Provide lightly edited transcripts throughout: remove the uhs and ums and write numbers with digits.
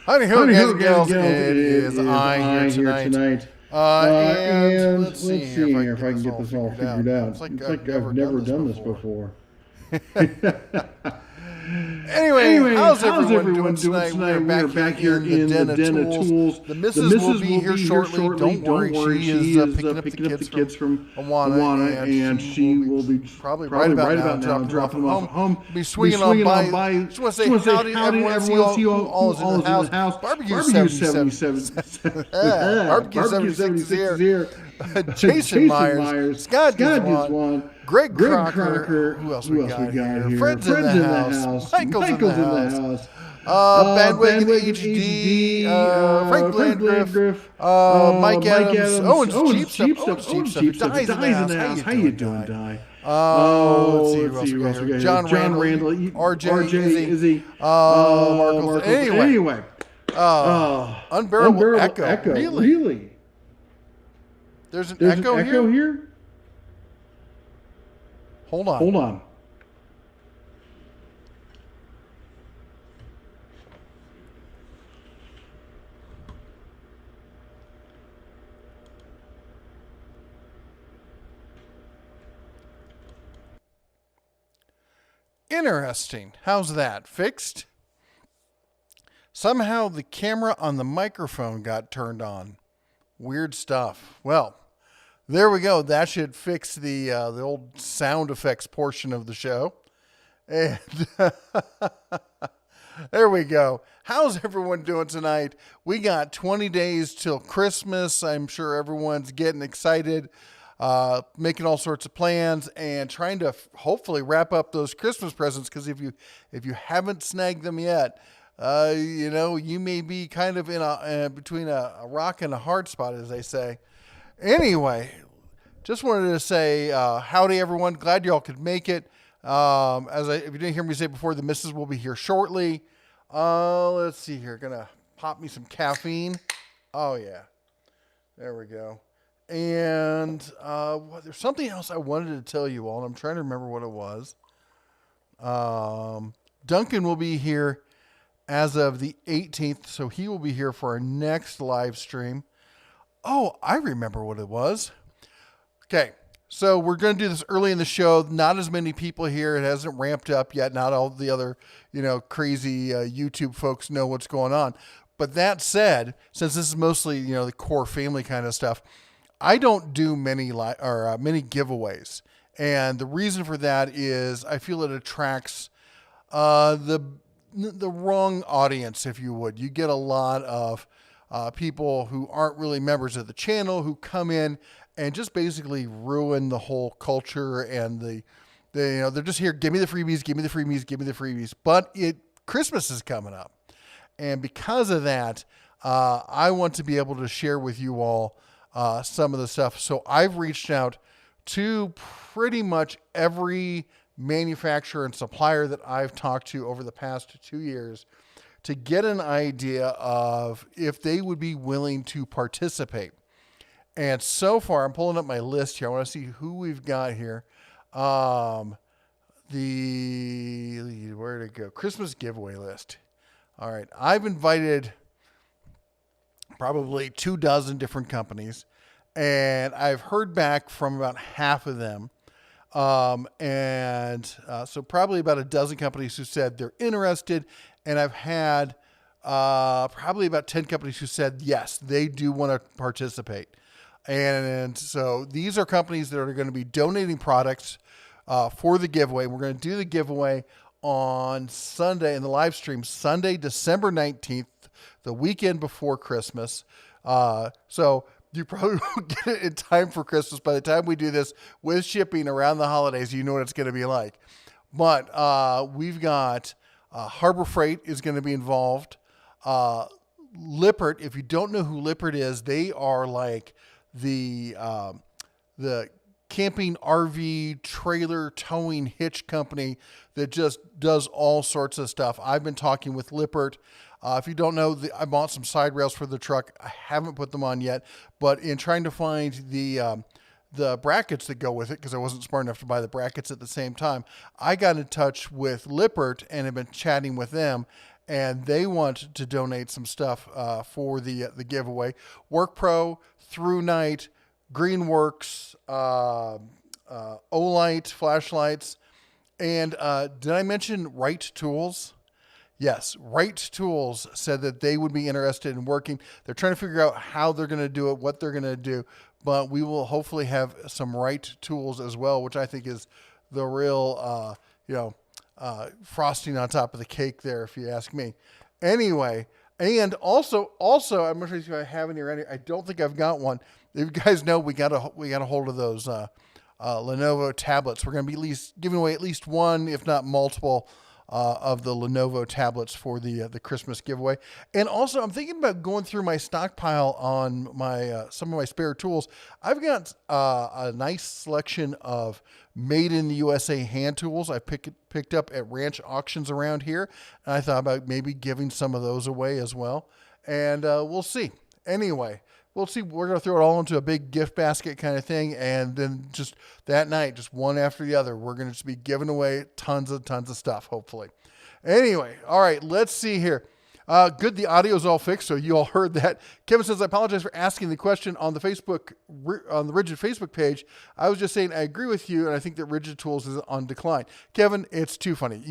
Honey Ho, guys and gals, it is I here tonight. And let's see here if I can get this all figured out. It's like I've never done this before. Anyway, how's everyone doing tonight? We're back here in the Den of Tools. The missus will be here shortly. Don't worry, she is picking up the kids from Awana, and she will be probably right about now dropping them off at home. Be swinging on by. Just want to say howdy, everyone. See you all is in the house. Barbecue 77. Barbecue 76 is here. Jason Myers, Scott Guzman, Greg Crocker, who else we got here? Fred's in the house, Michael's in the house, Bandwagon HD, Frank Landgriff, Mike Adams, Owen's Cheap Stuff, Dies in the house. How you doing, Di? Let's see who else we got here. John Randall, RJ, Izzy, Marcos. Anyway, Unbearable Echo. Really? There's an echo here? Hold on. Interesting. How's that? Fixed? Somehow the camera on the microphone got turned on. Weird stuff. Well, there we go. That should fix the old sound effects portion of the show. And there we go. How's everyone doing tonight? We got 20 days till Christmas. I'm sure everyone's getting excited, making all sorts of plans, and trying to hopefully wrap up those Christmas presents. Because if you haven't snagged them yet, you may be kind of in between a rock and a hard spot, as they say. Anyway, just wanted to say howdy, everyone. Glad y'all could make it. If you didn't hear me say before, the missus will be here shortly. Let's see here. Gonna pop me some caffeine. Oh yeah, there we go. And there's something else I wanted to tell you all, and I'm trying to remember what it was. Duncan will be here as of the 18th, so he will be here for our next live stream. Oh, I remember what it was. Okay, so we're going to do this early in the show. Not as many people here. It hasn't ramped up yet. Not all the other, crazy YouTube folks know what's going on. But that said, since this is mostly, the core family kind of stuff, I don't do many giveaways. And the reason for that is I feel it attracts the wrong audience, if you would. You get a lot of people who aren't really members of the channel who come in and just basically ruin the whole culture, and they're just here. Give me the freebies. But Christmas is coming up, and because of that, I want to be able to share with you all some of the stuff. So I've reached out to pretty much every manufacturer and supplier that I've talked to over the past 2 years to get an idea of if they would be willing to participate. And so far, I'm pulling up my list here. I want to see who we've got here. Where'd it go? Christmas giveaway list. All right. I've invited probably 24 different companies, and I've heard back from about half of them. So probably about a dozen companies who said they're interested, and I've had probably about 10 companies who said yes, they do want to participate. And so these are companies that are going to be donating products for the giveaway. We're going to do the giveaway on Sunday in the live stream, Sunday, December 19th, the weekend before Christmas. So you probably won't get it in time for Christmas. By the time we do this with shipping around the holidays, you know what it's going to be like. But we've got Harbor Freight is going to be involved. Lippert, if you don't know who Lippert is, they are like the camping RV trailer towing hitch company that just does all sorts of stuff. I've been talking with Lippert. If you don't know, I bought some side rails for the truck. I haven't put them on yet, but in trying to find the brackets that go with it, because I wasn't smart enough to buy the brackets at the same time, I got in touch with Lippert and have been chatting with them. and they want to donate some stuff for the giveaway. WorkPro, Through Night, Greenworks, Olight flashlights, and did I mention Right Tools? Yes, Right Tools said that they would be interested in working. They're trying to figure out how they're going to do it, what they're going to do, but we will hopefully have some Right Tools as well, which I think is the real, frosting on top of the cake there, if you ask me. Anyway, and also, I'm not sure if I have any ready. I don't think I've got one. If you guys know, we got a hold of those Lenovo tablets. We're going to be giving away at least one, if not multiple, of the Lenovo tablets for the Christmas giveaway. And also, I'm thinking about going through my stockpile on my some of my spare tools. I've got a nice selection of made in the USA hand tools I picked up at ranch auctions around here. And I thought about maybe giving some of those away as well. And we'll see. Anyway, we'll see. We're going to throw it all into a big gift basket kind of thing. And then just that night, just one after the other, we're going to just be giving away tons of stuff, hopefully. Anyway, all right, let's see here. Good. The audio is all fixed, so you all heard that. Kevin says, I apologize for asking the question on the Rigid Facebook page. I was just saying, I agree with you, and I think that Rigid Tools is on decline. Kevin, it's too funny.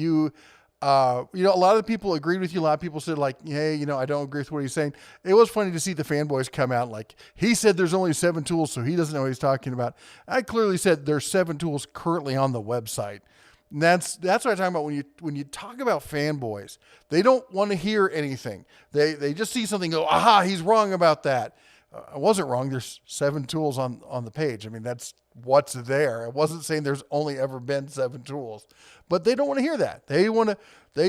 A lot of the people agreed with you. A lot of people said, like, hey, I don't agree with what he's saying. It was funny to see the fanboys come out like, he said there's only 7 tools, so he doesn't know what he's talking about. I clearly said there's 7 tools currently on the website. And that's what I'm talking about when you talk about fanboys. They don't want to hear anything. They just see something and go, aha, he's wrong about that. I wasn't wrong. There's 7 tools on the page. I mean, that's what's there. I wasn't saying there's only ever been 7 tools, but they don't want to hear that. They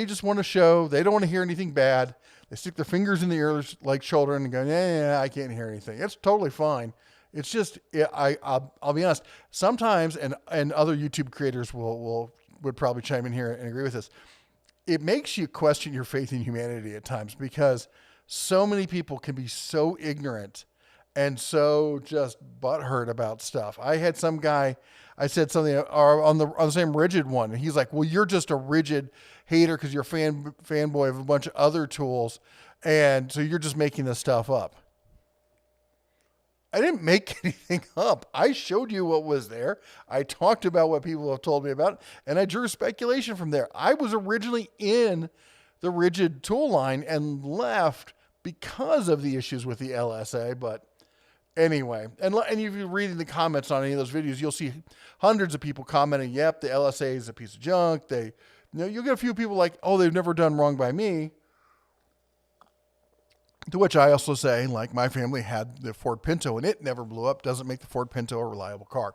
just want to show. They don't want to hear anything bad. They stick their fingers in the ears like children and go, yeah, I can't hear anything. It's totally fine. It's just, I'll be honest. Sometimes, and other YouTube creators would probably chime in here and agree with this. It makes you question your faith in humanity at times because so many people can be so ignorant and so just butthurt about stuff. I had some guy, I said something on the same Rigid one, and he's like, well, you're just a Rigid hater because you're a fanboy of a bunch of other tools, and so you're just making this stuff up. I didn't make anything up. I showed you what was there. I talked about what people have told me about, and I drew speculation from there. I was originally in the Rigid tool line and left because of the issues with the LSA, but anyway, and if you read in the comments on any of those videos, you'll see hundreds of people commenting, yep, the LSA is a piece of junk. You'll get a few people like, oh, they've never done wrong by me. To which I also say, like, my family had the Ford Pinto and it never blew up. Doesn't make the Ford Pinto a reliable car.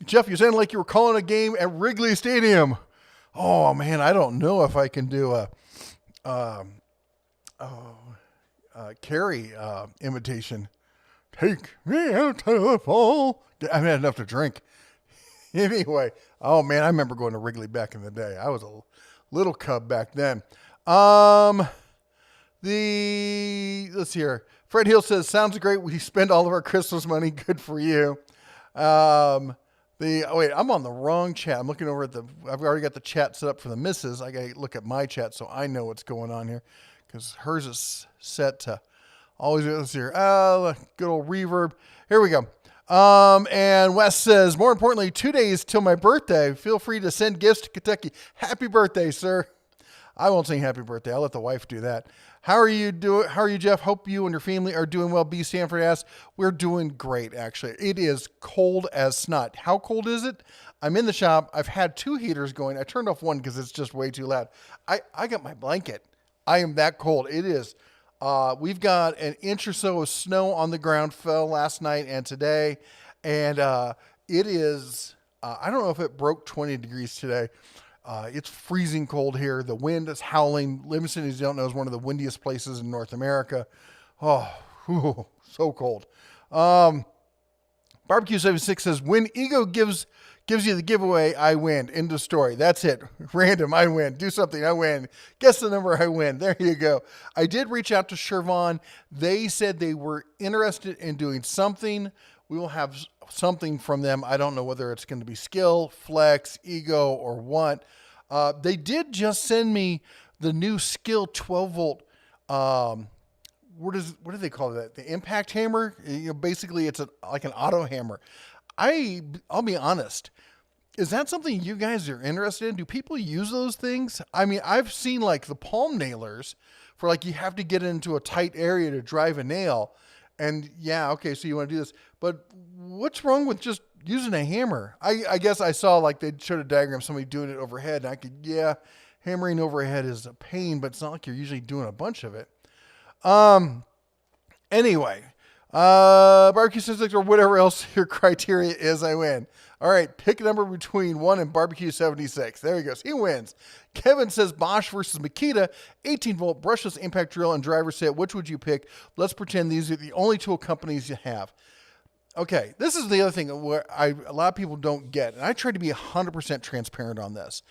Jeff, you sounded like you were calling a game at Wrigley Stadium. Oh, man, I don't know if I can do a Carrie imitation. Take me out to the fall. I haven't had enough to drink. Anyway, oh, man, I remember going to Wrigley back in the day. I was a little cub back then. Let's see here. Fred Hill says, sounds great. We spend all of our Christmas money. Good for you. Wait, I'm on the wrong chat. I'm looking over at I've already got the chat set up for the missus. I got to look at my chat so I know what's going on here because hers is set to always, let's see here. Good old reverb. Here we go. And Wes says, more importantly, 2 days till my birthday. Feel free to send gifts to Kentucky. Happy birthday, sir. I won't sing happy birthday. I'll let the wife do that. How are you doing? How are you, Jeff? Hope you and your family are doing well. B. Stanford asks, we're doing great, actually. It is cold as snot. How cold is it? I'm in the shop. I've had 2 heaters going. I turned off one because it's just way too loud. I got my blanket. I am that cold. It is. We've got an inch or so of snow on the ground, fell last night and today. And it is, I don't know if it broke 20 degrees today. It's freezing cold here. The wind is howling. Livingston, as you don't know, is one of the windiest places in North America. Oh, whew, so cold. Barbecue 76 says, when Ego gives you the giveaway, I win. End of story. That's it. Random, I win. Do something, I win. Guess the number, I win. There you go. I did reach out to Shervon. They said they were interested in doing something. We will have something from them. I don't know whether it's going to be skill, flex, ego, or what. They did just send me the new Skill 12 volt. What do they call that? The impact hammer. Basically, it's like an auto hammer. I'll be honest. Is that something you guys are interested in? Do people use those things? I mean, I've seen like the palm nailers for like you have to get into a tight area to drive a nail. And yeah, okay, so you want to do this. But what's wrong with just using a hammer? I guess I saw like they showed a diagram of somebody doing it overhead. And hammering overhead is a pain, but it's not like you're usually doing a bunch of it. Anyway, barbecue statistics or whatever else your criteria is, I win. All right, pick a number between 1 and barbecue 76. There he goes. He wins. Kevin says Bosch versus Makita, 18-volt brushless impact drill and driver set. Which would you pick? Let's pretend these are the only tool companies you have. Okay, this is the other thing where a lot of people don't get, and I try to be 100% transparent on this.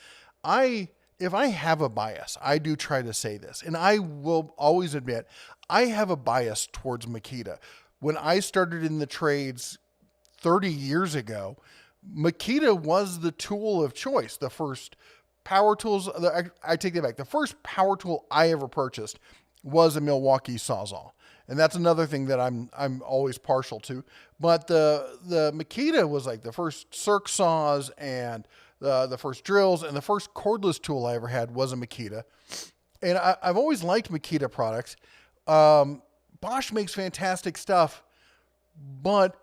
If I have a bias, I do try to say this, and I will always admit I have a bias towards Makita. When I started in the trades 30 years ago, Makita was the tool of choice. The first power tools, I take that back. The first power tool I ever purchased was a Milwaukee Sawzall. And that's another thing that I'm always partial to. But the Makita was like the first circ saws and the first drills, and the first cordless tool I ever had was a Makita. And I've always liked Makita products. Bosch makes fantastic stuff, but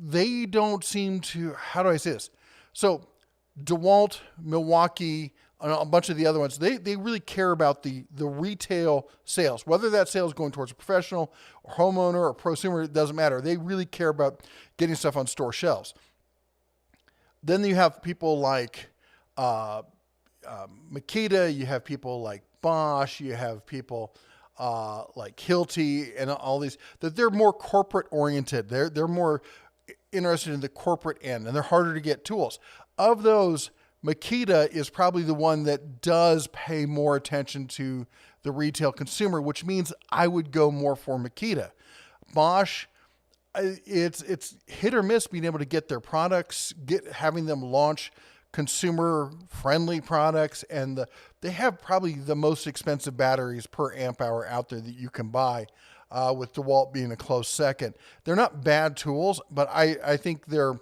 they don't seem to, how do I say this? So DeWalt, Milwaukee, and a bunch of the other ones, they really care about the retail sales. Whether that sale is going towards a professional or homeowner or prosumer, it doesn't matter. They really care about getting stuff on store shelves. Then you have people like Makita, you have people like Bosch, you have people like Hilti and all these, that they're more corporate oriented. They're more interested in the corporate end, and they're harder to get tools. Of those, Makita is probably the one that does pay more attention to the retail consumer, which means I would go more for Makita. Bosch, it's hit or miss being able to get their products, having them launch consumer friendly products, and they have probably the most expensive batteries per amp hour out there that you can buy, with DeWalt being a close second. They're not bad tools, but I think they're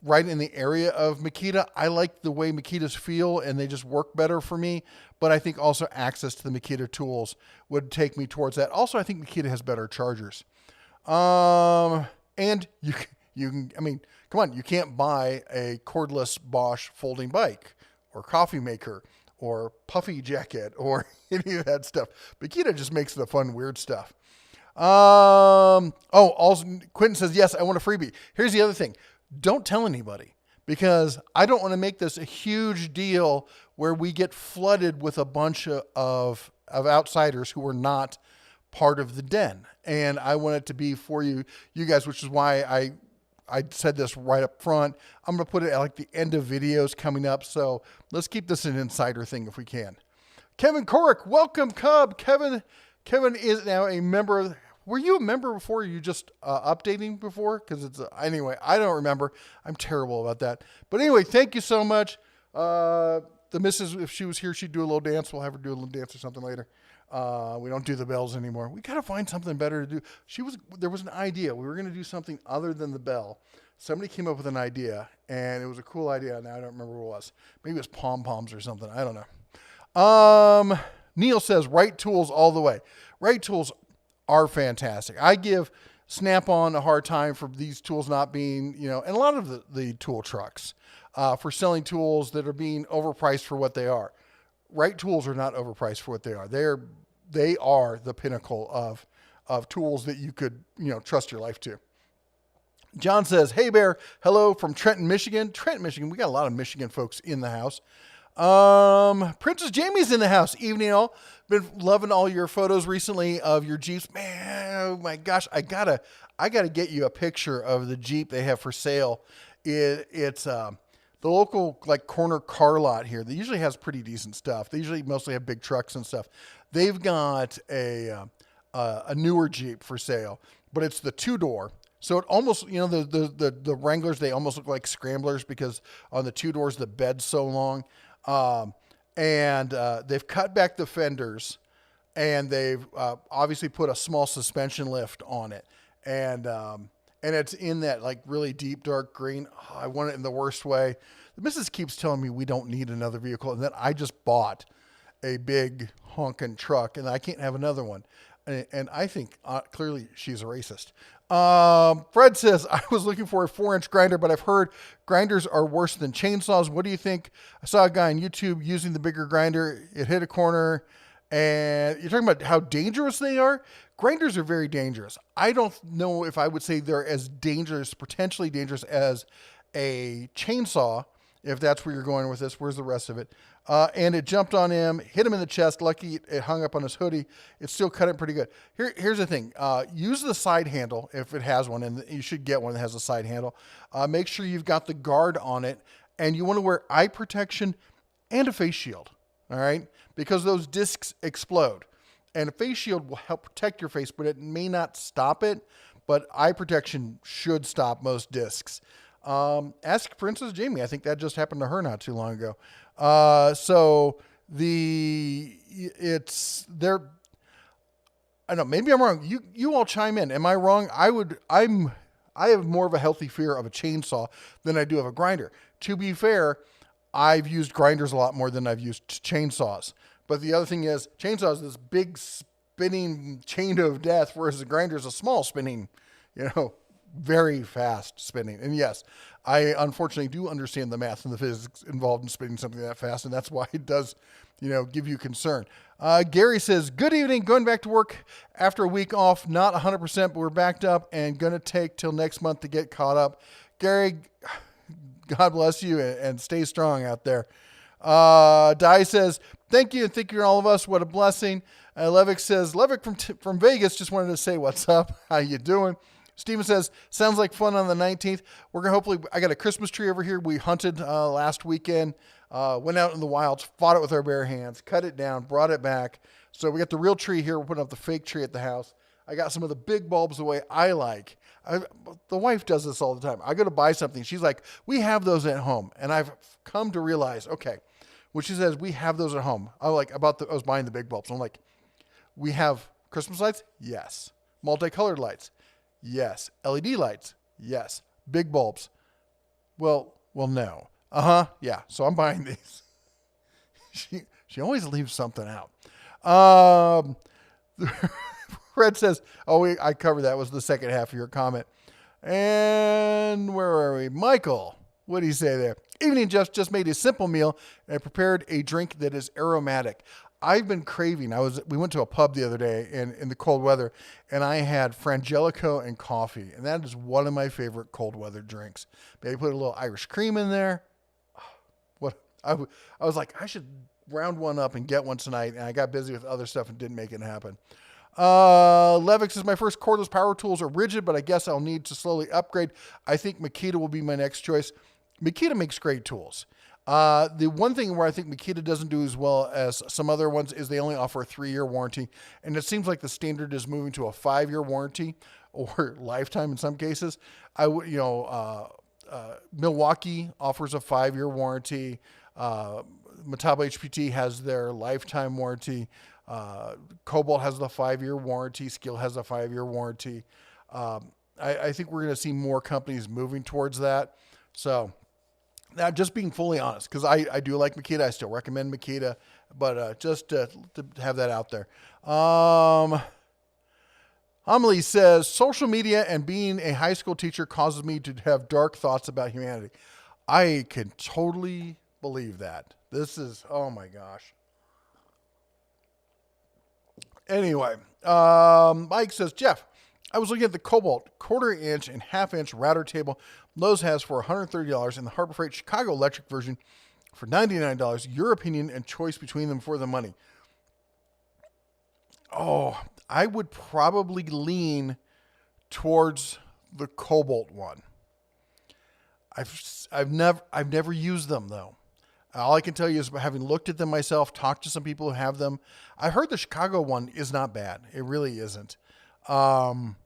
right in the area of Makita. I like the way Makitas feel, and they just work better for me. But I think also access to the Makita tools would take me towards that. Also, I think Makita has better chargers. And you can, I mean, come on, you can't buy a cordless Bosch folding bike or coffee maker or puffy jacket or any of that stuff. Makita just makes the fun, weird stuff. Also, Quentin says, yes, I want a freebie. Here's the other thing. Don't tell anybody, because I don't want to make this a huge deal where we get flooded with a bunch of outsiders who are not part of the den. And I want it to be for you guys, which is why I said this right up front. I'm going to put it at like the end of videos coming up. So let's keep this an insider thing if we can. Kevin Corrick, welcome, Cub. Kevin is now a member. Were you a member before? Or you just updating before? Because it's anyway, I don't remember. I'm terrible about that. But anyway, thank you so much. The missus, if she was here, she'd do a little dance. We'll have her do a little dance or something later. We don't do the bells anymore. We got to find something better to do. There was an idea. We were going to do something other than the bell. Somebody came up with an idea, and it was a cool idea. Now I don't remember what it was. Maybe it was pom-poms or something. I don't know. Neil says, right tools all the way. Right tools are fantastic. I give Snap-on a hard time for these tools not being, and a lot of the tool trucks for selling tools that are being overpriced for what they are. Right tools are not overpriced for what they are. They are the pinnacle of tools that you could, trust your life to. John says, hey Bear, hello from Trenton, Michigan. Trenton, Michigan. We got a lot of Michigan folks in the house. Princess Jamie's in the house. Evening all. Been loving all your photos recently of your Jeeps. Man, oh my gosh, I gotta get you a picture of the Jeep they have for sale. It's the local like corner car lot here. They usually has pretty decent stuff. They usually mostly have big trucks and stuff. They've got a newer Jeep for sale, but it's the 2-door. So it almost, the Wranglers, they almost look like scramblers because on the 2 doors, the bed's so long. and they've cut back the fenders, and they've obviously put a small suspension lift on it, and it's in that like really deep dark green. Oh, I want it in the worst way. The missus keeps telling me we don't need another vehicle, and then I just bought a big honking truck, and I can't have another one. And I think clearly she's a racist. Fred says, I was looking for a 4-inch grinder, but I've heard grinders are worse than chainsaws. What do you think? I saw a guy on YouTube using the bigger grinder. It hit a corner, and you're talking about how dangerous they are. Grinders are very dangerous. I don't know if I would say they're as dangerous, potentially dangerous as a chainsaw, if that's where you're going with this. Where's the rest of it? And it jumped on him, hit him in the chest. Lucky it hung up on his hoodie. It still cut it pretty good. Here's the thing. Use the side handle if it has one, and you should get one that has a side handle. Make sure you've got the guard on it, and you want to wear eye protection and a face shield, all right? Because those discs explode. And a face shield will help protect your face, but it may not stop it. But eye protection should stop most discs. Ask Princess Jamie. I think that just happened to her not too long ago. So it's there. I don't know, maybe I'm wrong. You all chime in. Am I wrong? I have more of a healthy fear of a chainsaw than I do of a grinder. To be fair, I've used grinders a lot more than I've used chainsaws. But the other thing is, chainsaw is this big spinning chain of death, whereas the grinder is a small spinning, very fast spinning. And yes, I unfortunately do understand the math and the physics involved in spinning something that fast, and that's why it does, give you concern. Gary says, good evening, going back to work after a week off, not 100%, but we're backed up and going to take till next month to get caught up. Gary, God bless you and stay strong out there. Di says, thank you, and thank you to all of us. What a blessing. Levick says, Levick from Vegas, just wanted to say what's up. How you doing? Steven says, sounds like fun on the 19th. We're going to hopefully, I got a Christmas tree over here. We hunted last weekend, went out in the wilds, fought it with our bare hands, cut it down, brought it back. So we got the real tree here. We're putting up the fake tree at the house. I got some of the big bulbs the way I like. The wife does this all the time. I go to buy something. She's like, we have those at home. And I've come to realize, okay, when she says we have those at home, I was buying the big bulbs. I'm like, we have Christmas lights? Yes. Multicolored lights? Yes. LED lights? Yes. Big bulbs? Well, no. Yeah. So I'm buying these. She always leaves something out. Fred says, I covered that. Was the second half of your comment. And where are we? Michael, what do you say there? Evening, Jeff just made a simple meal and prepared a drink that is aromatic. I've been craving. We went to a pub the other day in the cold weather, and I had Frangelico and coffee, and that is one of my favorite cold weather drinks. Maybe put a little Irish cream in there. I was like, I should round one up and get one tonight, and I got busy with other stuff and didn't make it happen. Levick says, my first cordless power tools are rigid, but I guess I'll need to slowly upgrade. I think Makita will be my next choice. Makita makes great tools. The one thing where I think Makita doesn't do as well as some other ones is they only offer a 3-year warranty. And it seems like the standard is moving to a 5-year warranty or lifetime in some cases. Milwaukee offers a 5-year warranty. Metabo HPT has their lifetime warranty. Cobalt has the 5-year warranty. Skill has a 5-year warranty. I think we're going to see more companies moving towards that. So now, just being fully honest, because I do like Makita. I still recommend Makita, but just to have that out there. Amelie says, social media and being a high school teacher causes me to have dark thoughts about humanity. I can totally believe that. This is, oh my gosh. Anyway, Mike says, Jeff, I was looking at the Cobalt 1/4 inch and 1/2 inch router table Lowe's has for $130 and the Harbor Freight Chicago Electric version for $99. Your opinion and choice between them for the money. Oh, I would probably lean towards the Cobalt one. I've never used them though. All I can tell you is having looked at them myself, talked to some people who have them. I heard the Chicago one is not bad. It really isn't. But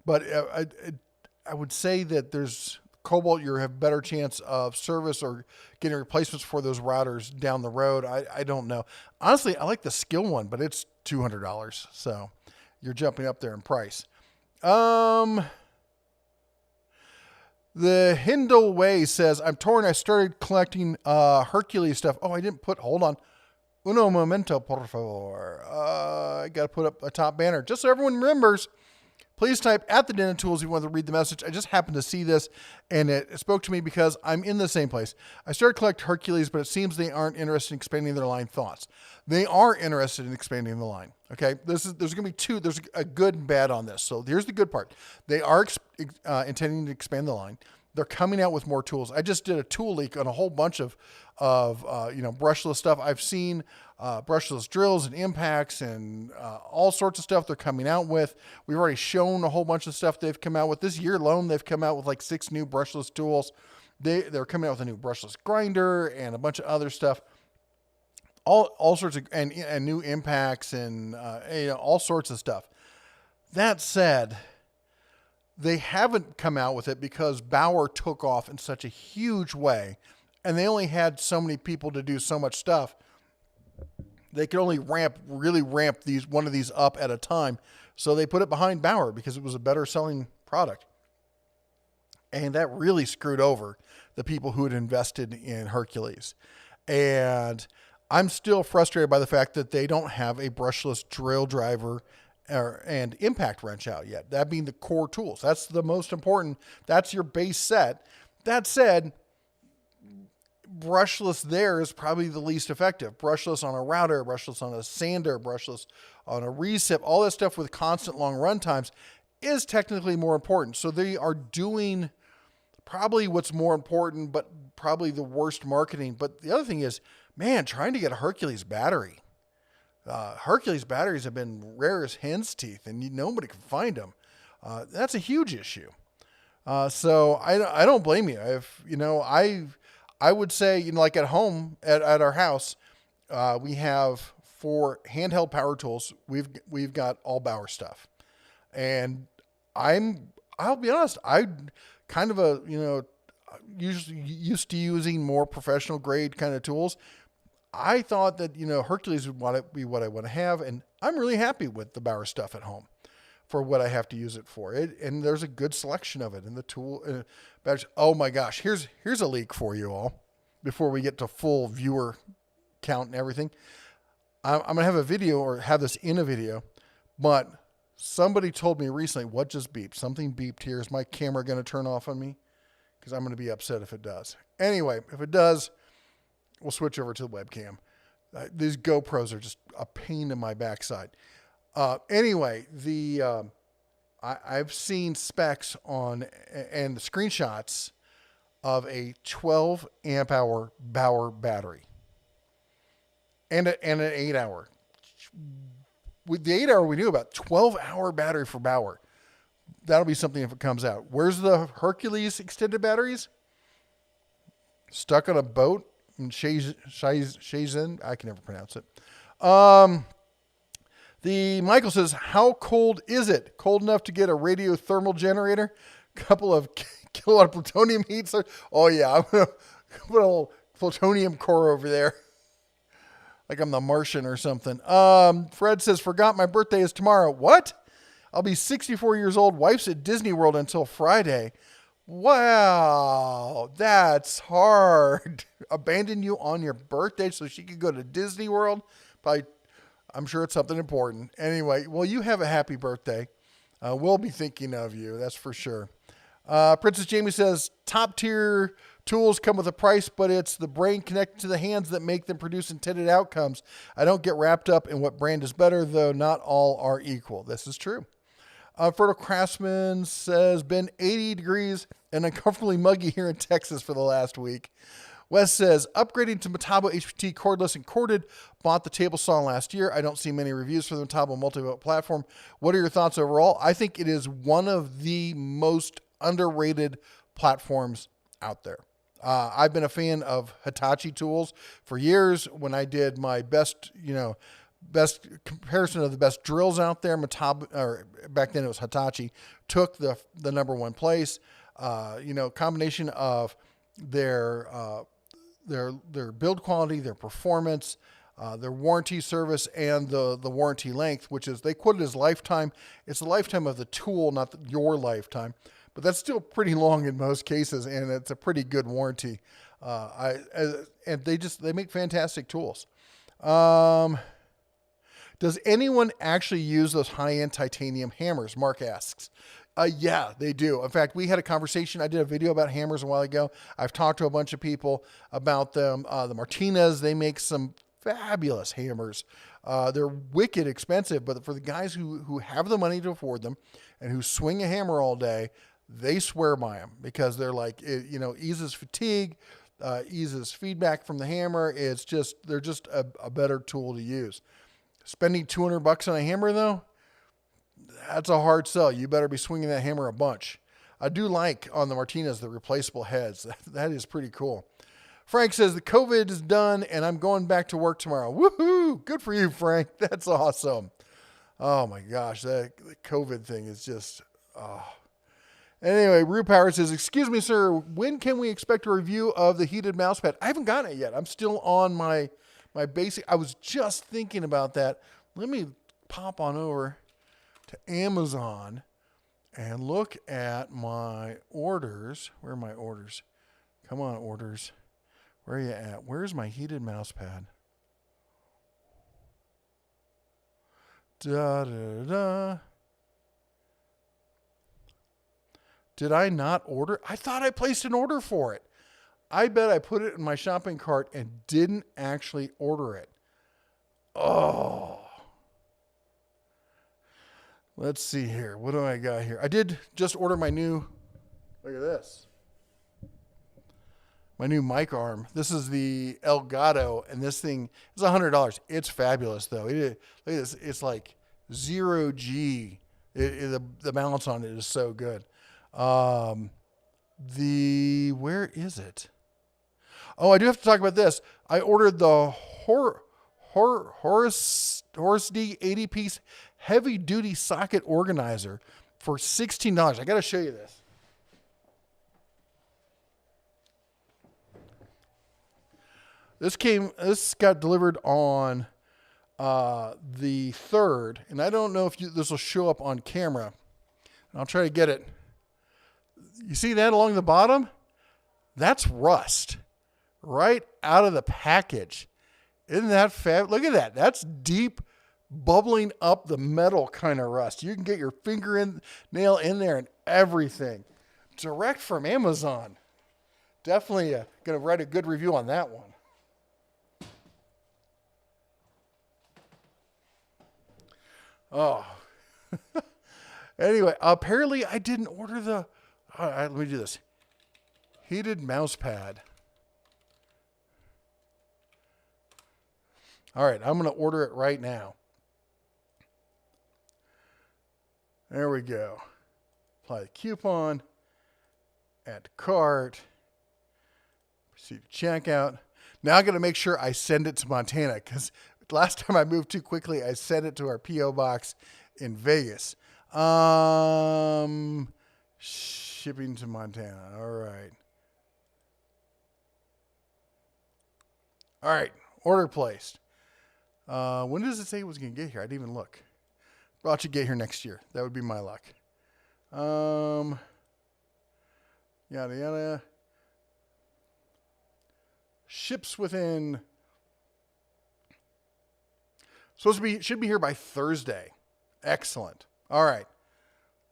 I would say that there's ToughBuilt, you have better chance of service or getting replacements for those routers down the road. I don't know. Honestly, I like the Skill one, but it's $200. So you're jumping up there in price. The Hindle Way says, I'm torn. I started collecting Hercules stuff. Oh, I didn't put, hold on. Uno momento, por favor. I got to put up a top banner. Just so everyone remembers, please type at the Den of Tools if you want to read the message. I just happened to see this, and it spoke to me because I'm in the same place. I started collecting Hercules, but it seems they aren't interested in expanding their line. Thoughts? They are interested in expanding the line. Okay, there's going to be two. There's a good and bad on this. So here's the good part. They are intending to expand the line. They're coming out with more tools. I just did a tool leak on a whole bunch of brushless stuff. I've seen brushless drills and impacts and all sorts of stuff they're coming out with. We've already shown a whole bunch of stuff they've come out with. This year alone, they've come out with like 6 new brushless tools. They're coming out with a new brushless grinder and a bunch of other stuff. All sorts of and new impacts and all sorts of stuff. That said, they haven't come out with it because Bauer took off in such a huge way, and they only had so many people to do so much stuff. They could only really ramp one of these up at a time. So they put it behind Bauer because it was a better selling product. And that really screwed over the people who had invested in Hercules. And I'm still frustrated by the fact that they don't have a brushless drill driver and impact wrench out yet. That being the core tools. That's the most important. That's your base set. That said, brushless there is probably the least effective. Brushless on a router, brushless on a sander, brushless on a recip, all that stuff with constant long run times is technically more important. So they are doing probably what's more important, but probably the worst marketing. But the other thing is, man, trying to get a Hercules battery. Hercules batteries have been rare as hen's teeth, and nobody can find them. That's a huge issue. So I don't blame you. I would say, like at home at our house, we have 4 handheld power tools. We've got all Bauer stuff, and I'll be honest, I kind of usually used to using more professional grade kind of tools. I thought that, Hercules would be what I want to have, and I'm really happy with the Bauer stuff at home for what I have to use it for. And there's a good selection of it in the tool badge. Oh my gosh, here's a leak for you all before we get to full viewer count and everything. I'm going to have a video or have this in a video, but somebody told me recently, what just beeped? Something beeped here. Is my camera going to turn off on me? Because I'm going to be upset if it does. Anyway, if it does, we'll switch over to the webcam. These GoPros are just a pain in my backside. Anyway, I've seen specs on and the screenshots of a 12 amp hour Bauer battery and an 8 hour. With the 8 hour, we knew about 12-hour battery for Bauer. That'll be something if it comes out. Where's the Hercules extended batteries? Stuck on a boat in Shenzhen. I can never pronounce it. The Michael says, how cold is it? Cold enough to get a radiothermal generator? Couple of kilowatt of plutonium heat. Oh yeah, I'm gonna put a little plutonium core over there. Like I'm the Martian or something. Fred says, forgot my birthday is tomorrow. What? I'll be 64 years old. Wife's at Disney World until Friday. Wow, that's hard. Abandon you on your birthday so she could go to Disney World? Probably, I'm sure it's something important. Anyway, well, you have a happy birthday. We'll be thinking of you, that's for sure. Princess Jamie says, top tier tools come with a price, but it's the brain connected to the hands that make them produce intended outcomes. I don't get wrapped up in what brand is better, though not all are equal. This is true. Fertile Craftsman says, been 80 degrees and uncomfortably muggy here in Texas for the last week. Wes says, upgrading to Metabo HPT cordless and corded. Bought the table saw last year. I don't see many reviews for the Metabo multi-vote platform. What are your thoughts overall? I think it is one of the most underrated platforms out there. I've been a fan of Hitachi tools for years. When I did my best comparison of the best drills out there, Metabo, or back then it was Hitachi, took the number one place. Combination of their build quality, their performance, their warranty service, and the warranty length, which is, they quote it as lifetime. It's the lifetime of the tool, not your lifetime, but that's still pretty long in most cases, and it's a pretty good warranty. And they make fantastic tools. Does anyone actually use those high-end titanium hammers? Mark asks. Yeah, they do. In fact, we had a conversation. I did a video about hammers a while ago. I've talked to a bunch of people about them. The Martinez, they make some fabulous hammers. They're wicked expensive, but for the guys who have the money to afford them and who swing a hammer all day, they swear by them because they're like, eases fatigue, eases feedback from the hammer. They're just a better tool to use. Spending $200 on a hammer though, that's a hard sell. You better be swinging that hammer a bunch. I do like on the Martinez, the replaceable heads. That is pretty cool. Frank says the COVID is done and I'm going back to work tomorrow. Woohoo! Good for you, Frank. That's awesome. Oh my gosh, the COVID thing is just, Anyway, Rue Power says, excuse me, sir, when can we expect a review of the heated mouse pad? I haven't gotten it yet. I'm still on my basic. I was just thinking about that. Let me pop on over to Amazon and look at my orders. Where are my orders? Come on, orders. Where are you at? Where's my heated mouse pad? Da, da, da. Did I not order? I thought I placed an order for it. I bet I put it in my shopping cart and didn't actually order it. Oh. Let's see here. What do I got here? I did just order my new, look at this. My new mic arm. This is the Elgato, and this thing is $100. It's fabulous, though. Look at this. It's like 0G. The balance on it is so good. Where is it? Oh, I do have to talk about this. I ordered the Horace D 80-piece heavy-duty socket organizer for $16. I got to show you this. This got delivered on the 3rd, and I don't know if this will show up on camera. I'll try to get it. You see that along the bottom? That's rust right out of the package. Isn't that fab? Look at that. That's deep, bubbling up the metal kind of rust. You can get your fingernail in there and everything. Direct from Amazon. Definitely going to write a good review on that one. Oh. Anyway, apparently I didn't order the... All right, let me do this. Heated mouse pad. All right, I'm going to order it right now. There we go. Apply the coupon. Add to cart. Proceed to checkout. Now I got to make sure I send it to Montana because last time I moved too quickly, I sent it to our P.O. box in Vegas. Shipping to Montana. All right. All right. Order placed. When does it say it was going to get here? I didn't even look. Well, it should get here next year. That would be my luck. Yada, yada. Ships within... should be here by Thursday. Excellent. All right.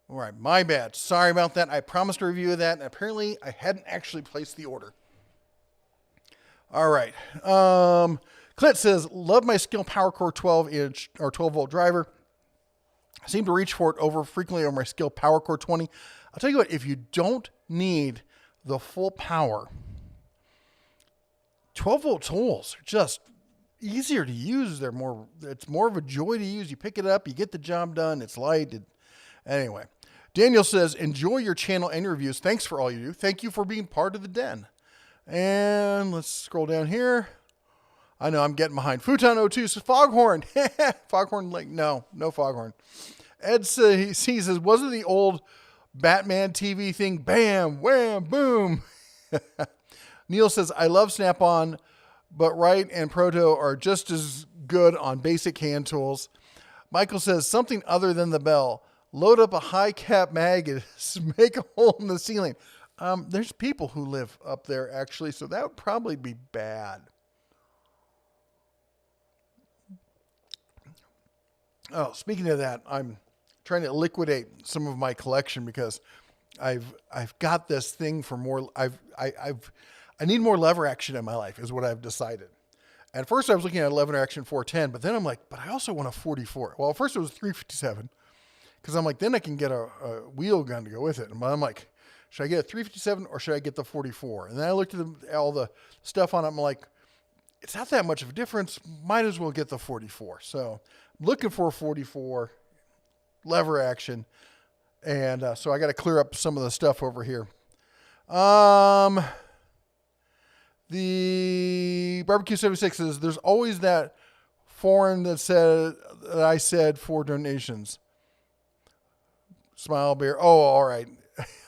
All right. My bad. Sorry about that. I promised a review of that, and apparently I hadn't actually placed the order. All right. Clint says, love my Skill PowerCore 12-inch or 12-volt driver. I seem to reach for it frequently over my Skill PowerCore 20. I'll tell you what, if you don't need the full power, 12-volt tools are just easier to use. It's more of a joy to use. You pick it up, you get the job done. It's light. Anyway, Daniel says, enjoy your channel and your reviews. Thanks for all you do. Thank you for being part of the den. And let's scroll down here. I know I'm getting behind. Futon 02 says, Foghorn. Foghorn Lake. No Foghorn. Ed says, he says, wasn't the old Batman TV thing. Bam, wham, boom. Neil says, I love Snap-on, but Wright and Proto are just as good on basic hand tools. Michael says, something other than the bell. Load up a high cap mag and make a hole in the ceiling. There's people who live up there, actually, so that would probably be bad. Oh, speaking of that, I'm trying to liquidate some of my collection because I've got this thing for more. I need more lever action in my life, is what I've decided. At first, I was looking at a lever action 410, but then I'm like, but I also want a 44. Well, at first it was 357, because I'm like, then I can get a wheel gun to go with it. And I'm like, should I get a 357 or should I get the 44? And then I looked at all the stuff on it. I'm like, it's not that much of a difference. Might as well get the 44. So I'm looking for a 44 lever action. And so I got to clear up some of the stuff over here. The Barbecue 76 says, there's always that forum that I said for donations. Smile beer. Oh, all right.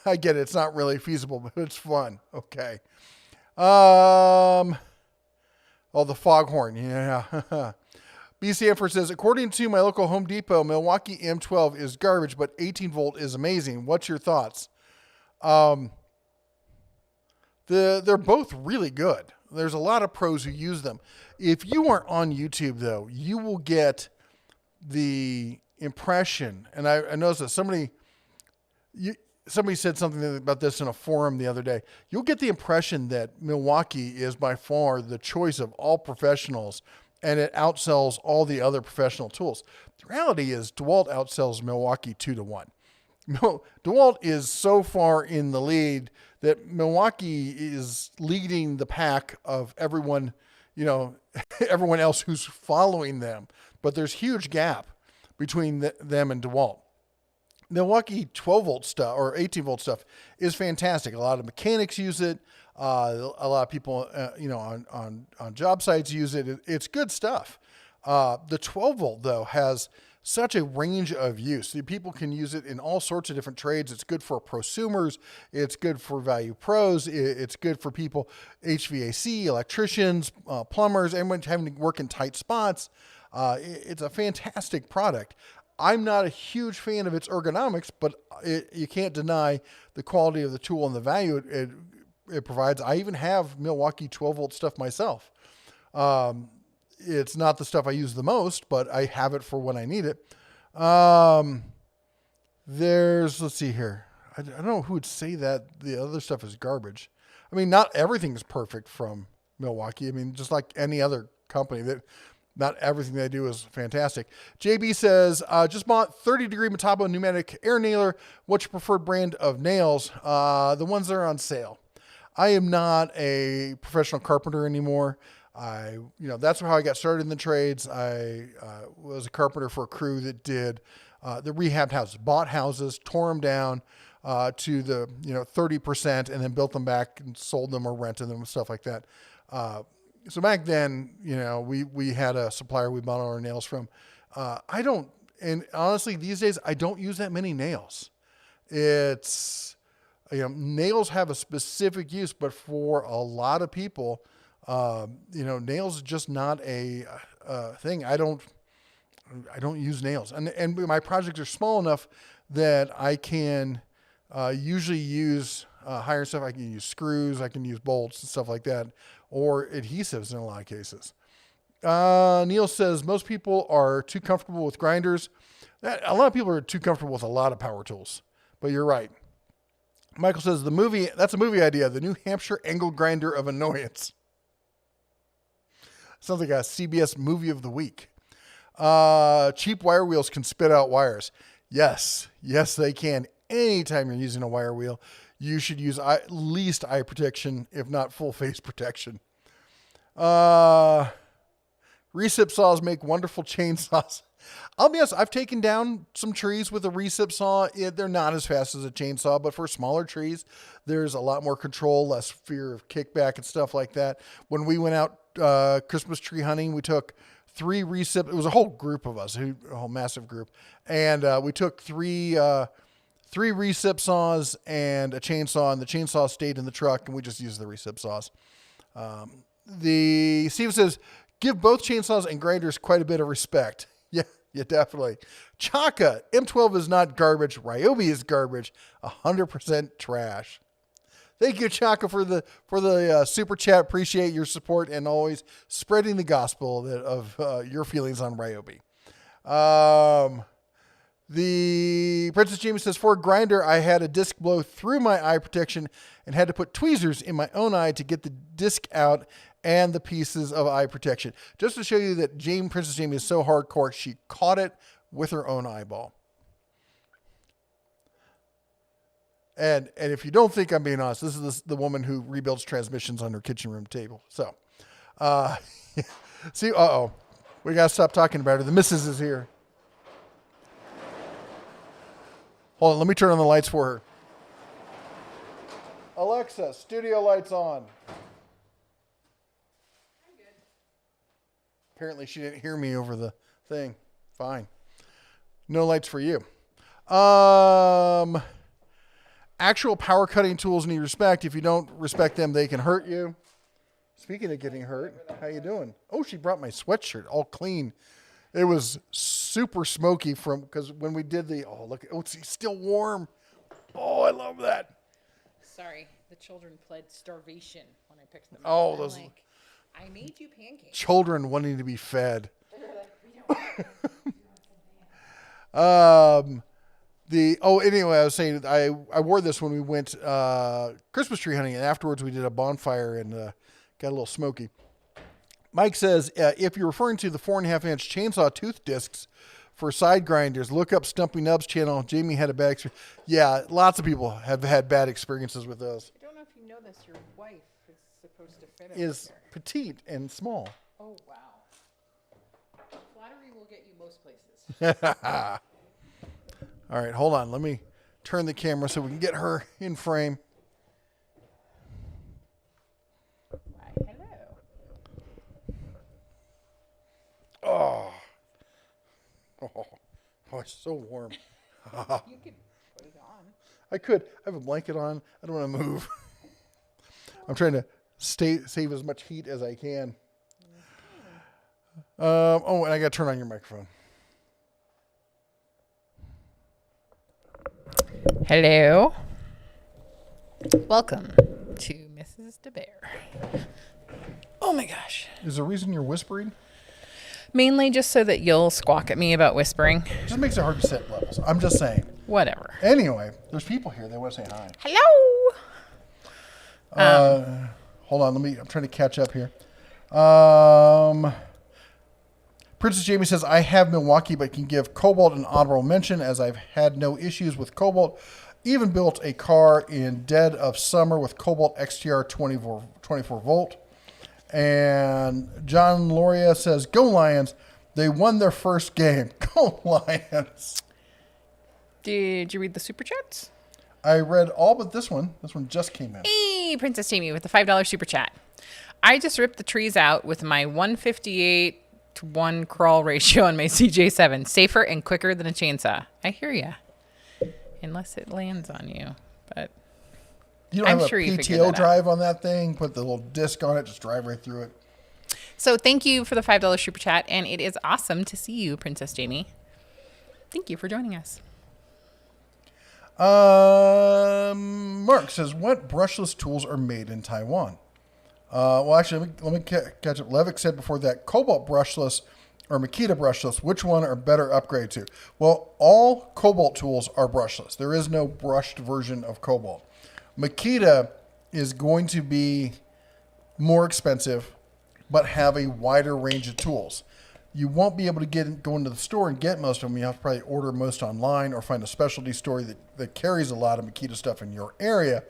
I get it. It's not really feasible, but it's fun. Okay. Oh, the foghorn. Yeah. BC Emperor says, according to my local Home Depot, Milwaukee M12 is garbage, but 18 volt is amazing. What's your thoughts? They're both really good. There's a lot of pros who use them. If you are on YouTube, though, you will get the impression, and I noticed that somebody said something about this in a forum the other day. You'll get the impression that Milwaukee is by far the choice of all professionals, and it outsells all the other professional tools. The reality is DeWalt outsells Milwaukee 2-1. DeWalt is so far in the lead that Milwaukee is leading the pack of everyone, everyone else who's following them. But there's huge gap between them and DeWalt. Milwaukee 12 volt stuff or 18 volt stuff is fantastic. A lot of mechanics use it. A lot of people, on job sites use it. It's good stuff. The 12 volt though has such a range of use. People can use it in all sorts of different trades. It's good for prosumers. It's good for value pros. It's good for people, HVAC, electricians, plumbers, everyone having to work in tight spots. It's a fantastic product. I'm not a huge fan of its ergonomics, but you can't deny the quality of the tool and the value it provides. I even have Milwaukee 12 volt stuff myself. It's not the stuff I use the most, but I have it for when I need it. Let's see here. I don't know who would say that the other stuff is garbage. I mean, not everything is perfect from Milwaukee. I mean, just like any other company, that not everything they do is fantastic. JB says, just bought 30-degree Metabo pneumatic air nailer. What's your preferred brand of nails? The ones that are on sale. I am not a professional carpenter anymore. That's how I got started in the trades. I was a carpenter for a crew that did the rehabbed houses, bought houses, tore them down to the 30%, and then built them back and sold them or rented them and stuff like that. So back then, we had a supplier we bought all our nails from. And honestly, these days I don't use that many nails. It's nails have a specific use, but for a lot of people, nails is just not a thing. I don't use nails, and my projects are small enough that I can usually use higher stuff. I can use screws, I can use bolts and stuff like that, or adhesives in a lot of cases. Neil says most people are too comfortable with grinders. A lot of people are too comfortable with a lot of power tools, but you're right. Michael says that's a movie idea, the New Hampshire Angle Grinder of Annoyance. Sounds like a CBS movie of the week. Cheap wire wheels can spit out wires. Yes, they can. Anytime you're using a wire wheel, you should use at least eye protection, if not full face protection. Recip saws make wonderful chainsaws. I'll be honest, I've taken down some trees with a recip saw. They're not as fast as a chainsaw, but for smaller trees, there's a lot more control, less fear of kickback and stuff like that. When we went out Christmas tree hunting, we took 3 recip. It was a whole group of us, a whole massive group. And we took three 3 recip saws and a chainsaw, and the chainsaw stayed in the truck, and we just used the recip saws. The Steve says, give both chainsaws and grinders quite a bit of respect. Yeah, definitely. Chaka, M12 is not garbage. Ryobi is garbage. 100% trash. Thank you, Chaka, for the super chat. Appreciate your support and always spreading the gospel of your feelings on Ryobi. The Princess Jamie says, for a grinder, I had a disc blow through my eye protection and had to put tweezers in my own eye to get the disc out and the pieces of eye protection. Just to show you that Princess Jamie is so hardcore, she caught it with her own eyeball. And if you don't think I'm being honest, this is the woman who rebuilds transmissions on her kitchen room table. So, see, we got to stop talking about her. The missus is here. Hold on, let me turn on the lights for her. Alexa, studio lights on. I'm good. Apparently she didn't hear me over the thing. Fine. No lights for you. Actual power cutting tools need respect. If you don't respect them, they can hurt you. Speaking of getting hurt, how you doing? Oh, she brought my sweatshirt all clean. It was super smoky because when we did it's still warm. Oh, I love that. Sorry, the children pled starvation when I picked them up. Oh, those I made you pancakes. Children wanting to be fed. Anyway, I was saying I wore this when we went Christmas tree hunting, and afterwards we did a bonfire and got a little smoky. Mike says, if you're referring to the 4.5-inch chainsaw tooth discs for side grinders, look up Stumpy Nubs channel. Jamie had a bad experience. Yeah, lots of people have had bad experiences with those. I don't know if you know this. Your wife is supposed to fit is petite and small. Oh, wow. Flattery will get you most places. All right, hold on. Let me turn the camera so we can get her in frame. Why, hello. Oh, it's so warm. You could put it on. I could. I have a blanket on. I don't want to move. I'm trying to save as much heat as I can. And I got to turn on your microphone. Hello. Welcome to Mrs. DeBear. Oh my gosh. Is there a reason you're whispering? Mainly just so that you'll squawk at me about whispering. Just makes it hard to set levels. I'm just saying. Whatever. Anyway, there's people here. They want to say hi. Hello. Hold on. I'm trying to catch up here. Princess Jamie says, I have Milwaukee, but can give Cobalt an honorable mention as I've had no issues with Cobalt. Even built a car in dead of summer with Cobalt XTR 24 volt. And John Loria says, go Lions. They won their first game. Go Lions. Did you read the super chats? I read all but this one. This one just came in. Hey, Princess Jamie with the $5 super chat. I just ripped the trees out with my 158-to-1 crawl ratio on my CJ7. Safer and quicker than a chainsaw. I hear ya. Unless it lands on you. But you don't have a PTO drive on that thing? Put the little disc on it, just drive right through it. So thank you for the $5 super chat. And it is awesome to see you, Princess Jamie. Thank you for joining us. Mark says, what brushless tools are made in Taiwan? Well, actually, let me catch up. Levick said before that, Cobalt brushless or Makita brushless, which one are better upgrade to? Well, all Cobalt tools are brushless. There is no brushed version of Cobalt. Makita is going to be more expensive, but have a wider range of tools. You won't be able to go into the store and get most of them. You have to probably order most online or find a specialty store that carries a lot of Makita stuff in your area.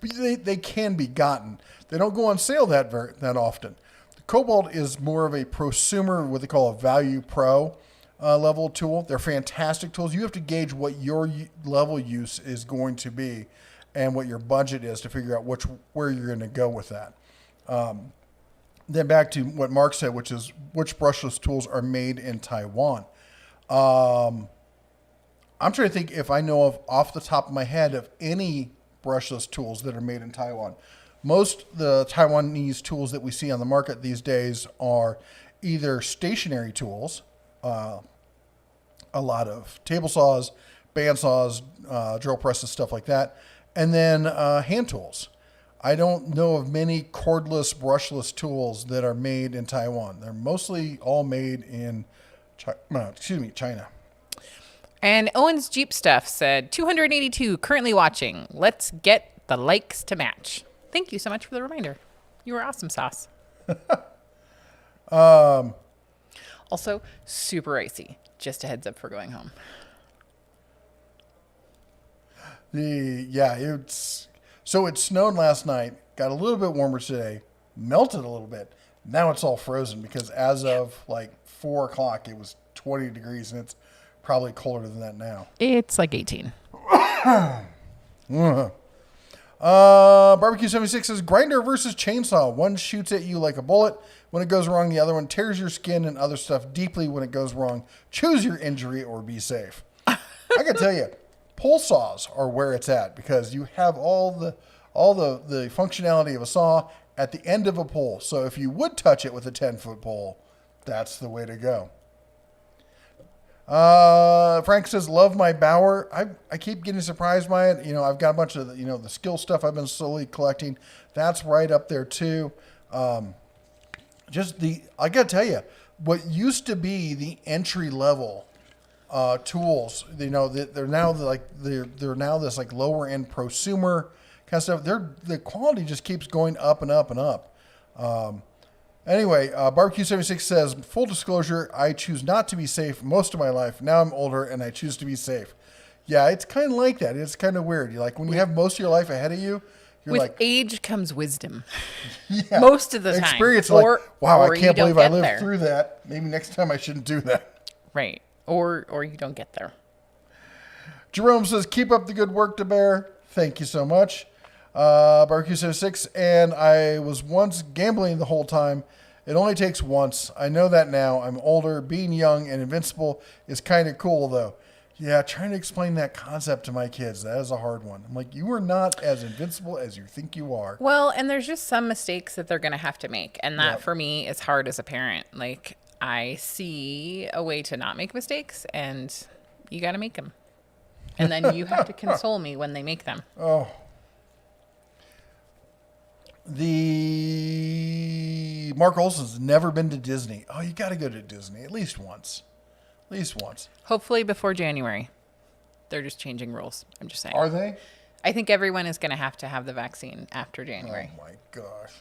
But they can be gotten. They don't go on sale that often. The Cobalt is more of a prosumer, what they call a value pro level tool. They're fantastic tools. You have to gauge what your level use is going to be and what your budget is to figure out where you're going to go with that. Then back to what Mark said, which is which brushless tools are made in Taiwan. I'm trying to think if I know of off the top of my head of any brushless tools that are made in Taiwan. Most the Taiwanese tools that we see on the market these days are either stationary tools, a lot of table saws, band saws, drill presses, stuff like that, and then hand tools. I don't know of many cordless, brushless tools that are made in Taiwan. They're mostly all made in China. And Owen's Jeep Stuff said 282 currently watching. Let's get the likes to match. Thank you so much for the reminder. You were awesome, Sauce. Also, super icy. Just a heads up for going home. So it snowed last night, got a little bit warmer today, melted a little bit. Now it's all frozen because as of like 4 o'clock, it was 20 degrees and it's probably colder than that now. It's like 18. Barbecue 76 says grinder versus chainsaw. One shoots at you like a bullet. When it goes wrong, the other one tears your skin and other stuff deeply when it goes wrong. Choose your injury or be safe. I can tell you, pull saws are where it's at because you have all the functionality of a saw at the end of a pole. So if you would touch it with a 10-foot pole, that's the way to go. Frank says, love my Bauer. I keep getting surprised by it. I've got a bunch of, the skill stuff I've been slowly collecting. That's right up there too. I got to tell you, what used to be the entry level tools, they're now this like lower end prosumer kind of stuff. The quality just keeps going up and up and up. Anyway, Barbecue 76 says, full disclosure, I choose not to be safe most of my life. Now I'm older and I choose to be safe. Yeah, it's kind of like that. It's kind of weird. You're like, when you have most of your life ahead of you, you're with like, age comes wisdom. Yeah, most of the time. Experience or, like, wow, or I can't believe I lived through that. Maybe next time I shouldn't do that. Right. Or you don't get there. Jerome says, keep up the good work, DeBear. Thank you so much. Barbecue 76, and I was once gambling the whole time. It only takes once. I know that now. I'm older. Being young and invincible is kind of cool, though. Yeah, trying to explain that concept to my kids, that is a hard one. I'm like, you are not as invincible as you think you are. Well, and there's just some mistakes that they're going to have to make. And that, for me, is hard as a parent. Like, I see a way to not make mistakes, and you got to make them. And then you have to console me when they make them. Oh. The Mark Olson's never been to Disney. Oh, you got to go to Disney at least once. At least once. Hopefully before January. They're just changing rules. I'm just saying. Are they? I think everyone is going to have the vaccine after January. Oh my gosh.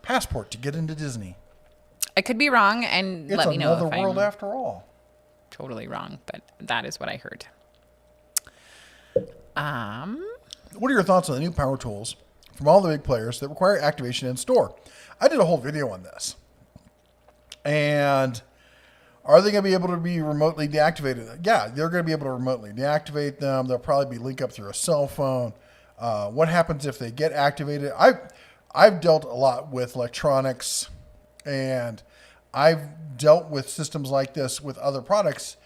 Passport to get into Disney. I could be wrong, and let me know if I'm... It's another world after all. Totally wrong, but that is what I heard. What are your thoughts on the new power tools from all the big players that require activation in store? I did a whole video on this. And are they going to be able to be remotely deactivated? Yeah, they're going to be able to remotely deactivate them. They'll probably be linked up through a cell phone. What happens if they get activated? I've dealt a lot with electronics, and I've dealt with systems like this with other products,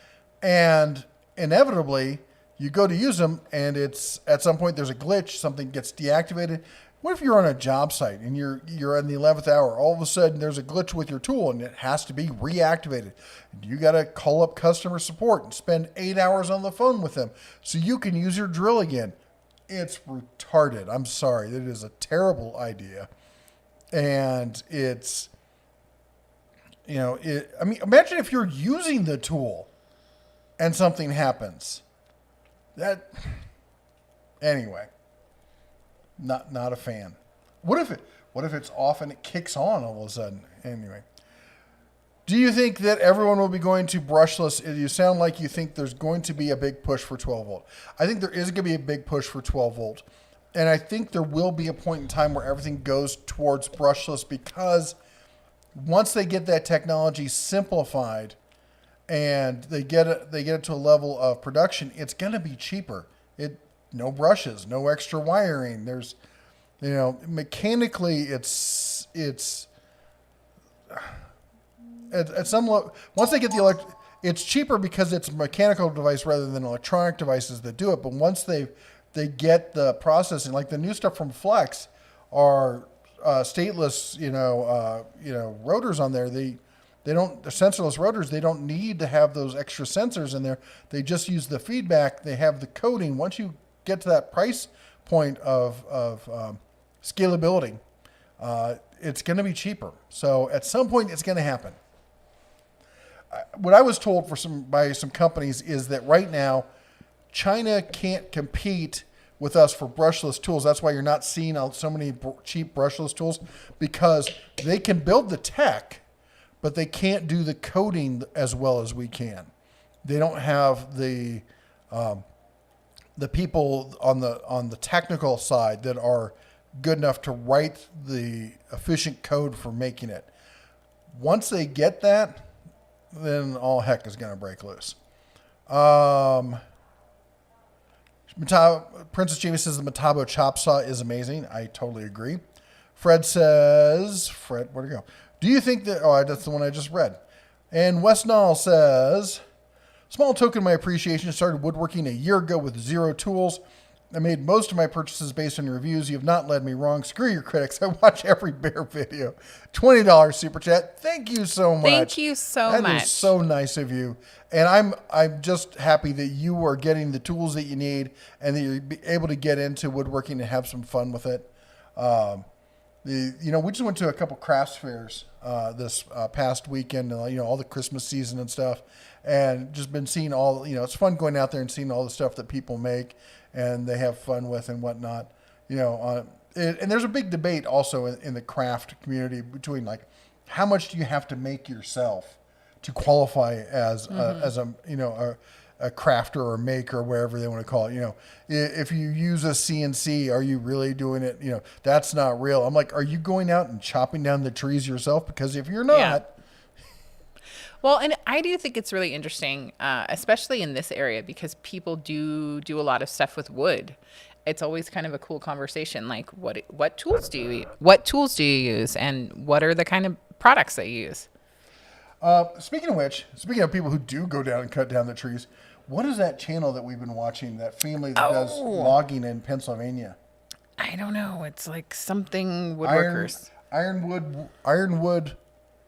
and inevitably you go to use them and it's at some point there's a glitch, something gets deactivated. What if you're on a job site and you're in the 11th hour, all of a sudden there's a glitch with your tool and it has to be reactivated. You got to call up customer support and spend 8 hours on the phone with them so you can use your drill again. It's retarded. I'm sorry. It is a terrible idea. And it's, imagine if you're using the tool and something happens. Anyway, not a fan. What if it's off and it kicks on all of a sudden? Anyway, do you think that everyone will be going to brushless? You sound like you think there's going to be a big push for 12 volt. I think there is going to be a big push for 12 volt. And I think there will be a point in time where everything goes towards brushless, because once they get that technology simplified and they get it to a level of production, it's going to be cheaper. No brushes, no extra wiring. There's, mechanically it's at some level. Once they get it's cheaper because it's a mechanical device rather than electronic devices that do it. But once they get the processing, like the new stuff from Flex, are stateless, rotors on there. They're sensorless rotors. They don't need to have those extra sensors in there. They just use the feedback. They have the coding. Once you get to that price point of scalability, it's going to be cheaper. So at some point, it's going to happen. What I was told by some companies is that right now, China can't compete with us for brushless tools. That's why you're not seeing so many cheap brushless tools, because they can build the tech, but they can't do the coding as well as we can. They don't have the people on the technical side that are good enough to write the efficient code for making it. Once they get that, then all heck is going to break loose. Princess Jamie says the Metabo chop saw is amazing. I totally agree. Fred says, where'd it go? Do you think that, that's the one I just read. And Wes Nall says, small token of my appreciation, started woodworking a year ago with 0 tools. I made most of my purchases based on your reviews. You have not led me wrong. Screw your critics. I watch every bear video. $20 super chat. Thank you so much. Thank you so much. That is so nice of you. And I'm just happy that you are getting the tools that you need and that you're able to get into woodworking and have some fun with it. We just went to a couple crafts fairs this past weekend, all the Christmas season and stuff, and just been seeing all, it's fun going out there and seeing all the stuff that people make and they have fun with and whatnot, and there's a big debate also in the craft community between like, how much do you have to make yourself to qualify as a crafter or maker, or wherever they want to call it. If you use a CNC, are you really doing it? That's not real. I'm like, are you going out and chopping down the trees yourself? Because if you're not. Yeah. Well, and I do think it's really interesting, especially in this area, because people do a lot of stuff with wood. It's always kind of a cool conversation. Like, what tools do you use, and what are the kind of products that you use? Speaking of people who do go down and cut down the trees, what is that channel that we've been watching? That family that does logging in Pennsylvania. I don't know. It's like something woodworkers. Ironwood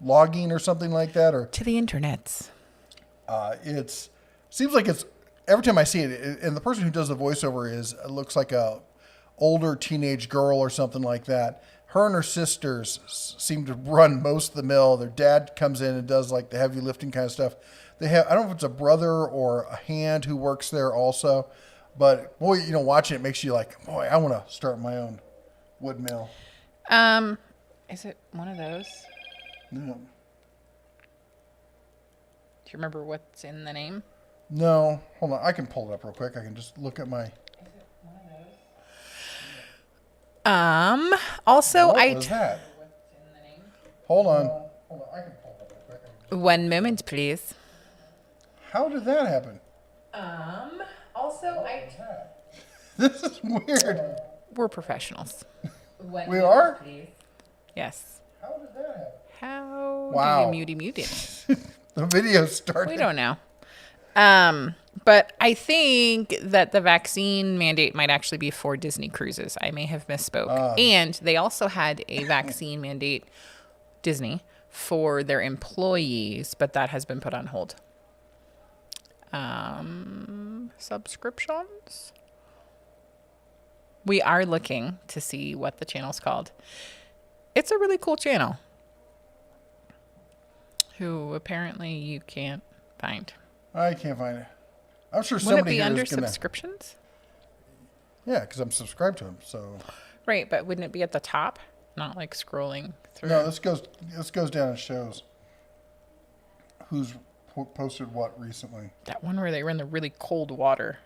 logging or something like that, or to the internets. It seems like it's every time I see it, and the person who does the voiceover looks like a older teenage girl or something like that. Her and her sisters seem to run most of the mill. Their dad comes in and does like the heavy lifting kind of stuff. They have, I don't know if it's a brother or a hand who works there also, but boy, watching it makes you like, boy, I want to start my own wood mill. Is it one of those? No. Do you remember what's in the name? No. Hold on. I can pull it up real quick. I can just look at my. Also, what was that? Hold on. I can pull it up real quick. 1 moment, please. How did that happen? This is weird. We're professionals. We are? Please. Yes. How did that happen? How do you mute it? The video started. We don't know. But I think that the vaccine mandate might actually be for Disney cruises. I may have misspoke. And they also had a vaccine mandate, Disney, for their employees, but that has been put on hold. Subscriptions? We are looking to see what the channel's called. It's a really cool channel who apparently you can't find. I can't find it. I'm sure Would somebody it be here under is gonna... subscriptions? Yeah, because I'm subscribed to him. So. Right, but wouldn't it be at the top, not like scrolling through? No, this goes down and shows who's posted what recently. That one where they were in the really cold water.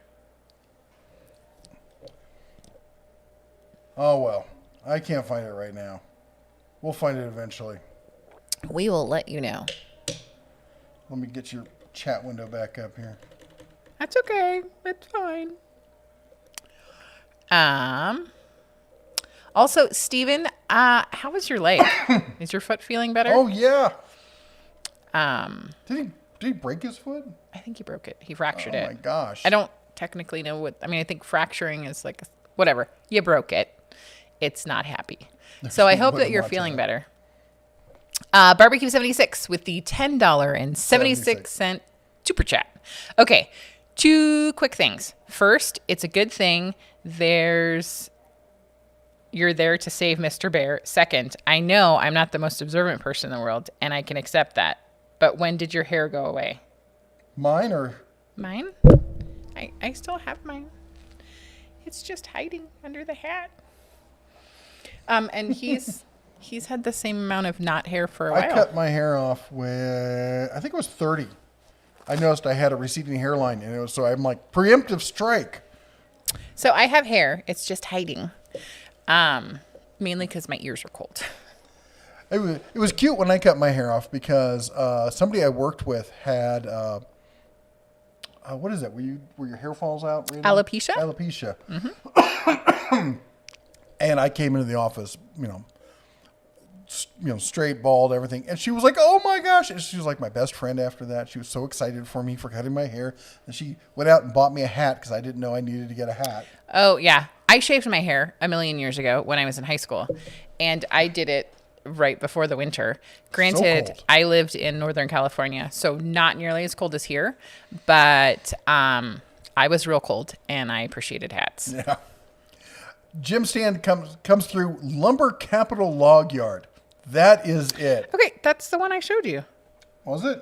Oh well, I can't find it right now. We'll find it eventually. We will let you know. Let me get your chat window back up here. That's okay. It's fine. Also, Steven, how was your leg? Is your foot feeling better? Oh yeah. Did he break his foot? I think he broke it. He fractured Oh it. my gosh. I don't technically know what. I mean, I think fracturing is like whatever. You broke it. It's not happy. So I hope that you're feeling better. Barbecue 76 with the $10.76 super chat. Okay, 2 quick things. First, it's a good thing you're there to save Mr. Bear. Second, I know I'm not the most observant person in the world, and I can accept that. But when did your hair go away? Mine or? Mine? I still have mine. It's just hiding under the hat. And he's had the same amount of knot hair for a while. I cut my hair off when I think it was 30. I noticed I had a receding hairline, and so I'm like preemptive strike. So I have hair. It's just hiding. Mainly because my ears are cold. It was cute when I cut my hair off because somebody I worked with had what is that? Where your hair falls out? Really? Alopecia. Alopecia. Mm-hmm. And I came into the office, straight, bald, everything, and she was like, "Oh my gosh!" And she was like my best friend after that. She was so excited for me for cutting my hair, and she went out and bought me a hat because I didn't know I needed to get a hat. Oh yeah, I shaved my hair a million years ago when I was in high school, and I did it right before the winter. Granted, So I lived in Northern California, so not nearly as cold as here, but I was real cold, and I appreciated hats. Yeah. Jim Stand comes through Lumber Capital Log Yard. That is it. Okay, that's the one I showed you. Was it?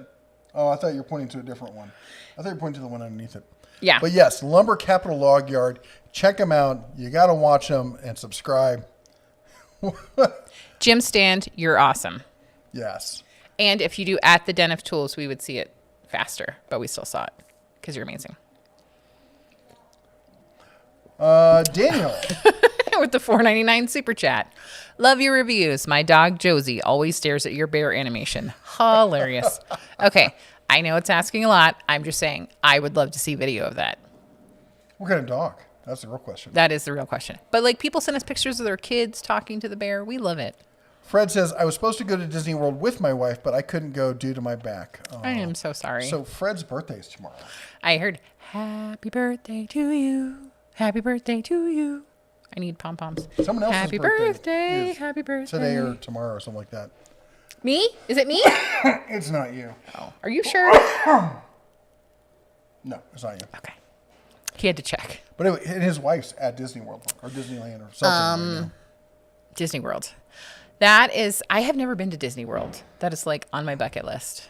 Oh, I thought you were pointing to a different one. I thought you were pointing to the one underneath it. Yeah. But yes, Lumber Capital Log Yard. Check them out. You got to watch them and subscribe. Jim Stand, you're awesome. Yes. And if you do at the Den of Tools, we would see it faster, but we still saw it because you're amazing. Daniel. With the $4.99 super chat. Love your reviews. My dog Josie always stares at your bear animation. Hilarious. Okay, I know it's asking a lot. I'm just saying I would love to see video of that. What kind of dog? That's the real question. That is the real question. But like people send us pictures of their kids talking to the bear. We love it. Fred says, I was supposed to go to Disney World with my wife, but I couldn't go due to my back. Oh. I am so sorry. So Fred's birthday is tomorrow. I heard, happy birthday to you. Happy birthday to you. I need pom-poms. Someone else's happy birthday. Happy birthday. Today or tomorrow or something like that. Me? Is it me? It's not you. Oh, are you sure? No, it's not you. Okay. He had to check. But anyway, and his wife's at Disney World or Disneyland or something. Right now. Disney World. That is, I have never been to Disney World. That is like on my bucket list.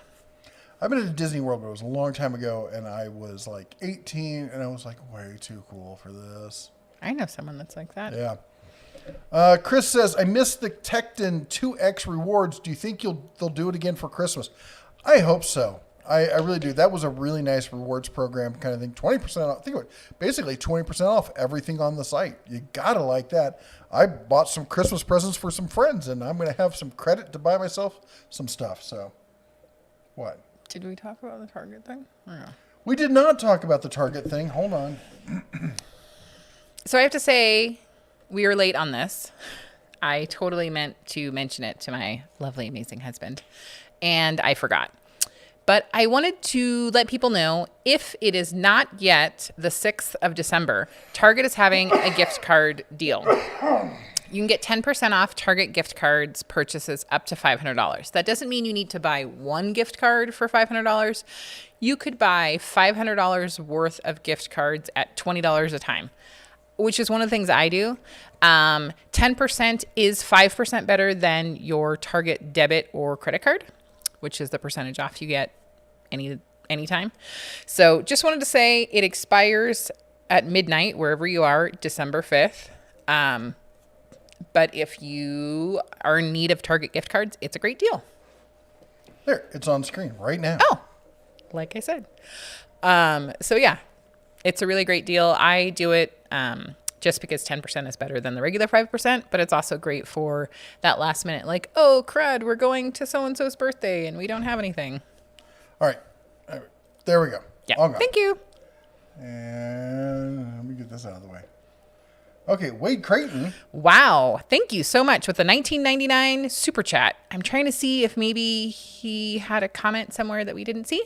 I've been to Disney World, but it was a long time ago, and I was like 18, and I was like way too cool for this. I know someone that's like that. Yeah. Chris says, I missed the Tecton 2X rewards. Do you think they'll do it again for Christmas? I hope so. I really do. That was a really nice rewards program kind of thing. 20% off. Think of it. Basically 20% off everything on the site. You got to like that. I bought some Christmas presents for some friends, and I'm going to have some credit to buy myself some stuff. So, what? Did we talk about the Target thing? Yeah. We did not talk about the Target thing. Hold on. So I have to say, we are late on this. I totally meant to mention it to my lovely, amazing husband, and I forgot. But I wanted to let people know, if it is not yet the 6th of December, Target is having a gift card deal. You can get 10% off Target gift cards purchases up to $500. That doesn't mean you need to buy one gift card for $500. You could buy $500 worth of gift cards at $20 a time, which is one of the things I do. 10% is 5% better than your Target debit or credit card, which is the percentage off you get anytime. So just wanted to say it expires at midnight, wherever you are, December 5th. But if you are in need of Target gift cards, it's a great deal. There, it's on screen right now. Oh, like I said. So yeah, it's a really great deal. I do it just because 10% is better than the regular 5%, but it's also great for that last minute, like, oh, crud, we're going to so-and-so's birthday and we don't have anything. All right. There we go. Yeah. All gone. Thank you. And let me get this out of the way. Okay, Wade Creighton. Wow. Thank you so much with the 1999 super chat. I'm trying to see if maybe he had a comment somewhere that we didn't see.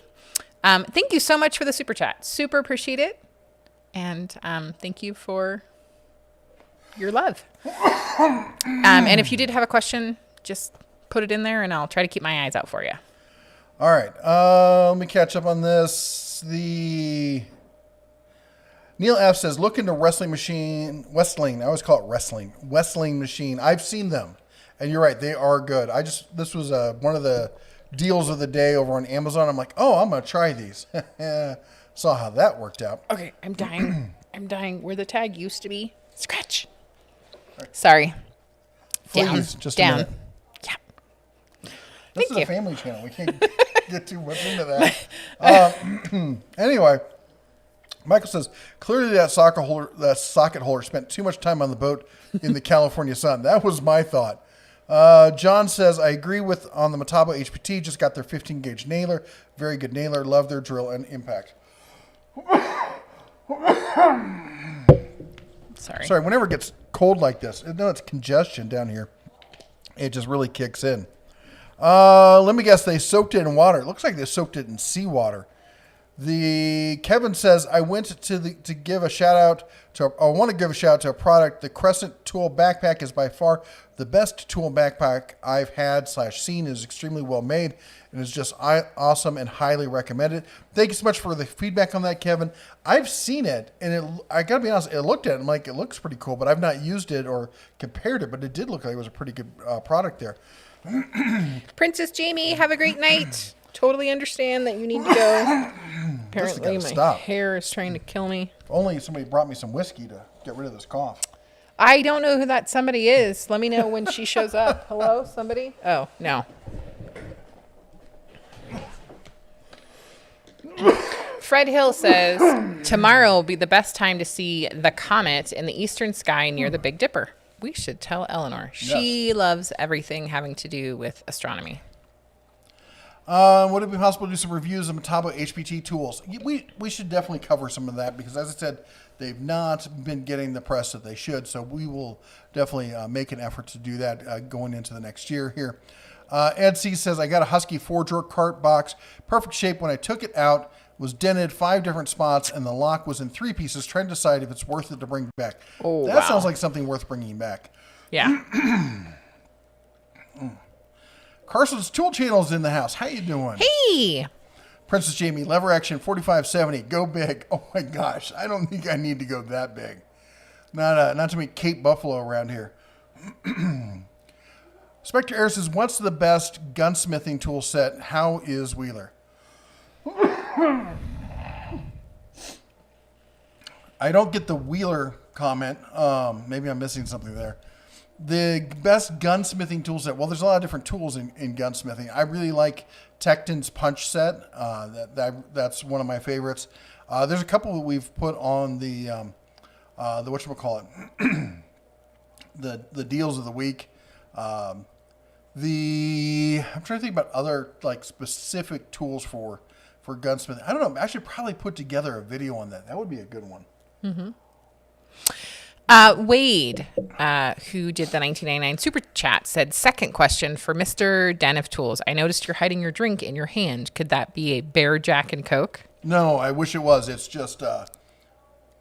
Thank you so much for the super chat. Super appreciate it. And thank you for your love. And if you did have a question, just put it in there and I'll try to keep my eyes out for you. All right. Let me catch up on this. The Neil F says, look into wrestling machine. I always call it wrestling machine. I've seen them, and you're right, they are good. This was one of the deals of the day over on Amazon. I'm like, oh, I'm gonna try these. Saw how that worked out. Okay, I'm dying. I'm dying. Where the tag used to be. Scratch. Sorry. Please, just down. a minute. Yeah. This is a family channel. We can't get too much into that. Anyway. Michael says, clearly that socket holder spent too much time on the boat in the California sun. That was my thought. John says, I agree on the Metabo HPT. Just got their 15-gauge nailer. Very good nailer. Love their drill and impact. Sorry, whenever it gets cold like this, it's congestion down here. It just really kicks in. Let me guess, they soaked it in water. It looks like they soaked it in seawater. Kevin says, I went to give a shout out to. I want to give a shout out to a product. The Crescent Tool Backpack is by far the best tool backpack I've had / seen. It is extremely well made and is just awesome and highly recommended. Thank you so much for the feedback on that, Kevin. I've seen it and I gotta be honest. I looked at it and like it looks pretty cool, but I've not used it or compared it. But it did look like it was a pretty good product there. Princess Jamie, have a great night. Totally understand that you need to go. Apparently my hair is trying to kill me. If only somebody brought me some whiskey to get rid of this cough. I don't know who that somebody is. Let me know when she shows up. Hello, somebody? Oh, no. Fred Hill says, tomorrow will be the best time to see the comet in the eastern sky near the Big Dipper. We should tell Eleanor. She loves everything having to do with astronomy. Would it be possible to do some reviews of Metabo HPT tools? We should definitely cover some of that because, as I said, they've not been getting the press that they should. So we will definitely make an effort to do that going into the next year here. Ed C says, I got a Husky 4-drawer cart box. Perfect shape. When I took it out, was dented 5 different spots, and the lock was in 3 pieces. Trying to decide if it's worth it to bring back. Oh, that sounds like something worth bringing back. Yeah. Carson's Tool Channel's in the house. How you doing? Hey! Princess Jamie, lever action 4570. Go big. Oh my gosh. I don't think I need to go that big. Not to make Cape Buffalo around here. Spectre Air says, what's the best gunsmithing tool set? How is Wheeler? I don't get the Wheeler comment. Maybe I'm missing something there. The best gunsmithing tool set. Well, there's a lot of different tools in gunsmithing. I really like Tecton's punch set. That's one of my favorites. There's a couple that we've put on the whatchamacallit, the deals of the week. I'm trying to think about other like specific tools for gunsmithing. I don't know. I should probably put together a video on that. That would be a good one. Mm-hmm. Wade, who did the 1999 super chat, said, second question for Mr. Den of Tools. I noticed you're hiding your drink in your hand. Could that be a Bear Jack and Coke? No, I wish it was. It's just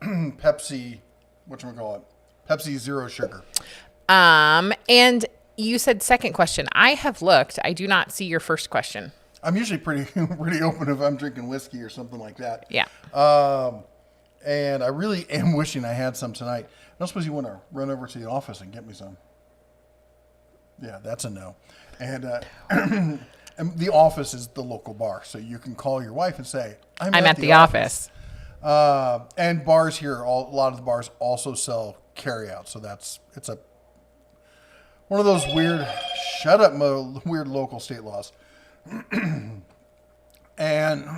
Pepsi, whatchamacallit, Pepsi Zero Sugar. And you said second question. I have looked. I do not see your first question. I'm usually pretty open if I'm drinking whiskey or something like that. Yeah. And I really am wishing I had some tonight. I don't suppose you want to run over to the office and get me some. Yeah, that's a no. And, and the office is the local bar, so you can call your wife and say, I'm at the office. And bars here, a lot of the bars also sell carryout, so it's one of those weird local state laws. And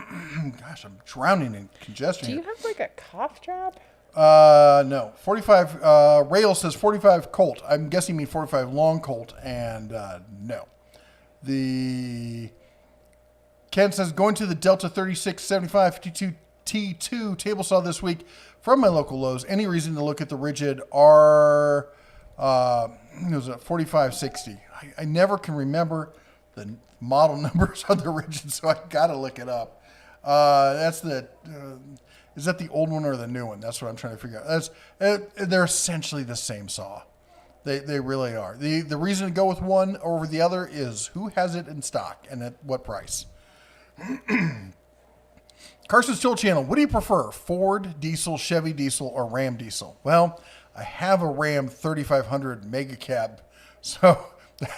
gosh, I'm drowning in congestion. Do you have like a cough drop? No. 45 Rail says 45 Colt. I'm guessing you mean 45 long Colt, and no. The Ken says going to the Delta 3675 52 T2 table saw this week. from my local Lowe's any reason to look at the Rigid R, it was a 4560. I never can remember the model numbers on the Rigid, so I got to look it up. That's the, is that the old one or the new one? That's what I'm trying to figure out. They're essentially the same saw. They really are. The reason to go with one over the other is who has it in stock and at what price. Carson's Tool Channel, what do you prefer? Ford diesel, Chevy diesel, or Ram diesel? Well, I have a Ram 3500 Mega Cab, so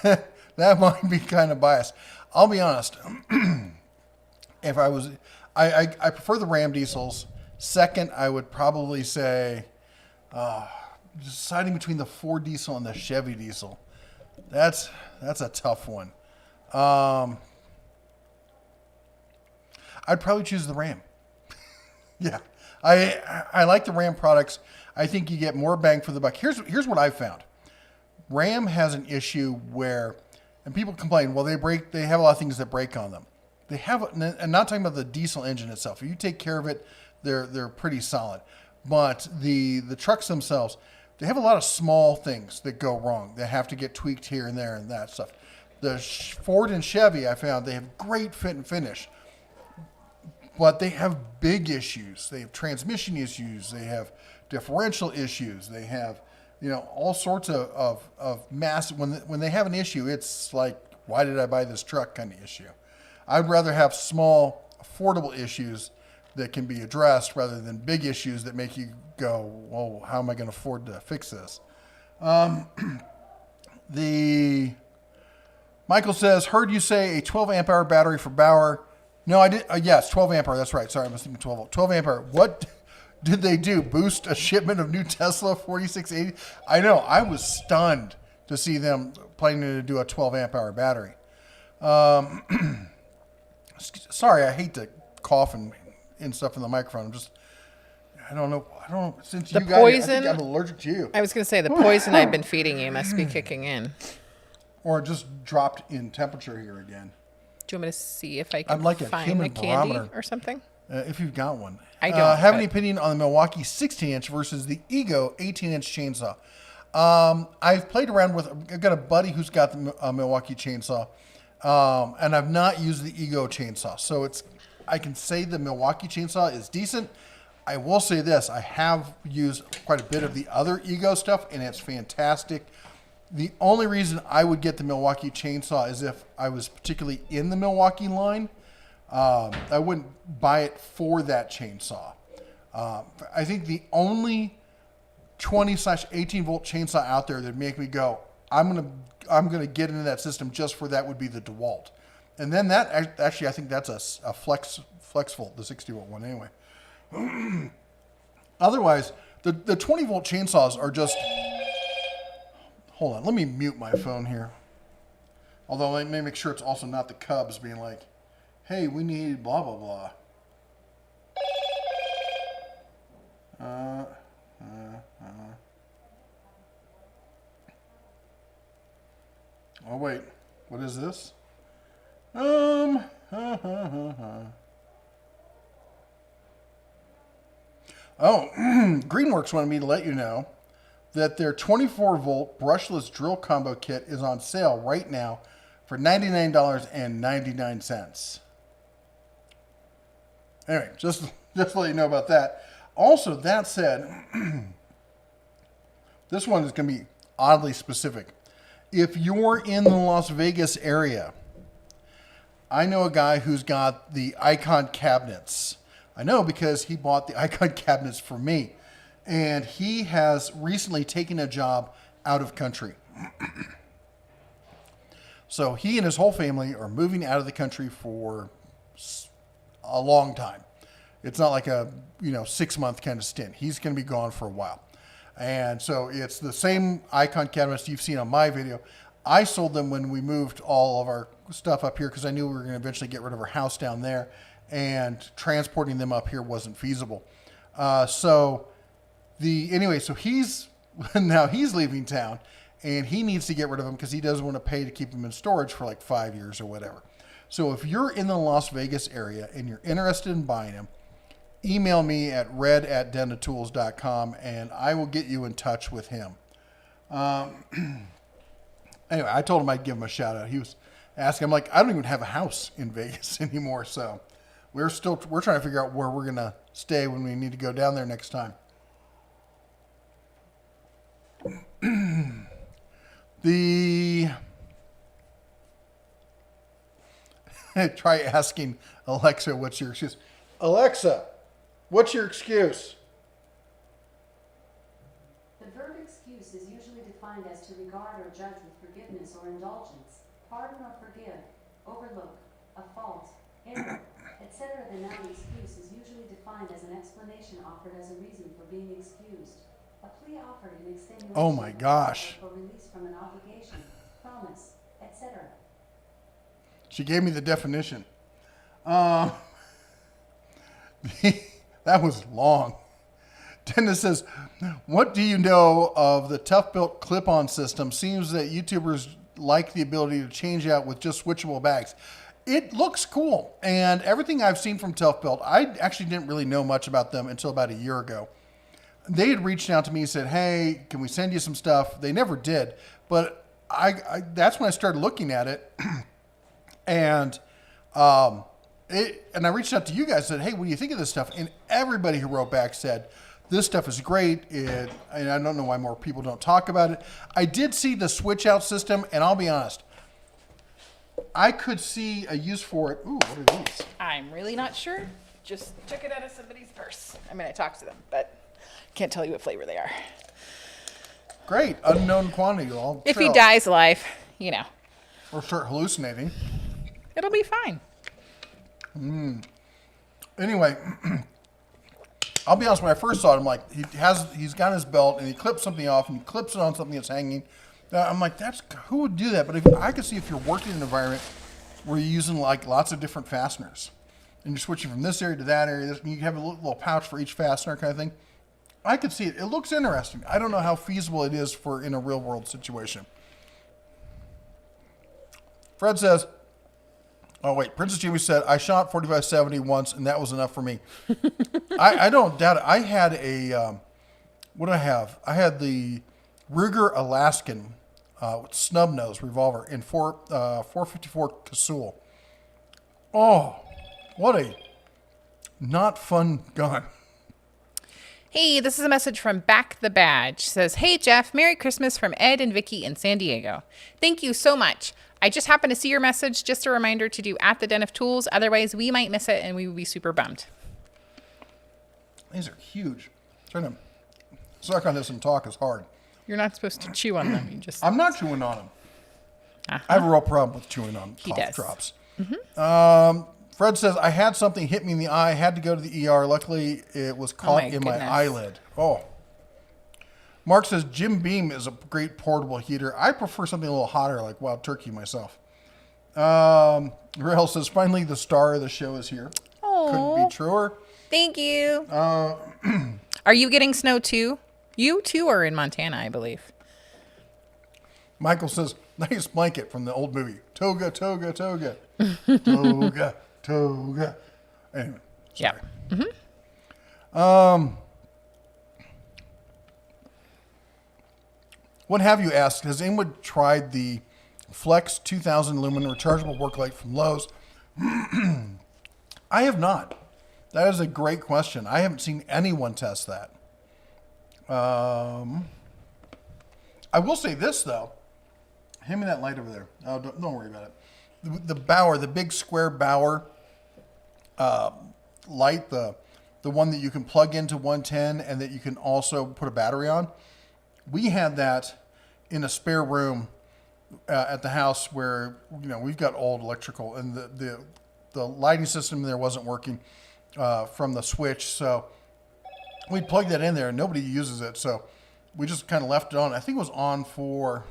that might be kind of biased. I'll be honest. If I was, I prefer the Ram diesels. Second, I would probably say, deciding between the Ford diesel and the Chevy diesel. That's a tough one. I'd probably choose the Ram. Yeah, I like the Ram products. I think you get more bang for the buck. Here's what I've found. Ram has an issue where, and people complain, well, they have a lot of things that break on them. They have, and not talking about the diesel engine itself. If you take care of it, they're pretty solid. But the trucks themselves, they have a lot of small things that go wrong. They have to get tweaked here and there and that stuff. The Ford and Chevy, I found, they have great fit and finish. But they have big issues. They have transmission issues. They have differential issues. They have, all sorts of massive. When they have an issue, it's like, why did I buy this truck kind of issue. I'd rather have small, affordable issues that can be addressed rather than big issues that make you go, well, how am I going to afford to fix this? Michael says, heard you say a 12 amp hour battery for Bauer. No, I did. Yes, 12 amp hour. That's right. Sorry, I was thinking 12 volt. 12 amp hour. What did they do? Boost a shipment of new Tesla 4680? I know. I was stunned to see them planning to do a 12 amp hour battery. Sorry, I hate to cough and stuff in the microphone. I don't know. Since the you got poison, it, I think I'm allergic to you. I was going to say the poison I've been feeding you must be kicking in. Or it just dropped in temperature here again. Do you want me to see if I can like find the candy or something? If you've got one. I don't. Have any opinion on the Milwaukee 16-inch versus the Ego 18-inch chainsaw? I've played around with, I've got a buddy who's got the Milwaukee chainsaw, and I've not used the Ego chainsaw. So I can say the Milwaukee chainsaw is decent. I will say this, I have used quite a bit of the other Ego stuff, and it's fantastic. The only reason I would get the Milwaukee chainsaw is if I was particularly in the Milwaukee line. I wouldn't buy it for that chainsaw. I think the only 20/18 volt chainsaw out there that make me go, I'm gonna get into that system just for that would be the DeWalt. And then that actually, I think that's a flex volt, the 60 volt one anyway. Otherwise, the 20 volt chainsaws are just. Hold on, let me mute my phone here. Although let me make sure it's also not the Cubs being like, hey, we need blah, blah, blah. Oh, wait, what is this? Oh, Greenworks wanted me to let you know that their 24-volt brushless drill combo kit is on sale right now for $99.99. Anyway, just to let you know about that. Also, that said, this one is going to be oddly specific. If you're in the Las Vegas area, I know a guy who's got the Icon cabinets. I know because he bought the Icon cabinets for me. And he has recently taken a job out of country. So he and his whole family are moving out of the country for a long time. It's not like a 6-month kind of stint. He's going to be gone for a while. And so it's the same Icon cabinets you've seen on my video. I sold them when we moved all of our stuff up here because I knew we were going to eventually get rid of our house down there, and transporting them up here wasn't feasible. So he's now he's leaving town, and he needs to get rid of them because he doesn't want to pay to keep them in storage for like 5 years or whatever. So if you're in the Las Vegas area and you're interested in buying them, email me at red@dentatools.com and I will get you in touch with him. Anyway, I told him I'd give him a shout out. He was asking, I'm like, I don't even have a house in Vegas anymore. So we're trying to figure out where we're going to stay when we need to go down there next time. Try asking Alexa, what's your excuse? Alexa, what's your excuse? The verb excuse is usually defined as to regard or judge with forgiveness or indulgence, pardon or forgive, overlook, a fault, error, etc. The noun excuse is usually defined as an explanation offered as a reason for being excused, a plea offered in extenuation. Oh my gosh. For release from an obligation, promise, etc. She gave me the definition. That was long. Dennis says, what do you know of the ToughBuilt clip-on system? Seems that YouTubers like the ability to change out with just switchable bags. It looks cool. And everything I've seen from ToughBuilt, I actually didn't really know much about them until about a year ago. They had reached out to me and said, hey, can we send you some stuff? They never did. But that's when I started looking at it. And I reached out to you guys and said, hey, what do you think of this stuff? And everybody who wrote back said, this stuff is great. And I don't know why more people don't talk about it. I did see the switch out system, and I'll be honest, I could see a use for it. Ooh, what are these? I'm really not sure. Just took it out of somebody's purse. I mean, I talked to them, but can't tell you what flavor they are. Great. Unknown quantity. If he dies alive, you know. Or start hallucinating. It'll be fine. Anyway, I'll be honest, when I first saw it, I'm like, he's got his belt and he clips something off and he clips it on something that's hanging. I'm like, who would do that? But I could see if you're working in an environment where you're using like lots of different fasteners and you're switching from this area to that area, you have a little pouch for each fastener kind of thing. I could see it. It looks interesting. I don't know how feasible it is for in a real world situation. Fred says, oh wait, Princess Jamie said, I shot 4570 once and that was enough for me. I don't doubt it. I had what did I have? I had the Ruger Alaskan with snub nose revolver in 454 Casull. Oh, what a not fun gun. Hey, this is a message from Back the Badge. Says, hey, Jeff, Merry Christmas from Ed and Vicky in San Diego. Thank you so much. I just happened to see your message. Just a reminder to do at the Den of Tools. Otherwise, we might miss it and we would be super bummed. These are huge. Trying to suck on this and talk is hard. You're not supposed to chew on them. You just. I'm not chewing on them. Uh-huh. I have a real problem with chewing on cough drops. Mm-hmm. Fred says, I had something hit me in the eye. I had to go to the ER. Luckily, it was caught in my eyelid. Oh. Mark says, Jim Beam is a great portable heater. I prefer something a little hotter like Wild Turkey myself. Rahel says, finally, the star of the show is here. Aww. Couldn't be truer. Thank you. Are you getting snow too? You too are in Montana, I believe. Michael says, nice blanket from the old movie. Toga, toga, toga. Toga, toga. Anyway. Sorry. Yeah. Mm-hmm. What have you asked? Has anyone tried the Flex 2000 lumen rechargeable work light from Lowe's? I have not. That is a great question. I haven't seen anyone test that. I will say this, though. Hand me that light over there. Oh, don't worry about it. The Bauer, the big square Bauer light, the one that you can plug into 110 and that you can also put a battery on. We had that in a spare room at the house where, we've got old electrical and the lighting system there wasn't working from the switch. So we plugged that in there and nobody uses it. So we just kind of left it on. I think it was on for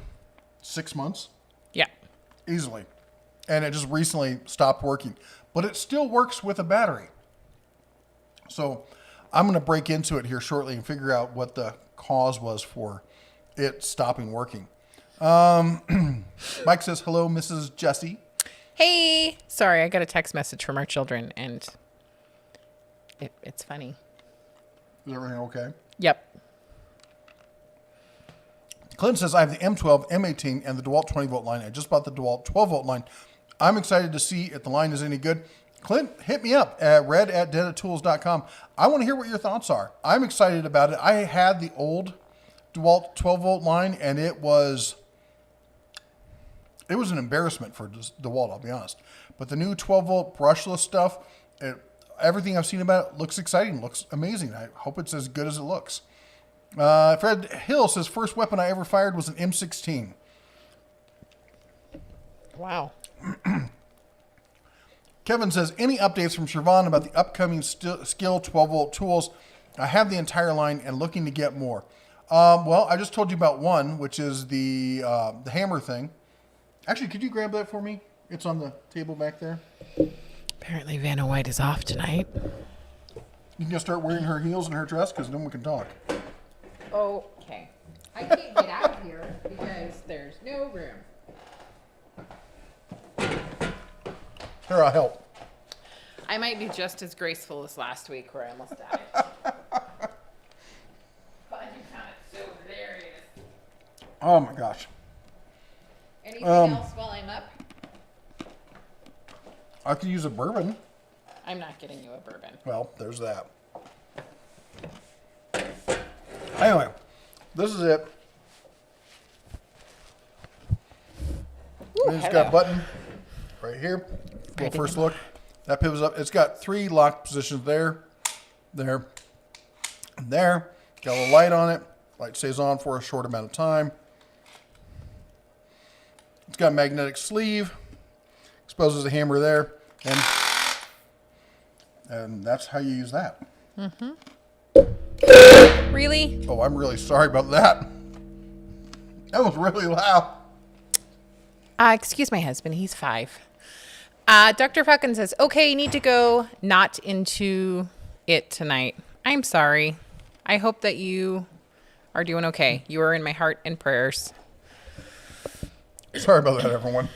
6 months. Yeah. Easily. And it just recently stopped working. But it still works with a battery. So I'm going to break into it here shortly and figure out what the cause was for it stopping working. Mike says, hello, Mrs. Jessie. Hey. Sorry, I got a text message from our children and It's funny. Is everything okay? Yep. Clint says, I have the M12, M18, and the DeWalt 20-volt line. I just bought the DeWalt 12-volt line. I'm excited to see if the line is any good. Clint, hit me up at red@denatools.com. I want to hear what your thoughts are. I'm excited about it. I had the old DeWalt 12-volt line, and it was an embarrassment for DeWalt, I'll be honest. But the new 12-volt brushless stuff, everything I've seen about it looks exciting, looks amazing. I hope it's as good as it looks. Fred Hill says, first weapon I ever fired was an M16. Wow. Kevin says, any updates from Siobhan about the upcoming Skill 12-volt tools? I have the entire line and looking to get more. Well, I just told you about one, which is the hammer thing. Actually, could you grab that for me? It's on the table back there. Apparently Vanna White is off tonight. You can start wearing her heels and her dress because then we can talk. Okay. I can't get out of here because there's no room. Here, I'll help. I might be just as graceful as last week where I almost died. But you found it so hilarious. Oh my gosh. Anything else while I'm up? I could use a bourbon. I'm not getting you a bourbon. Well, there's that. Anyway, this is it. It's got a button right here. Go first look. That pivots up. It's got 3 lock positions there, and there. Got a light on it. Light stays on for a short amount of time. It's got a magnetic sleeve. Exposes the hammer there, and that's how you use that. Mm-hmm. Really? Oh, I'm really sorry about that. That was really loud. Excuse my husband. He's 5. Dr. Falcon says, okay, you need to go. Not into it tonight. I'm sorry. I hope that you are doing okay. You are in my heart and prayers. Sorry about that, everyone.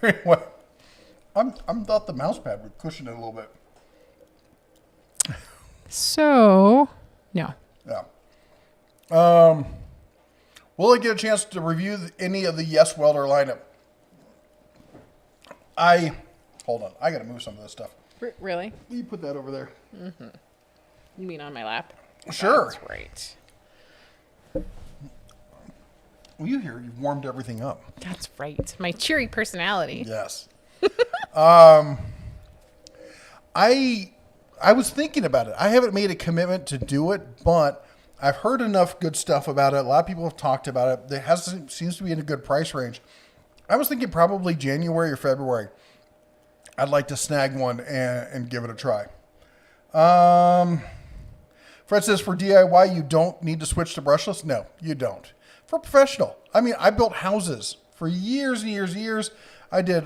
Anyway, I'm thought the mouse pad would cushion it a little bit. So, no. Yeah. Will I get a chance to review any of the Yes Welder lineup? Hold on. I got to move some of this stuff. Really? You put that over there. Mm-hmm. You mean on my lap? Sure. That's right. Well, you've warmed everything up. That's right. My cheery personality. Yes. I was thinking about it. I haven't made a commitment to do it, but I've heard enough good stuff about it. A lot of people have talked about it. Seems to be in a good price range. I was thinking probably January or February. I'd like to snag one and give it a try. Fred says, for DIY, you don't need to switch to brushless? No, you don't. For professional, I mean, I built houses for years and years and years. I did,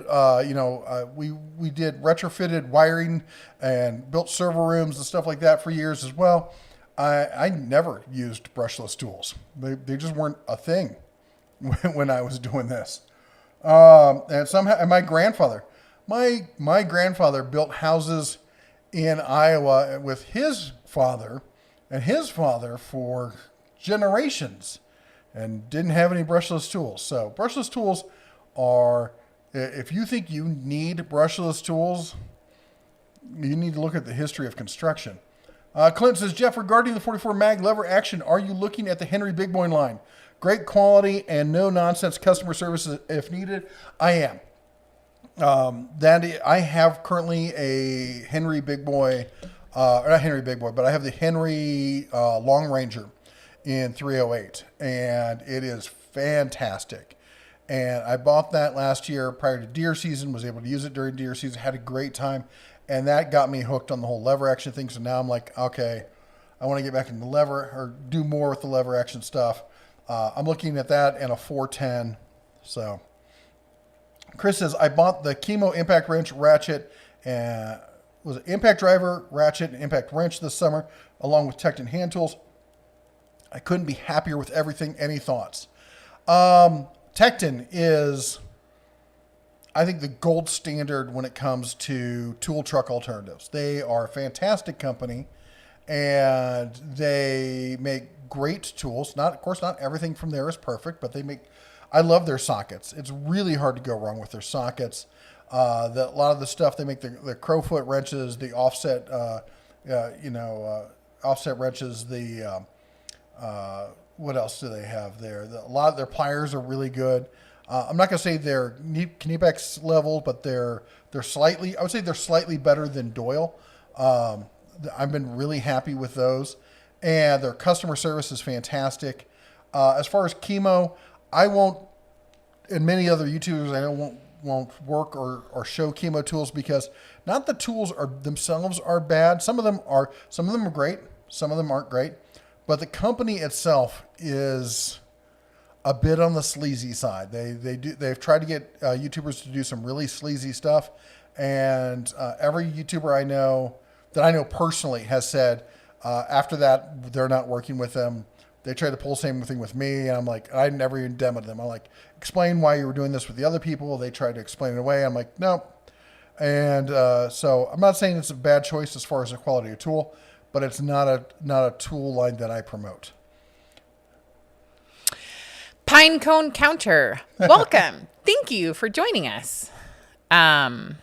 we did retrofitted wiring and built server rooms and stuff like that for years as well. I never used brushless tools. They just weren't a thing when I was doing this. And my grandfather built houses in Iowa with his father and his father for generations and didn't have any brushless tools. So brushless tools are, if you think you need brushless tools, you need to look at the history of construction. Clint says, Jeff, regarding the 44 mag lever action, are you looking at the Henry Big Boy line? Great quality and no nonsense customer service if needed. I am. I have currently a Henry Big Boy, not Henry Big Boy, but I have the Henry Long Ranger in 308, and it is fantastic. And I bought that last year prior to deer season, was able to use it during deer season, had a great time, and that got me hooked on the whole lever action thing. So now I'm like, okay, I want to get back into lever or do more with the lever action stuff. I'm looking at that and a 410. So Chris says, I bought the Chemo impact wrench ratchet and was it impact driver, ratchet, and impact wrench this summer, along with Tecton hand tools. I couldn't be happier with everything. Any thoughts? Tecton is, I think, the gold standard when it comes to tool truck alternatives. They are a fantastic company, and they make great tools. Of course, not everything from there is perfect, but I love their sockets. It's really hard to go wrong with their sockets. A lot of the stuff they make, the crowfoot wrenches, the offset, offset wrenches, what else do they have there? A lot of their pliers are really good. I'm not going to say they're Kniepex level, but they're slightly, I would say they're slightly better than Doyle. I've been really happy with those, and their customer service is fantastic. As far as chemo, I won't, and many other YouTubers I know won't work or show chemo tools, because not the tools themselves are bad. Some of them are great. Some of them aren't great, but the company itself is a bit on the sleazy side. They've tried to get YouTubers to do some really sleazy stuff, and every YouTuber I know personally has said after that they're not working with them. They tried to pull the same thing with me, and I'm like, I never even demoed them. I'm like, explain why you were doing this with the other people. They tried to explain it away. I'm like, no. And so I'm not saying it's a bad choice as far as the quality of tool, but it's not a tool line that I promote. Pinecone Counter, welcome. Thank you for joining us. There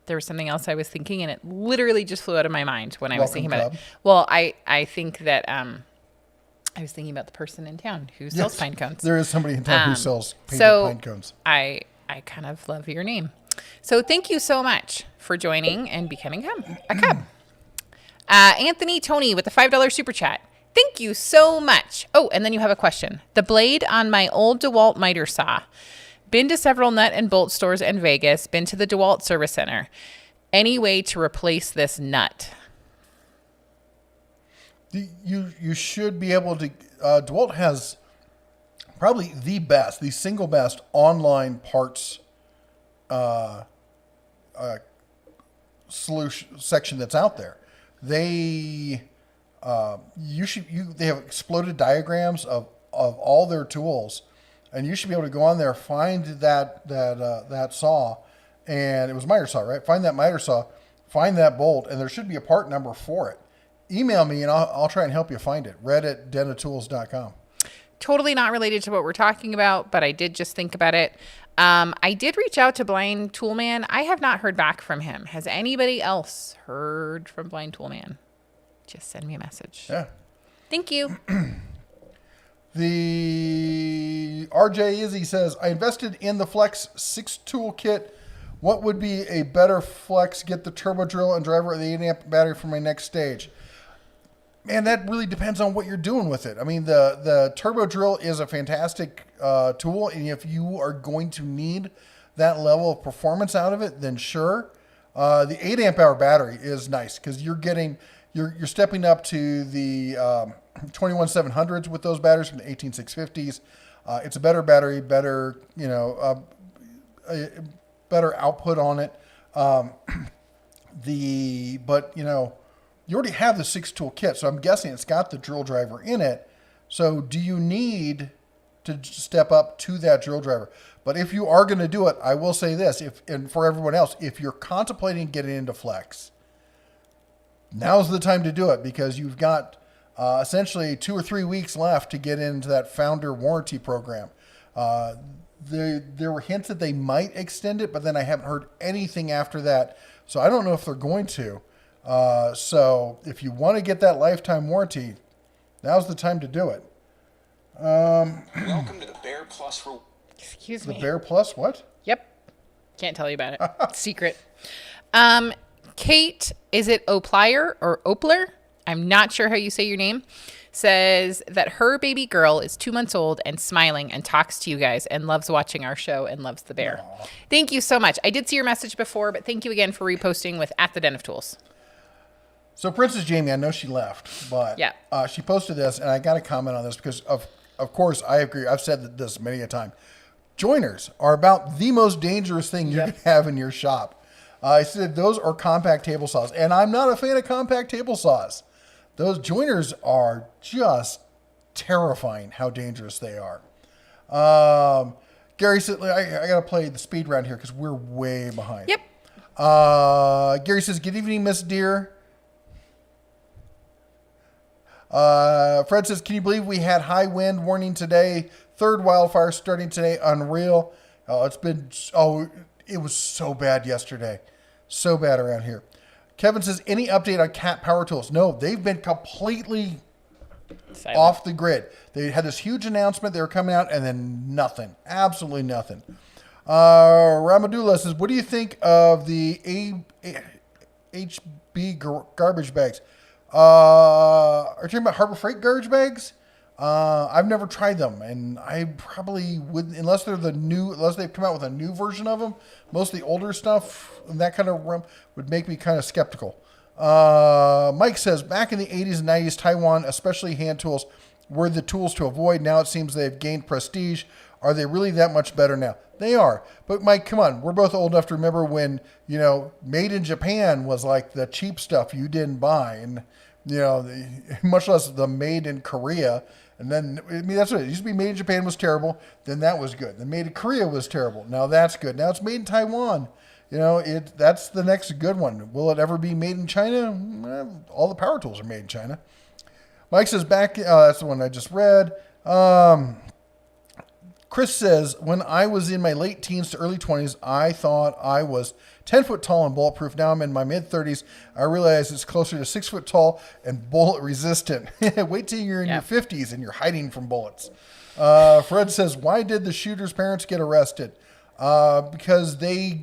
was something else I was thinking, and it literally just flew out of my mind when I was thinking about it. Well, I think that I was thinking about the person in town who sells pine cones. There is somebody in town who sells painted pine cones. I kind of love your name. So thank you so much for joining and becoming a cub. Anthony Tony with the $5 super chat. Thank you so much. Oh, and then you have a question. The blade on my old DeWalt miter saw. Been to several nut and bolt stores in Vegas. Been to the DeWalt service center. Any way to replace this nut? You should be able to. DeWalt has probably the single best online parts solution section that's out there. They have exploded diagrams of all their tools, and you should be able to go on there, find that saw, and it was a miter saw, right? Find that miter saw, find that bolt, and there should be a part number for it. Email me and I'll try and help you find it. red@denatools.com. Totally not related to what we're talking about, but I did just think about it. I did reach out to Blind Toolman. I have not heard back from him. Has anybody else heard from Blind Toolman? Just send me a message. Yeah. Thank you. The RJ Izzy says, I invested in the Flex 6 tool kit. What would be a better flex? Get the turbo drill and driver or the 8 amp battery for my next stage? Man, that really depends on what you're doing with it. I mean, the turbo drill is a fantastic tool, and if you are going to need that level of performance out of it, then sure. The 8 amp hour battery is nice because you're stepping up to the 21700s with those batteries from the 18650s. It's a better battery, better output on it. You already have the 6 tool kit, so I'm guessing it's got the drill driver in it. So do you need to step up to that drill driver? But if you are going to do it, I will say this, and for everyone else, if you're contemplating getting into Flex, now's the time to do it, because you've got essentially 2 or 3 weeks left to get into that founder warranty program. There were hints that they might extend it, but then I haven't heard anything after that. So I don't know if they're going to. So if you want to get that lifetime warranty, now's the time to do it. Welcome to the Bear Plus. Excuse me. The Bear Plus what? Yep. Can't tell you about it. Secret. Kate, is it Oplier or Opler? I'm not sure how you say your name. Says that her baby girl is 2 months old and smiling and talks to you guys and loves watching our show and loves the bear. Aww. Thank you so much. I did see your message before, but thank you again for reposting with @thedenofTools. So Princess Jamie, I know she left, but yeah. She posted this, and I got to comment on this because of course I agree. I've said this many a time. Joiners are about the most dangerous thing you can have in your shop. I said those are compact table saws, and I'm not a fan of compact table saws. Those joiners are just terrifying how dangerous they are. Gary said, I got to play the speed round here because we're way behind. Yep. Gary says, good evening, Miss Deer. Fred says, can you believe we had high wind warning today? Third wildfire starting today. Unreal. It was so bad yesterday. So bad around here. Kevin says, any update on Cat Power Tools? No, they've been completely Silent. off the grid. They had this huge announcement. They were coming out and then nothing. Absolutely nothing. Ramadula says, what do you think of the HB garbage bags? Are you talking about Harbor Freight garbage bags? I've never tried them, and I probably wouldn't, unless they've come out with a new version of them. Most of the older stuff and that kind of would make me kind of skeptical. Mike says, back in the 80s and 90s, Taiwan, especially hand tools, were the tools to avoid. Now it seems they've gained prestige. Are they really that much better now? They are. But Mike, come on. We're both old enough to remember when, made in Japan was like the cheap stuff you didn't buy. And, much less the made in Korea. And then, that's what it used to be. Made in Japan was terrible. Then that was good. Then made in Korea was terrible. Now that's good. Now it's made in Taiwan. That's the next good one. Will it ever be made in China? All the power tools are made in China. Mike says that's the one I just read. Chris says, when I was in my late teens to early 20s, I thought I was 10 foot tall and bulletproof. Now I'm in my mid 30s. I realize it's closer to 6 foot tall and bullet resistant. Wait till you're in your 50s and you're hiding from bullets. Fred says, why did the shooter's parents get arrested? Because they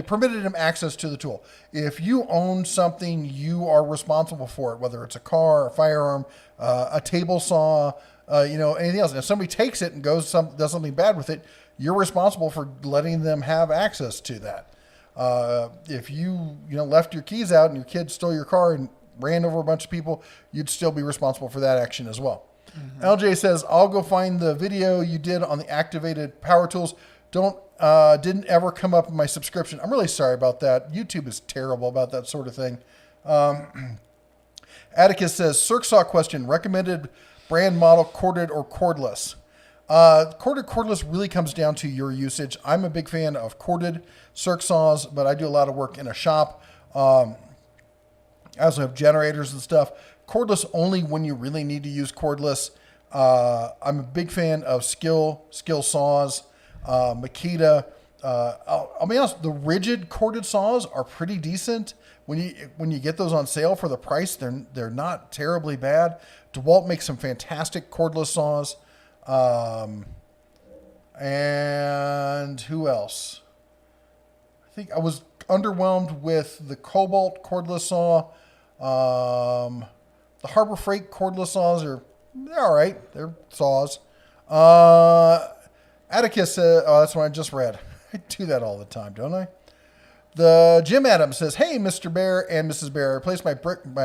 permitted him access to the tool. If you own something, you are responsible for it, whether it's a car, a firearm, a table saw, anything else. And if somebody takes it and does something bad with it, you're responsible for letting them have access to that. If you left your keys out and your kid stole your car and ran over a bunch of people, you'd still be responsible for that action as well. Mm-hmm. LJ says, I'll go find the video you did on the activated power tools. Didn't ever come up in my subscription. I'm really sorry about that. YouTube is terrible about that sort of thing. Atticus says, Circ Saw question, recommended brand model, corded or cordless? Cordless really comes down to your usage. I'm a big fan of corded Circ Saws, but I do a lot of work in a shop. I also have generators and stuff. Cordless only when you really need to use cordless. I'm a big fan of skill saws, Makita. I'll be honest, the rigid corded saws are pretty decent. When you get those on sale for the price, they're not terribly bad. DeWalt makes some fantastic cordless saws. And who else? I think I was underwhelmed with the Cobalt cordless saw. The Harbor Freight cordless saws they're all right. They're saws. Atticus says, that's what I just read. I do that all the time, don't I? The Jim Adams says, hey, Mr. Bear and Mrs. Bear, I replaced my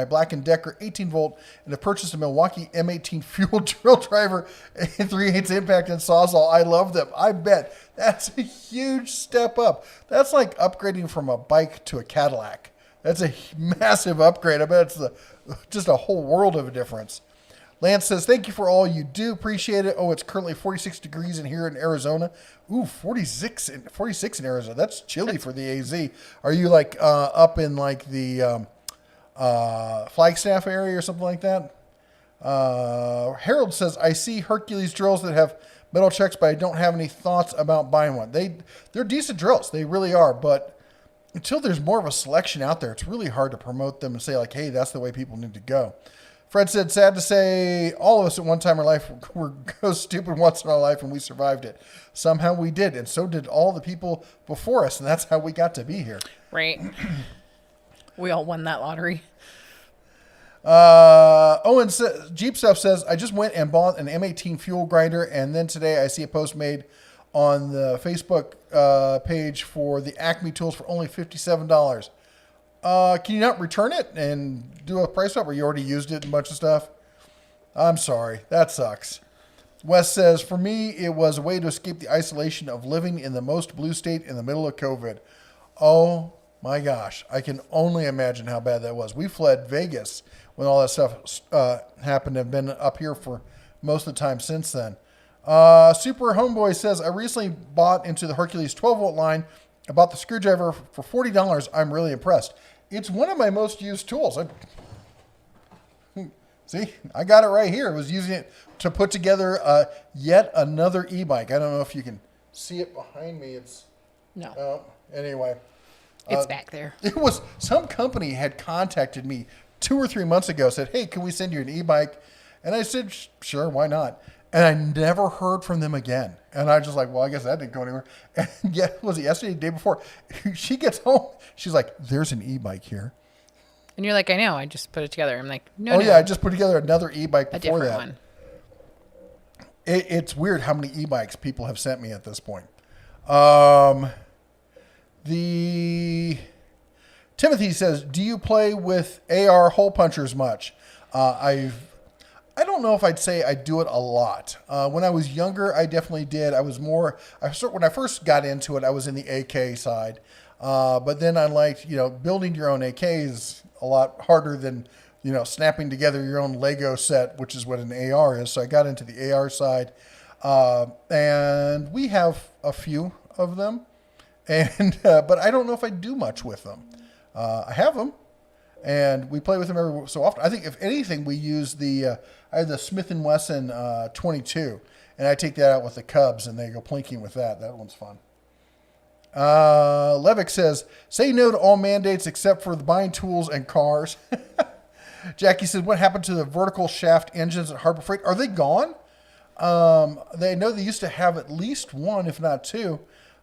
Black & Decker 18 volt and have purchased a Milwaukee M18 fuel drill driver and 3/8 impact and sawzall. I love them. I bet that's a huge step up. That's like upgrading from a bike to a Cadillac. That's a massive upgrade. I bet it's just a whole world of a difference. Lance says, thank you for all you do. Appreciate it. Oh, it's currently 46 degrees in here in Arizona. Ooh, 46 in Arizona. That's chilly for the AZ. Are you like up in like the Flagstaff area or something like that? Harold says, I see Hercules drills that have metal checks, but I don't have any thoughts about buying one. They're decent drills. They really are. But until there's more of a selection out there, it's really hard to promote them and say like, hey, that's the way people need to go. Fred said, sad to say, all of us at one time in our life were stupid once in our life, and we survived it. Somehow we did, and so did all the people before us, and that's how we got to be here. Right. We all won that lottery. Owen says, Jeep Stuff says, I just went and bought an M18 fuel grinder, and then today I see a post made on the Facebook page for the Acme tools for only $57. Can you not return it and do a price up, or you already used it and a bunch of stuff? I'm sorry. That sucks. Wes says, for me, it was a way to escape the isolation of living in the most blue state in the middle of COVID. Oh my gosh. I can only imagine how bad that was. We fled Vegas when all that stuff happened and have been up here for most of the time since then. Super Homeboy says, I recently bought into the Hercules 12-volt line. I bought the screwdriver for $40. I'm really impressed. It's one of my most used tools. See, I got it right here. I was using it to put together yet another e-bike. I don't know if you can see it behind me. No. Anyway. It's back there. It was some company had contacted me 2 or 3 months ago, said, hey, can we send you an e-bike? And I said, sure, why not? And I never heard from them again. And I was just like, well, I guess that didn't go anywhere. And was it yesterday, the day before? She gets home. She's like, there's an e-bike here. And you're like, I know. I just put it together. I'm like, no. Yeah, I just put together another e-bike before different that. one. It's weird how many e-bikes people have sent me at this point. Timothy says, do you play with AR hole punchers much? I don't know if I'd say I do it a lot. When I was younger, I definitely did. When I first got into it, I was in the AK side. But then I liked, building your own AK is a lot harder than, snapping together your own Lego set, which is what an AR is. So I got into the AR side. And we have a few of them. But I don't know if I do much with them. I have them. And we play with them every so often. I think if anything, we use I have the Smith & Wesson 22, and I take that out with the Cubs, and they go plinking with that. That one's fun. Levick says, say no to all mandates except for the buying tools and cars. Jackie said, what happened to the vertical shaft engines at Harbor Freight? Are they gone? They know they used to have at least one, if not two.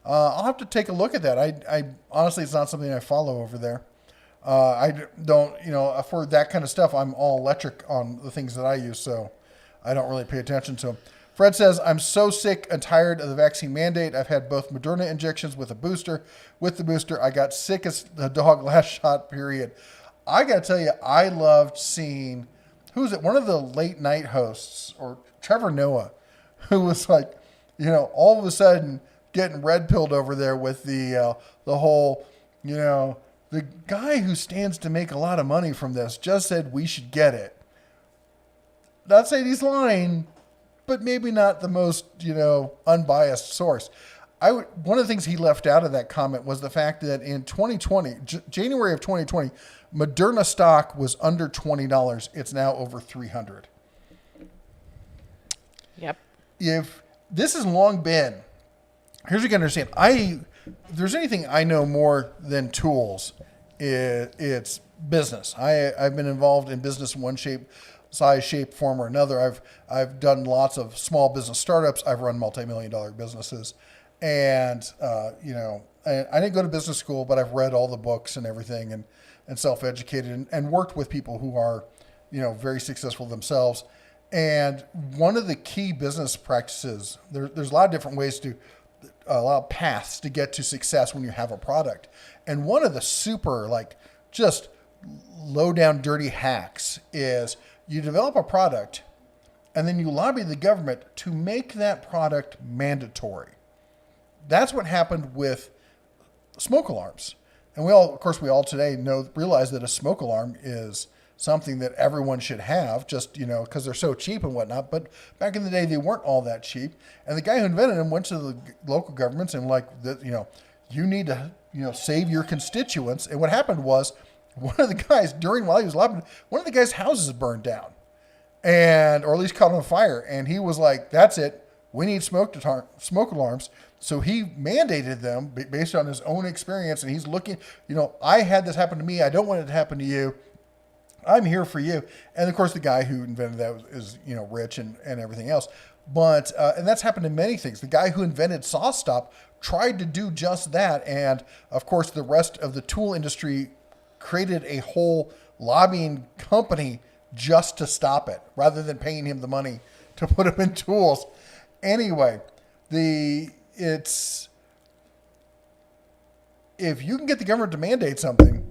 I'll have to take a look at that. I honestly, it's not something I follow over there. I don't, for that kind of stuff, I'm all electric on the things that I use, so I don't really pay attention to them. Fred says, I'm so sick and tired of the vaccine mandate. I've had both Moderna injections with a booster. With the booster, I got sick as a dog last shot, period. I got to tell you, I loved seeing, who was it? One of the late night hosts, or Trevor Noah, who was like, all of a sudden getting red pilled over there with the whole, the guy who stands to make a lot of money from this just said we should get it. Not saying he's lying, but maybe not the most, unbiased source. One of the things he left out of that comment was the fact that in 2020, January of 2020, Moderna stock was under $20. It's now over $300. Yep. If this has long been, here's what you can understand. If there's anything I know more than tools, it's business. I've been involved in business in one size, shape, form, or another. I've done lots of small business startups. I've run multi-million-dollar businesses, and I didn't go to business school, but I've read all the books and everything, and self-educated, and worked with people who are, very successful themselves. And one of the key business practices, there's a lot of different ways a lot of paths to get to success when you have a product. And one of the super, just low down dirty hacks is you develop a product and then you lobby the government to make that product mandatory. That's what happened with smoke alarms. And we all today realize that a smoke alarm is something that everyone should have, just, because they're so cheap and whatnot. But back in the day, they weren't all that cheap. And the guy who invented them went to the local governments and you need to, save your constituents. And what happened was one of the guys while he was lobbying, one of the guy's houses burned down or at least caught on fire. And he was like, that's it. We need smoke alarms. So he mandated them based on his own experience. And he's looking, I had this happen to me. I don't want it to happen to you. I'm here for you. And of course, the guy who invented that is rich and everything else. But, and that's happened to many things. The guy who invented SawStop tried to do just that. And of course, the rest of the tool industry created a whole lobbying company just to stop it, rather than paying him the money to put him in tools. Anyway, if you can get the government to mandate something,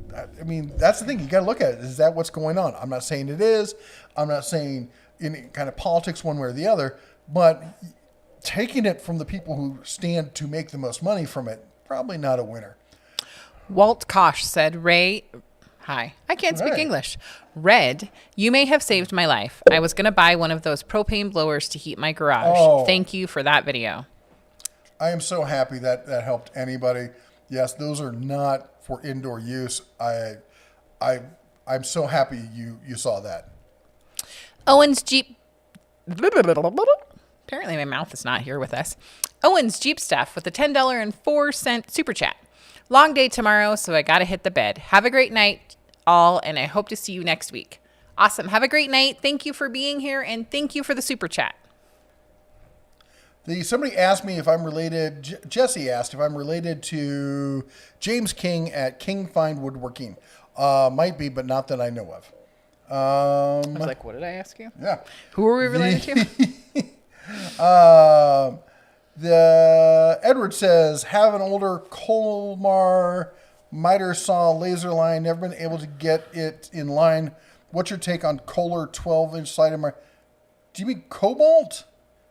that's the thing. You got to look at it. Is that what's going on? I'm not saying it is. I'm not saying any kind of politics one way or the other, but taking it from the people who stand to make the most money from it, probably not a winner. Walt Kosh said, Ray, Hi. I can't speak Right. English. Red, you may have saved my life. I was going to buy one of those propane blowers to heat my garage. Oh. Thank you for that video. I am so happy that that helped anybody. Yes, those are not for indoor use. I'm so happy you saw that. Owen's Jeep. Apparently, my mouth is not here with us. Owen's Jeep stuff with a $10.04 super chat. Long day tomorrow, so I got to hit the bed. Have a great night, all, and I hope to see you next week. Awesome. Have a great night. Thank you for being here, and thank you for the super chat. Somebody asked me if I'm related. Jesse asked if I'm related to James King at King Fine Woodworking. Might be, but not that I know of. I was like, what did I ask you? Yeah. Who are we related to? The Edward says, have an older Colmar miter saw laser line. Never been able to get it in line. What's your take on Kohler 12-inch side of my? Do you mean Cobalt?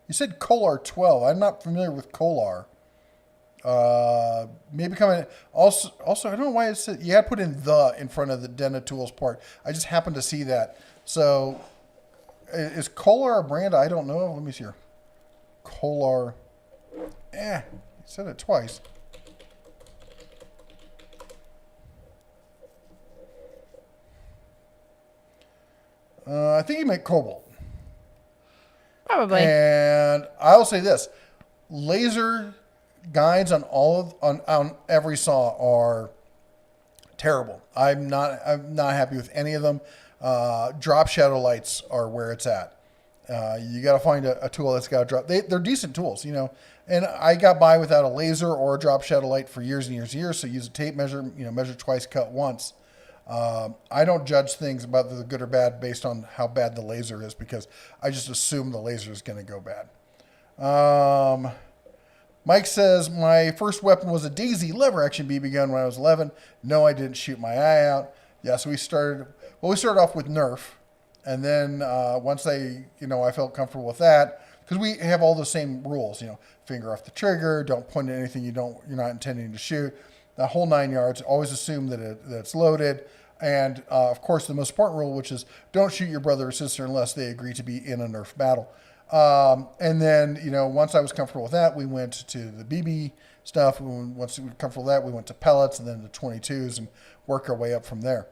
You said Kohler 12. I'm not familiar with Kohler. Maybe coming. Also, I don't know why it said you had to put in the in front of the Dena Tools part. I just happened to see that. So, is Kohler a brand? I don't know. Let me see here. Kohler. You said it twice. I think you meant Cobalt. Probably. And I'll say this: laser guides on on every saw are terrible. I'm not happy with any of them. Drop shadow lights are where it's at. You got to find a tool that's got a drop. They're decent tools, you know. And I got by without a laser or a drop shadow light for years and years and years. So use a tape measure, measure twice, cut once. I don't judge things about the good or bad based on how bad the laser is because I just assume the laser is going to go bad. Mike says, my first weapon was a Daisy lever action BB gun when I was 11. No, I didn't shoot my eye out. Yeah, so we started off with Nerf. And then once I felt comfortable with that, because we have all the same rules, finger off the trigger, don't point at anything you're not intending to shoot. The whole 9 yards, always assume that it's loaded. And of course, the most important rule, which is don't shoot your brother or sister unless they agree to be in a Nerf battle. And then, once I was comfortable with that, we went to the BB stuff. Once we were comfortable with that, we went to pellets and then the 22s and work our way up from there.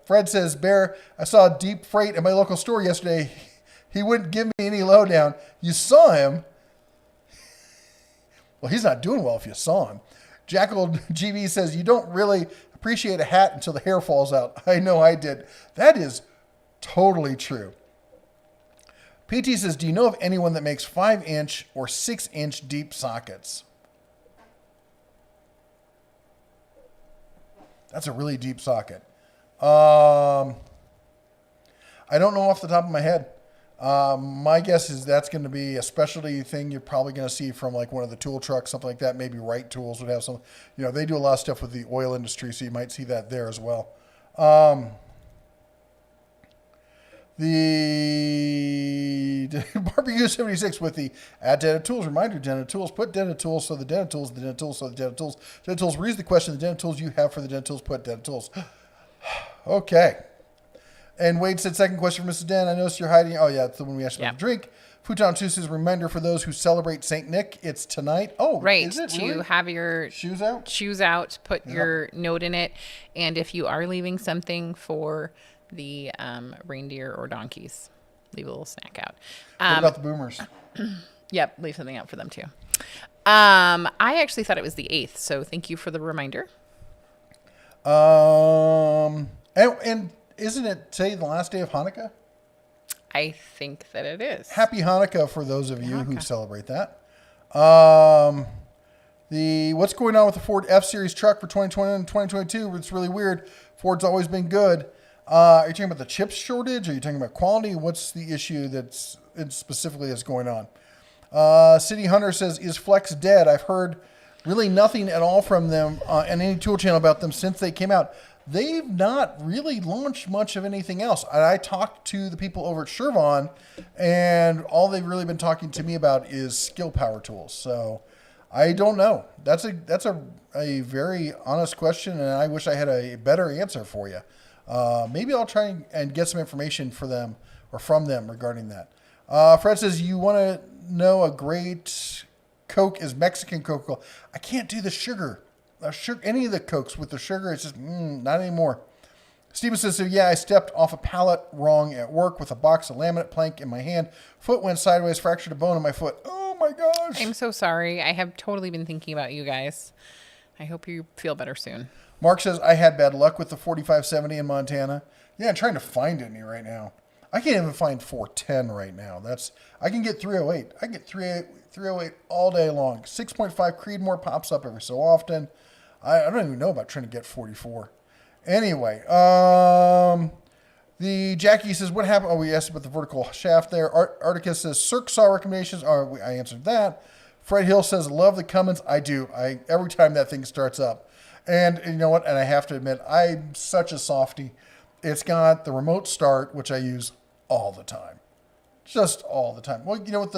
Fred says, Bear, I saw Deep Freight at my local store yesterday. He wouldn't give me any lowdown. You saw him. Well, he's not doing well if you saw him. Jackal GB says, you don't really appreciate a hat until the hair falls out. I know I did. That is totally true. PT says, do you know of anyone that makes 5-inch or 6-inch deep sockets? That's a really deep socket. I don't know off the top of my head. My guess is that's going to be a specialty thing you're probably going to see from like one of the tool trucks, something like that. Maybe Wright Tools would have some. They do a lot of stuff with the oil industry, so you might see that there as well. The Barbecue 76 with the add Dena Tools. Reminder, Dena Tools, put Dena Tools, so the Dena Tools, the Dena Tools, so the Dena Tools. Dena Tools reads the question, the Dena Tools you have for the Dena Tools, put Dena Tools. Okay. And Wade said, second question for Mrs. Den. I noticed you're hiding. Oh, yeah, it's the one we asked about the drink. Futon Tuesday's reminder for those who celebrate St. Nick. It's tonight. Oh, right. Is it to really? Have your shoes out, put your note in it. And if you are leaving something for the reindeer or donkeys, leave a little snack out. What about the boomers? Yep, leave something out for them too. I actually thought it was the 8th, so thank you for the reminder. And isn't it today the last day of Hanukkah? I think that it is. Happy Hanukkah for those of you who celebrate that. What's going on with the Ford F-Series truck for 2020 and 2022? It's really weird. Ford's always been good. Are you talking about the chip shortage? Are you talking about quality? What's the issue that's going on? City Hunter says, is Flex dead? I've heard really nothing at all from them and any tool channel about them since they came out. They've not really launched much of anything else. I talked to the people over at Shervon, and all they've really been talking to me about is skill power tools. So I don't know. That's a very honest question, and I wish I had a better answer for you. Maybe I'll try and get some information for them or from them regarding that. Fred says, you want to know a great Coke is Mexican Coca-Cola. I can't do the sugar. Any of the Cokes with the sugar, it's just not anymore. Steven says, so yeah, I stepped off a pallet wrong at work with a box of laminate plank in my hand. Foot went sideways, fractured a bone in my foot. Oh my gosh. I'm so sorry. I have totally been thinking about you guys. I hope you feel better soon. Mark says, I had bad luck with the 4570 in Montana. Yeah, I'm trying to find any right now. I can't even find 410 right now. I can get 308. I get 308 all day long. 6.5 Creedmoor pops up every so often. I don't even know about trying to get 44. Anyway, the Jackie says, what happened? Oh, we asked about the vertical shaft there. Articus says, Cirque saw recommendations. Oh, I answered that. Fred Hill says, love the Cummins. I do. Every time that thing starts up. And you know what? And I have to admit, I'm such a softie. It's got the remote start, which I use all the time. Just all the time. Well, you know what?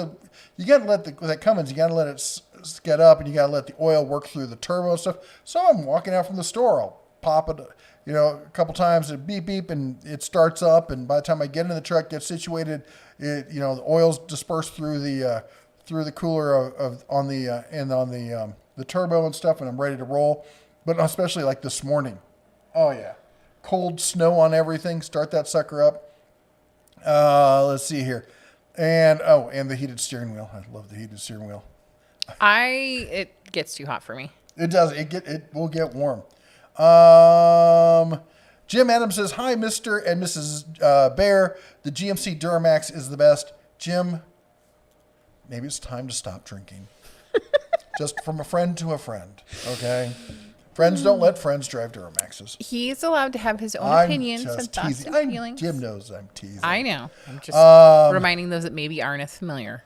You got to let that Cummins, you got to let it get up, and you got to let the oil work through the turbo and stuff. So I'm walking out from the store. I'll pop it, a couple times, it beep, beep, and it starts up. And by the time I get in the truck, get situated, the oil's dispersed through the cooler on the turbo and stuff, and I'm ready to roll. But especially like this morning. Oh yeah. Cold snow on everything. Start that sucker up. Let's see here. And the heated steering wheel. I love the heated steering wheel. It gets too hot for me. It does. It will get warm. Jim Adams says, hi, Mr. and Mrs. Bear. The GMC Duramax is the best. Jim, maybe it's time to stop drinking. Just from a friend to a friend. Okay. Friends don't let friends drive Duramaxes. He's allowed to have his own opinions and thoughts and feelings. Jim knows I'm teasing. I know. I'm just reminding those that maybe aren't as familiar.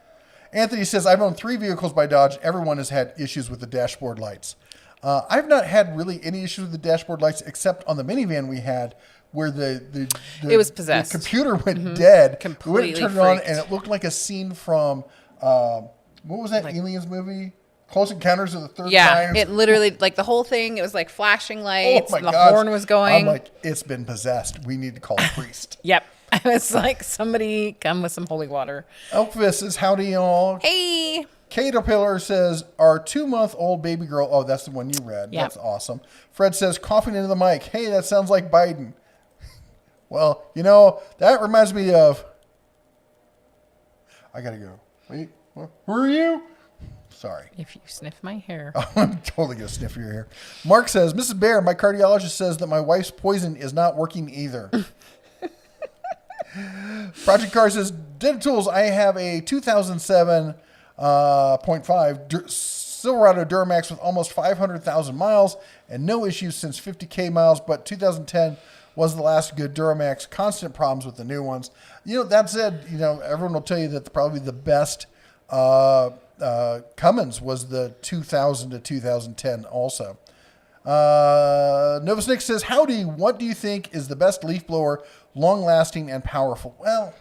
Anthony says, I've owned 3 vehicles by Dodge. Everyone has had issues with the dashboard lights. I've not had really any issues with the dashboard lights except on the minivan we had where it was possessed. The computer went dead. Completely We turned it on and it looked like a scene from, what was that Aliens movie? Close Encounters of the Third Kind. Yeah, it literally, the whole thing, it was like flashing lights, and the horn was going. I'm like, it's been possessed. We need to call a priest. Yep. I was like, somebody come with some holy water. Elvis says, howdy y'all. Hey. Caterpillar says, our 2-month-old baby girl. Oh, that's the one you read. Yep. That's awesome. Fred says, coughing into the mic. Hey, that sounds like Biden. Well, that reminds me of. I got to go. Wait, who are you? Sorry. If you sniff my hair. I'm totally going to sniff your hair. Mark says, Mrs. Bear, my cardiologist says that my wife's poison is not working either. Project Car says, Dental Tools, I have a 2007 .5 Silverado Duramax with almost 500,000 miles and no issues since 50K miles, but 2010 was the last good Duramax. Constant problems with the new ones. That said, everyone will tell you that probably the best Cummins was the 2000 to 2010 also. Novus Nick says, howdy, what do you think is the best leaf blower, long-lasting and powerful? Well,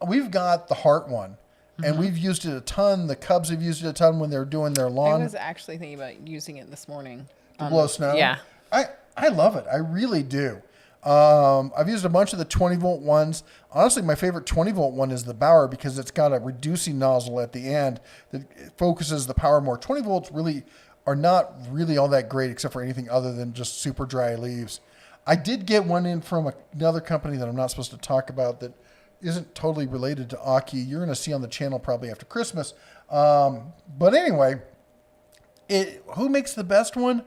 we've got the Hart one, and we've used it a ton. The Cubs have used it a ton when they're doing their lawn. I was actually thinking about using it this morning. To blow snow? Yeah. I love it. I really do. I've used a bunch of the 20-volt ones. Honestly, my favorite 20-volt one is the Bauer because it's got a reducing nozzle at the end that focuses the power more. 20 volts really are not really all that great except for anything other than just super dry leaves. I did get one in from another company that I'm not supposed to talk about that isn't totally related to Aki. You're going to see on the channel probably after Christmas. But anyway, who makes the best one?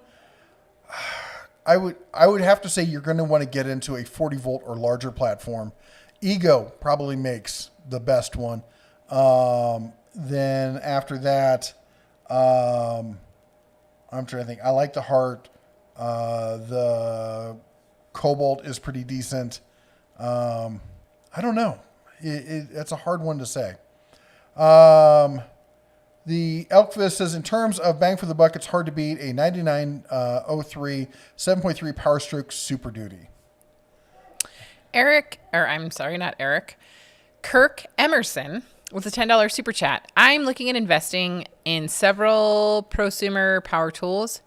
I would have to say you're going to want to get into a 40 volt or larger platform. Ego probably makes the best one. Then after that, I'm trying to think. I like the Hart. The Cobalt is pretty decent. I don't know. That's a hard one to say. The Elkfist says, in terms of bang for the buck, it's hard to beat a 9903 7.3 Power Stroke Super Duty. Kirk Emerson with a $10 super chat. I'm looking at investing in several prosumer power tools,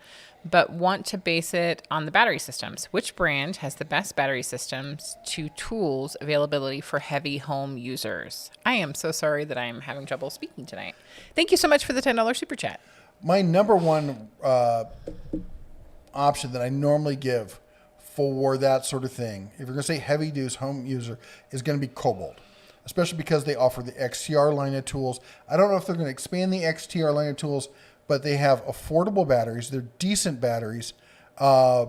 but want to base it on the battery systems. Which brand has the best battery systems to tools availability for heavy home users? I am so sorry that I am having trouble speaking tonight. Thank you so much for the $10 super chat. My number one option that I normally give for that sort of thing, if you're going to say heavy use home user, is going to be ToughBuilt, especially because they offer the XTR line of tools. I don't know if they're going to expand the XTR line of tools, but they have affordable batteries. They're decent batteries. The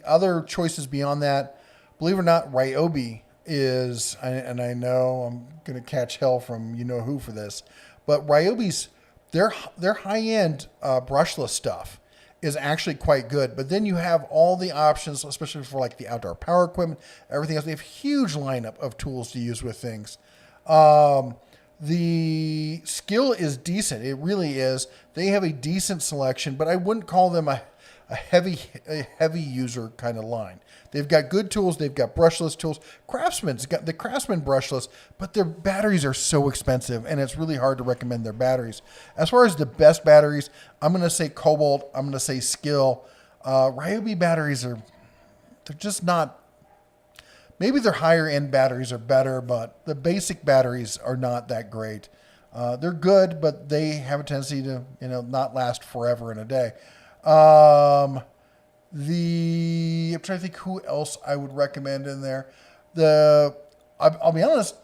other choices beyond that, believe it or not, Ryobi is, and I know I'm going to catch hell from you know who for this, but Ryobi's their high end brushless stuff is actually quite good. But then you have all the options, especially for like the outdoor power equipment, everything else. They have a huge lineup of tools to use with things. The skill is decent. It really is. They have a decent selection, but I wouldn't call them a heavy user kind of line. They've got good tools. They've got brushless tools. Craftsman's got the Craftsman brushless, but their batteries are so expensive, and it's really hard to recommend their batteries. As far as the best batteries, I'm going to say ToughBuilt. I'm going to say Skill. Ryobi batteries they're just not. Maybe their higher end batteries are better, but the basic batteries are not that great. They're good, but they have a tendency to, not last forever in a day. I'm trying to think who else I would recommend in there. I'll be honest,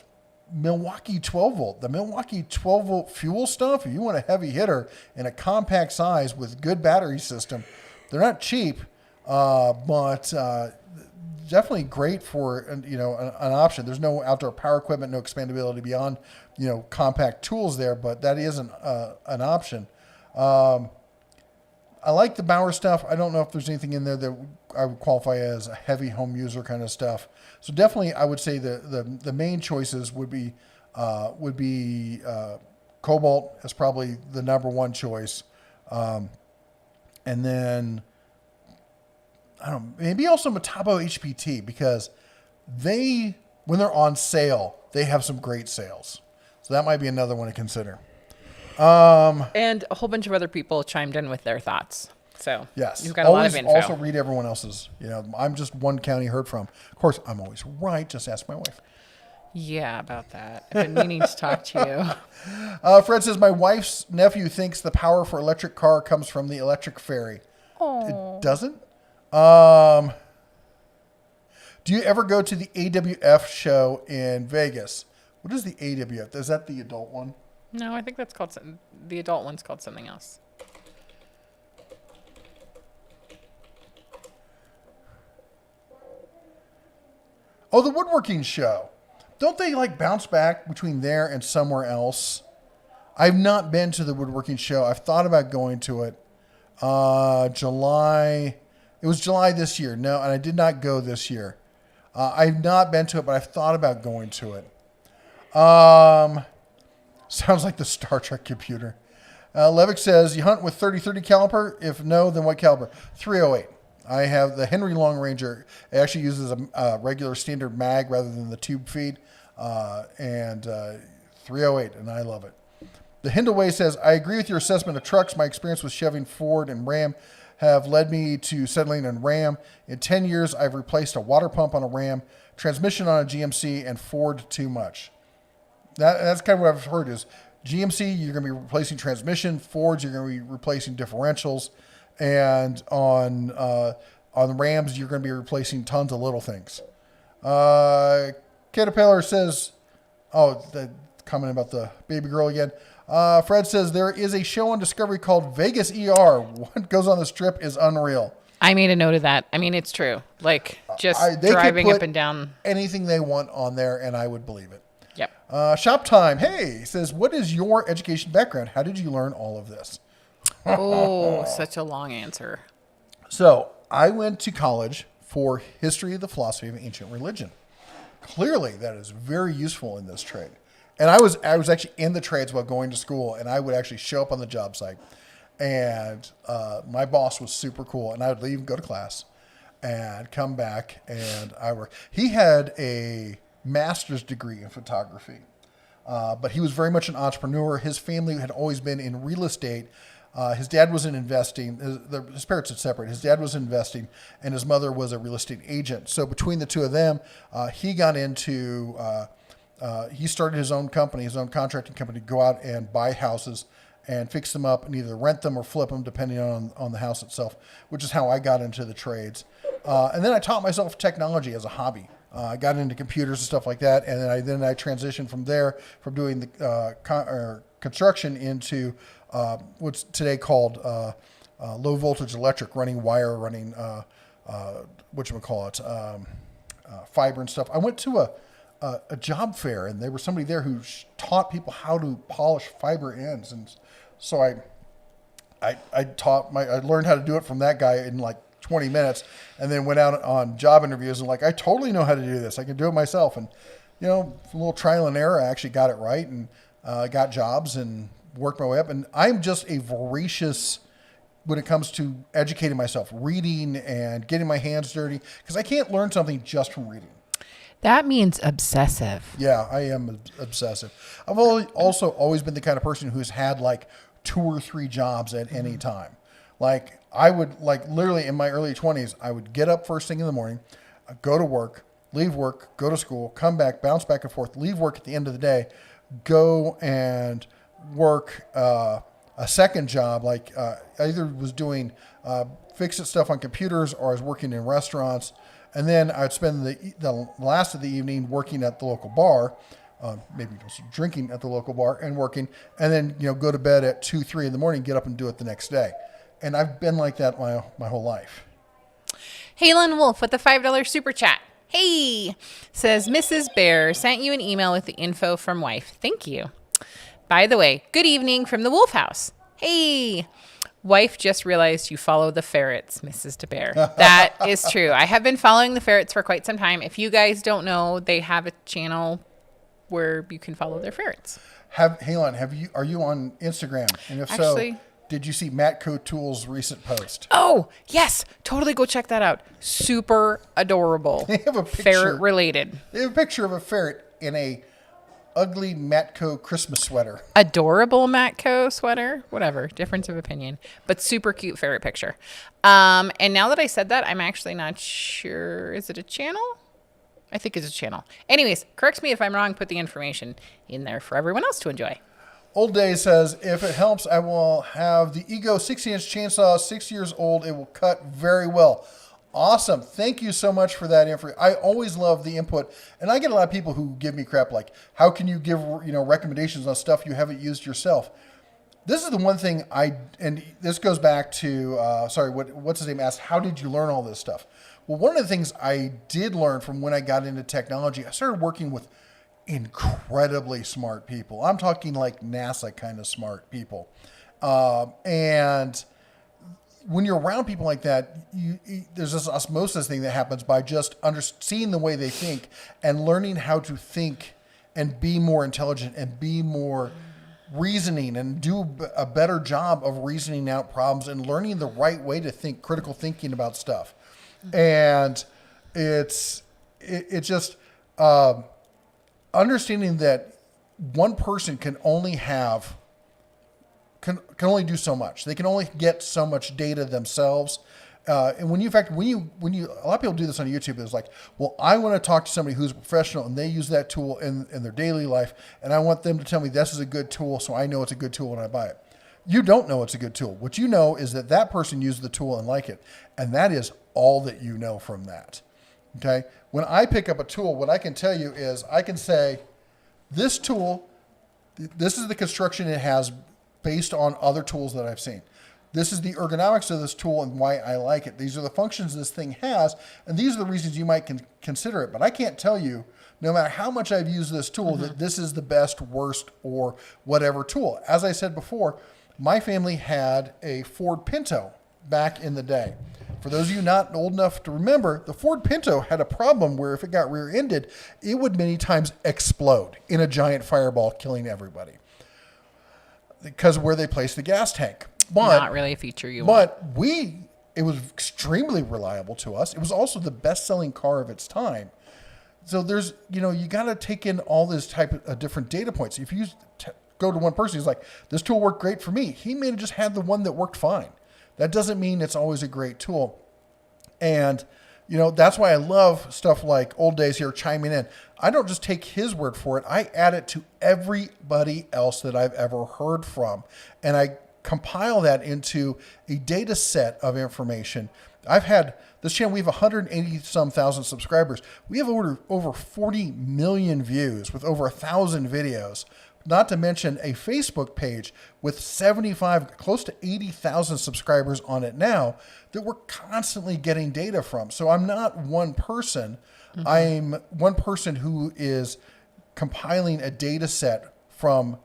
Milwaukee 12 volt. The Milwaukee 12 volt fuel stuff, if you want a heavy hitter in a compact size with good battery system, they're not cheap, but definitely great for an option. There's no outdoor power equipment, no expandability beyond compact tools there, but that is an option. I like the Bauer stuff. I don't know if there's anything in there that I would qualify as a heavy home user kind of stuff. So definitely, I would say the main choices would be ToughBuilt as probably the number one choice, and then I don't know, maybe also Metabo HPT, because when they're on sale, they have some great sales. So that might be another one to consider. And a whole bunch of other people chimed in with their thoughts. So yes, you've got a lot of info. Also read everyone else's. I'm just one county heard from. Of course, I'm always right. Just ask my wife. Yeah, about that. I've been meaning to talk to you. Fred says, my wife's nephew thinks the power for electric car comes from the electric ferry. Oh. It doesn't? Do you ever go to the AWF show in Vegas? What is the AWF? Is that the adult one? No, I think that's called the adult one's called something else. Oh, the woodworking show. Don't they bounce back between there and somewhere else? I've not been to the woodworking show. I've thought about going to it. July. It was July this year. No, and I did not go this year. I've not been to it, but I've thought about going to it. Sounds like the Star Trek computer. Levick says, you hunt with 30-30 caliper? If no, then what caliber? 308. I have the Henry Long Ranger. It actually uses a regular standard mag rather than the tube feed. And 308, and I love it. The Hindleway says, I agree with your assessment of trucks. My experience with Chevy, Ford, and Ram have led me to settling on Ram. In 10 years, I've replaced a water pump on a Ram, transmission on a GMC, and Ford too much. That's kind of what I've heard is GMC, you're going to be replacing transmission. Fords, you're going to be replacing differentials. And on the Rams, you're going to be replacing tons of little things. Caterpillar says, the comment about the baby girl again. Fred says, there is a show on Discovery called Vegas ER. What goes on the strip is unreal. I made a note of that. I mean, it's true. Just driving up and down. Anything they want on there, and I would believe it. Yep. Shop Time. Hey, says, what is your education background? How did you learn all of this? Oh, such a long answer. So I went to college for history of the philosophy of ancient religion. Clearly, that is very useful in this trade. And I was actually in the trades while going to school, and I would actually show up on the job site. And my boss was super cool, and I would leave and go to class and come back, and I work. He had a master's degree in photography. But he was very much an entrepreneur. His family had always been in real estate. His dad was in investing. His parents are separate. His dad was investing, and his mother was a real estate agent. So between the two of them, he got into. He started his own company, his own contracting company, to go out and buy houses and fix them up and either rent them or flip them, depending on the house itself, which is how I got into the trades. And then I taught myself technology as a hobby. I got into computers and stuff like that, and then I transitioned from there, from doing the construction into what's today called low voltage electric, running wire, running fiber and stuff. I went to a job fair, and there was somebody there who taught people how to polish fiber ends, and so I learned how to do it from that guy in like 20 minutes, and then went out on job interviews and like, I totally know how to do this. I can do it myself. And, you know, a little trial and error, I actually got it right, and got jobs and worked my way up. And I'm just a voracious when it comes to educating myself, reading and getting my hands dirty, because I can't learn something just from reading. That means obsessive. Yeah, I am obsessive. I've also always been the kind of person who's had like 2 or 3 jobs at any time. Like I would, like literally in my early 20s, I would get up first thing in the morning, go to work, leave work, go to school, come back, bounce back and forth, leave work at the end of the day, go and work a second job. Like I either was doing fix-it stuff on computers, or I was working in restaurants. And then I'd spend the last of the evening working at the local bar, maybe just drinking at the local bar and working, and then, you know, go to bed at 2, 3 in the morning, get up and do it the next day. And I've been like that my whole life. Halen Wolf with the $5 super chat. Hey, says Mrs. Bear sent you an email with the info from wife. Thank you. By the way, good evening from the Wolf House. Hey, wife just realized you follow the ferrets, Mrs. DeBear. That is true. I have been following the ferrets for quite some time. If you guys don't know, they have a channel where you can follow their ferrets. Halen, are you on Instagram? And if Actually, so, did you see Matco Tools' recent post? Oh, yes. Totally go check that out. Super adorable. They have a picture. Ferret related. They have a picture of a ferret in a ugly Matco Christmas sweater. Adorable Matco sweater. Whatever. Difference of opinion. But super cute ferret picture. And now that I said that, I'm actually not sure. Is it a channel? I think it's a channel. Anyways, correct me if I'm wrong. Put the information in there for everyone else to enjoy. Old Day says, if it helps, I will have the Ego 60-inch chainsaw, 6 years old. It will cut very well. Awesome. Thank you so much for that info. I always love the input, and I get a lot of people who give me crap like, how can you give, recommendations on stuff you haven't used yourself? This is the one thing and this goes back to, what's his name asked, how did you learn all this stuff? Well, one of the things I did learn from when I got into technology, I started working with incredibly smart people. I'm talking like NASA kind of smart people. And when you're around people like that, there's this osmosis thing that happens by just seeing the way they think and learning how to think and be more intelligent and be more reasoning and do a better job of reasoning out problems and learning the right way to think, critical thinking about stuff. And it's just understanding that one person can only do so much. They can only get so much data themselves. And when you a lot of people do this on YouTube, it's like, well, I want to talk to somebody who's a professional and they use that tool in their daily life. And I want them to tell me this is a good tool. So I know it's a good tool when I buy it. You don't know it's a good tool. What you know is that person used the tool and like it. And that is all that you know from that. Okay. When I pick up a tool, what I can tell you is I can say this tool, this is the construction it has based on other tools that I've seen. This is the ergonomics of this tool and why I like it. These are the functions this thing has, and these are the reasons you might consider it. But I can't tell you, no matter how much I've used this tool, that this is the best, worst, or whatever tool. As I said before, my family had a Ford Pinto back in the day. For those of you not old enough to remember, the Ford Pinto had a problem where if it got rear-ended, it would many times explode in a giant fireball, killing everybody. Because of where they placed the gas tank. But, not really a feature you want. But it was extremely reliable to us. It was also the best-selling car of its time. So there's, you got to take in all this type of different data points. If you go to one person, he's like, this tool worked great for me. He may have just had the one that worked fine. That doesn't mean it's always a great tool. And, that's why I love stuff like Old Days here chiming in. I don't just take his word for it. I add it to everybody else that I've ever heard from. And I compile that into a data set of information. I've had this channel, we have 180 some thousand subscribers. We have over 40 million views with over 1,000 videos. Not to mention a Facebook page with 75, close to 80,000 subscribers on it now that we're constantly getting data from. So I'm not one person. Mm-hmm. I'm one person who is compiling a data set from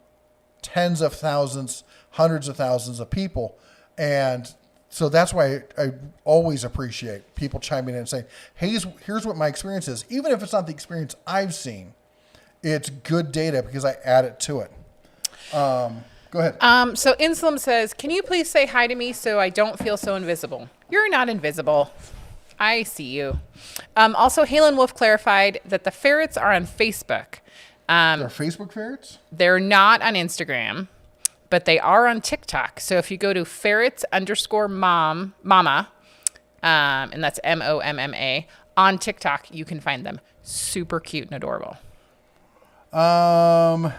tens of thousands, hundreds of thousands of people. And so that's why I always appreciate people chiming in and saying, hey, here's what my experience is. Even if it's not the experience I've seen, it's good data because I add it to it. Go ahead. So Inslam says, can you please say hi to me so I don't feel so invisible? You're not invisible. I see you. Also, Halen Wolf clarified that the ferrets are on Facebook. They're Facebook ferrets? They're not on Instagram, but they are on TikTok. So if you go to ferrets_mama, and that's MOMMA, on TikTok, you can find them. Super cute and adorable. The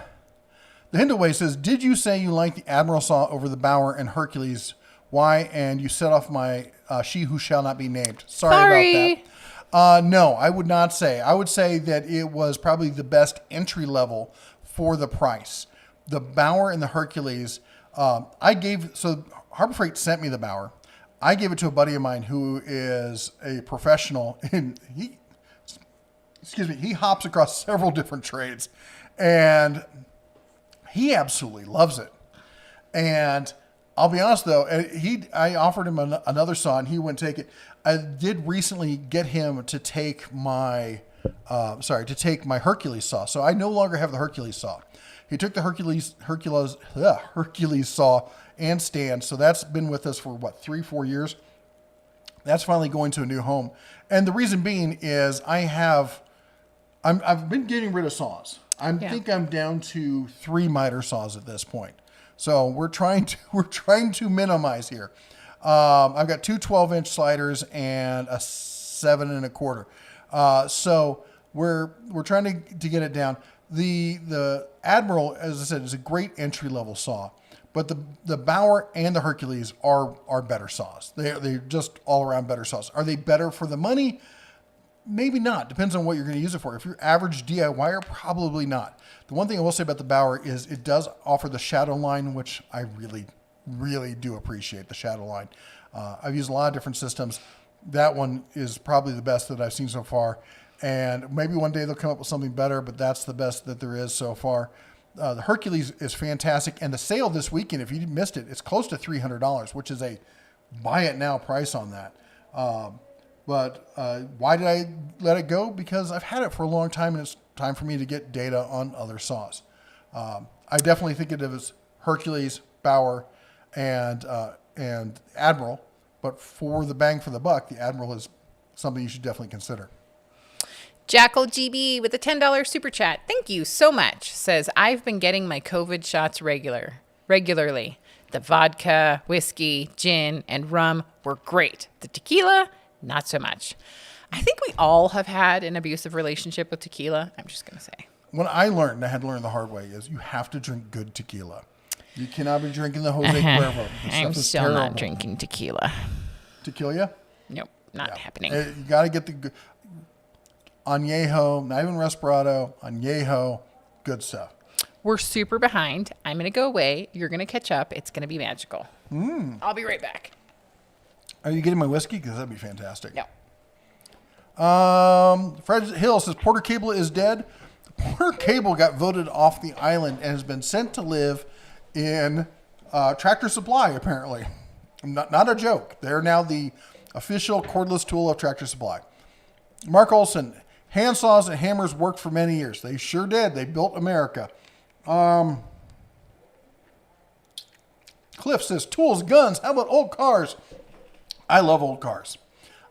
Hindaway says, did you say you like the Admiral saw over the Bauer and Hercules? Why? And you set off my she who shall not be named. Sorry about that. No, I would not say. I would say that it was probably the best entry level for the price. The Bauer and the Hercules, Harbor Freight sent me the Bauer. I gave it to a buddy of mine who is a professional, and he hops across several different trades, and he absolutely loves it. And I'll be honest though, I offered him another saw and he wouldn't take it. I did recently get him to take my Hercules saw. So I no longer have the Hercules saw. He took the Hercules saw and stand. So that's been with us for 3-4 years. That's finally going to a new home. And the reason being is I've been getting rid of saws. I think I'm down to 3 miter saws at this point. So we're trying to minimize here. I've got 2 12-inch sliders and a 7 1/4. So we're trying to get it down. The Admiral, as I said, is a great entry level saw, but the Bauer and the Hercules are better saws. They're just all around better saws. Are they better for the money? Maybe not. Depends on what you're going to use it for. If you're average DIYer, probably not. The one thing I will say about the Bauer is it does offer the shadow line, which I really, really do appreciate the shadow line. I've used a lot of different systems. That one is probably the best that I've seen so far. And maybe one day they'll come up with something better, but that's the best that there is so far. The Hercules is fantastic. And the sale this weekend, if you missed it, it's close to $300, which is a buy it now price on that. But why did I let it go? Because I've had it for a long time, and it's time for me to get data on other saws. I definitely think of it as Hercules, Bauer, and Admiral. But for the bang for the buck, the Admiral is something you should definitely consider. Jackal GB with a $10 super chat. Thank you so much. Says, I've been getting my COVID shots regularly. The vodka, whiskey, gin, and rum were great. The tequila, not so much. I think we all have had an abusive relationship with tequila. I'm just going to say. What I learned, and I had to learn the hard way, is you have to drink good tequila. You cannot be drinking the Jose Cuervo. I'm still not drinking tequila. Tequila? Nope, not happening. You got to get the good Añejo, not even Respirado, Añejo, good stuff. We're super behind. I'm going to go away. You're going to catch up. It's going to be magical. I'll be right back. Are you getting my whiskey? Because that'd be fantastic. No. Fred Hill says, Porter Cable is dead. Porter Cable got voted off the island and has been sent to live in Tractor Supply, apparently. Not a joke. They're now the official cordless tool of Tractor Supply. Mark Olson, hand saws and hammers worked for many years. They sure did. They built America. Cliff says, tools, guns, how about old cars? I love old cars.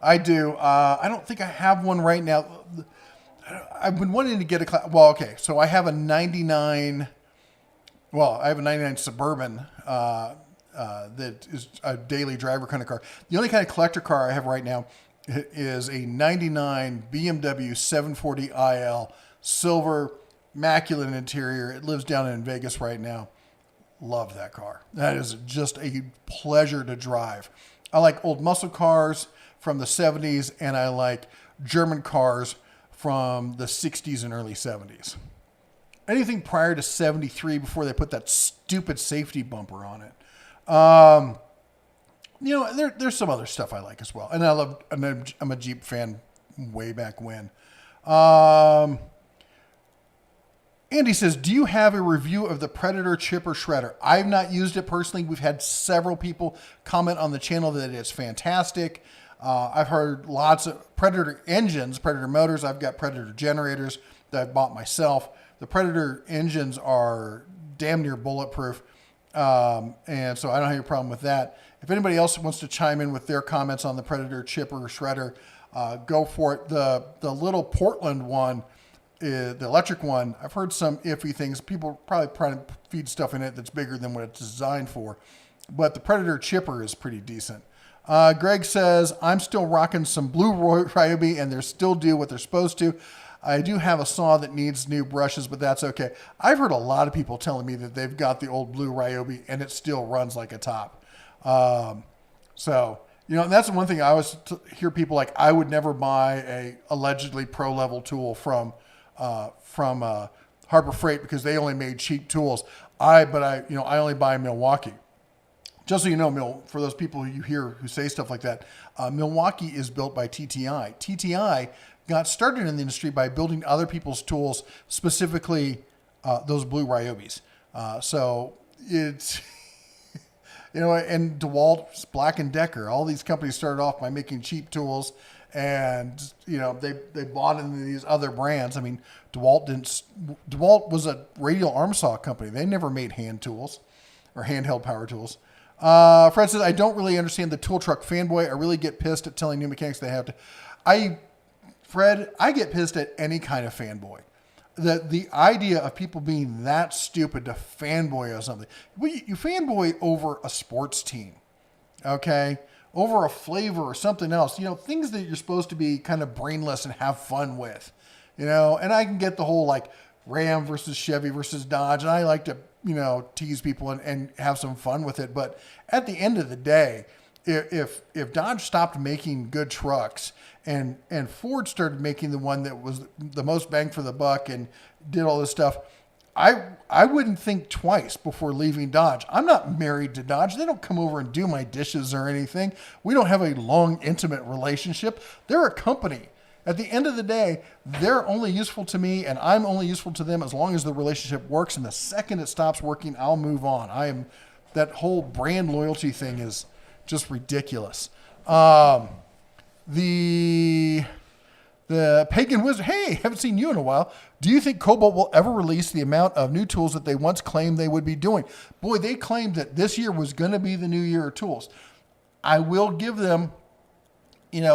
I do. I don't think I have one right now. I've been wanting to get a well, okay, so I have a 99. Well, I have a 99 Suburban that is a daily driver kind of car. The only kind of collector car I have right now is a 99 BMW 740 IL, silver, immaculate interior. It lives down in Vegas right now. Love that car. That is just a pleasure to drive. I like old muscle cars from the 70s, and I like German cars from the 60s and early 70s. Anything prior to 73 before they put that stupid safety bumper on it. There's some other stuff I like as well. And I'm a Jeep fan way back when. Andy says, do you have a review of the Predator Chipper Shredder? I've not used it personally. We've had several people comment on the channel that it's fantastic. I've heard lots of Predator engines, Predator motors. I've got Predator generators that I've bought myself. The Predator engines are damn near bulletproof. And so I don't have any problem with that. If anybody else wants to chime in with their comments on the Predator Chipper Shredder, go for it. The little Portland one, the electric one, I've heard some iffy things. People probably trying to feed stuff in it that's bigger than what it's designed for. But the Predator Chipper is pretty decent. Greg says, I'm still rocking some blue Ryobi and they still do what they're supposed to. I do have a saw that needs new brushes, but that's okay. I've heard a lot of people telling me that they've got the old blue Ryobi and it still runs like a top. And that's the one thing I always hear people like, I would never buy a allegedly pro level tool from Harbor Freight because they only made cheap tools. I only buy Milwaukee. Just so you know, for those people you hear who say stuff like that, Milwaukee is built by TTI. TTI got started in the industry by building other people's tools, specifically those blue Ryobis. So it's, and DeWalt, Black & Decker, all these companies started off by making cheap tools, and they bought into these other brands. I mean, DeWalt was a radial arm saw company. They never made hand tools or handheld power tools. Fred says, I don't really understand the tool truck fanboy. I really get pissed at telling new mechanics they have to. Fred, I get pissed at any kind of fanboy. The idea of people being that stupid to fanboy or something. You fanboy over a sports team, okay? Over a flavor or something else. Things that you're supposed to be kind of brainless and have fun with. And I can get the whole like Ram versus Chevy versus Dodge. And I like to, tease people and have some fun with it. But at the end of the day, if Dodge stopped making good trucks and Ford started making the one that was the most bang for the buck and did all this stuff, I wouldn't think twice before leaving Dodge. I'm not married to Dodge. They don't come over and do my dishes or anything. We don't have a long, intimate relationship. They're a company. At the end of the day, they're only useful to me and I'm only useful to them as long as the relationship works. And the second it stops working, I'll move on. That whole brand loyalty thing is just ridiculous. The Pagan Wizard, hey, haven't seen you in a while. Do you think Cobalt will ever release the amount of new tools that they once claimed they would be doing? Boy, they claimed that this year was going to be the new year of tools. I will give them,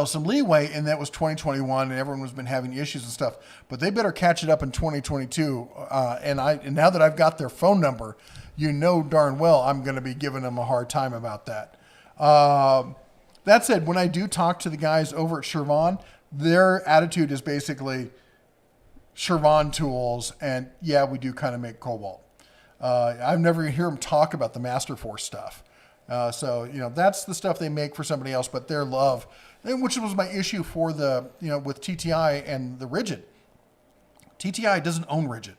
some leeway, and that was 2021, and everyone has been having issues and stuff. But they better catch it up in 2022. And now that I've got their phone number, darn well I'm going to be giving them a hard time about that. That said, when I do talk to the guys over at Shervan, their attitude is basically Shervan tools, and yeah, we do kind of make Cobalt. I've never hear them talk about the Masterforce stuff. That's the stuff they make for somebody else, but their love, which was my issue for with TTI and the Rigid. TTI doesn't own Rigid.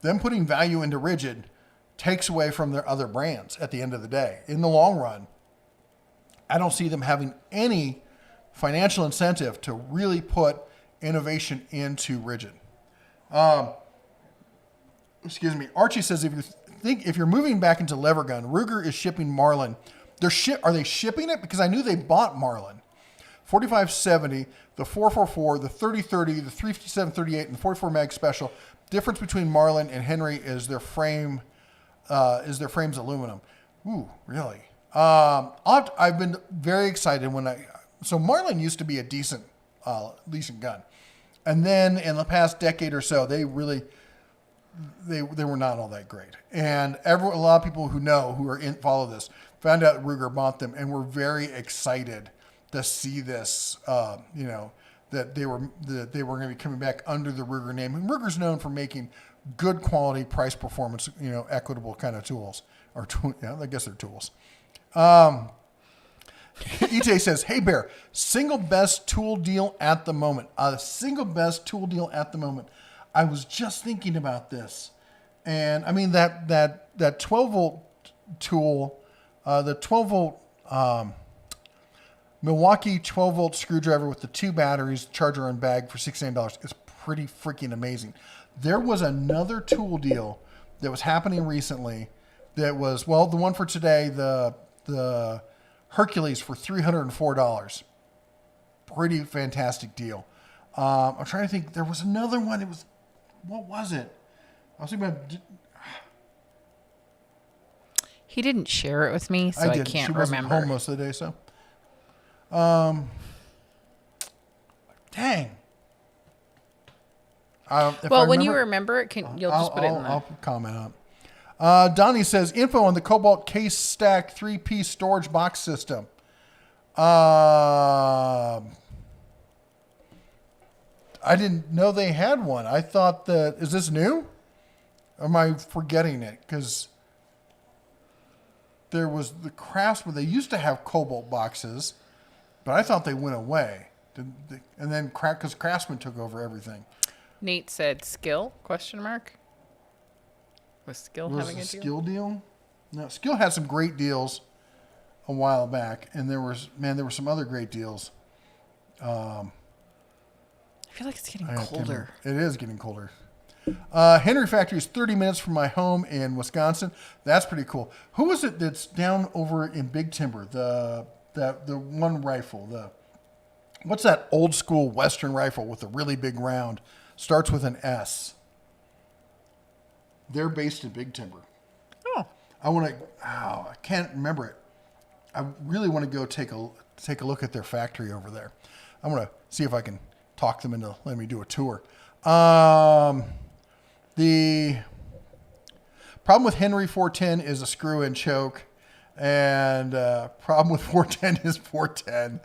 Them putting value into Rigid takes away from their other brands at the end of the day. In the long run, I don't see them having any financial incentive to really put innovation into Rigid. Excuse me. Archie says, if you're moving back into lever gun, Ruger is shipping Marlin. Are they shipping it? Because I knew they bought Marlin. 4570, the 444, the 3030, the 35738, and the 44 mag special. Difference between Marlin and Henry is their frame's aluminum. Ooh, really? I've been very excited so Marlin used to be a decent gun. And then in the past decade or so, they really they were not all that great. And a lot of people who are in follow this found out Ruger bought them and were very excited to see this. That they were going to be coming back under the Ruger name. And Ruger's known for making good quality, price performance, equitable kind of tools. I guess they're tools. EJ says, "Hey Bear, single best tool deal at the moment. Single best tool deal at the moment. I was just thinking about this, and I mean that 12 volt tool, the 12 volt Milwaukee 12 volt screwdriver with the 2 batteries, charger and bag for $69 is pretty freaking amazing. There was another tool deal that was happening recently that was, well, the one for today, the Hercules for $304. Pretty fantastic deal. I'm trying to think. There was another one. What was it? I was thinking about. He didn't share it with me, so I can't she wasn't remember. home most of the day, so. Dang. Well, when you remember it, you'll just put it in there. I'll comment on. Donnie says, info on the Cobalt case stack 3-piece storage box system. I didn't know they had one. I thought is this new? Or am I forgetting it? Because there was the Craftsman. They used to have Cobalt boxes, but I thought they went away. And then because Craftsman took over everything. Nate said skill, ? Was Skill having a Skill deal? No, Skill had some great deals a while back, and there were some other great deals. I feel like it's getting colder. It is getting colder. Henry Factory is 30 minutes from my home in Wisconsin. That's pretty cool. Who is it that's down over in Big Timber? The one rifle. What's that old school Western rifle with a really big round? Starts with an S. They're based in Big Timber. Oh. I can't remember it. I really want to go take a look at their factory over there. I'm going to see if I can talk them into letting me do a tour. The problem with Henry 410 is a screw-in choke, and problem with 410 is 410.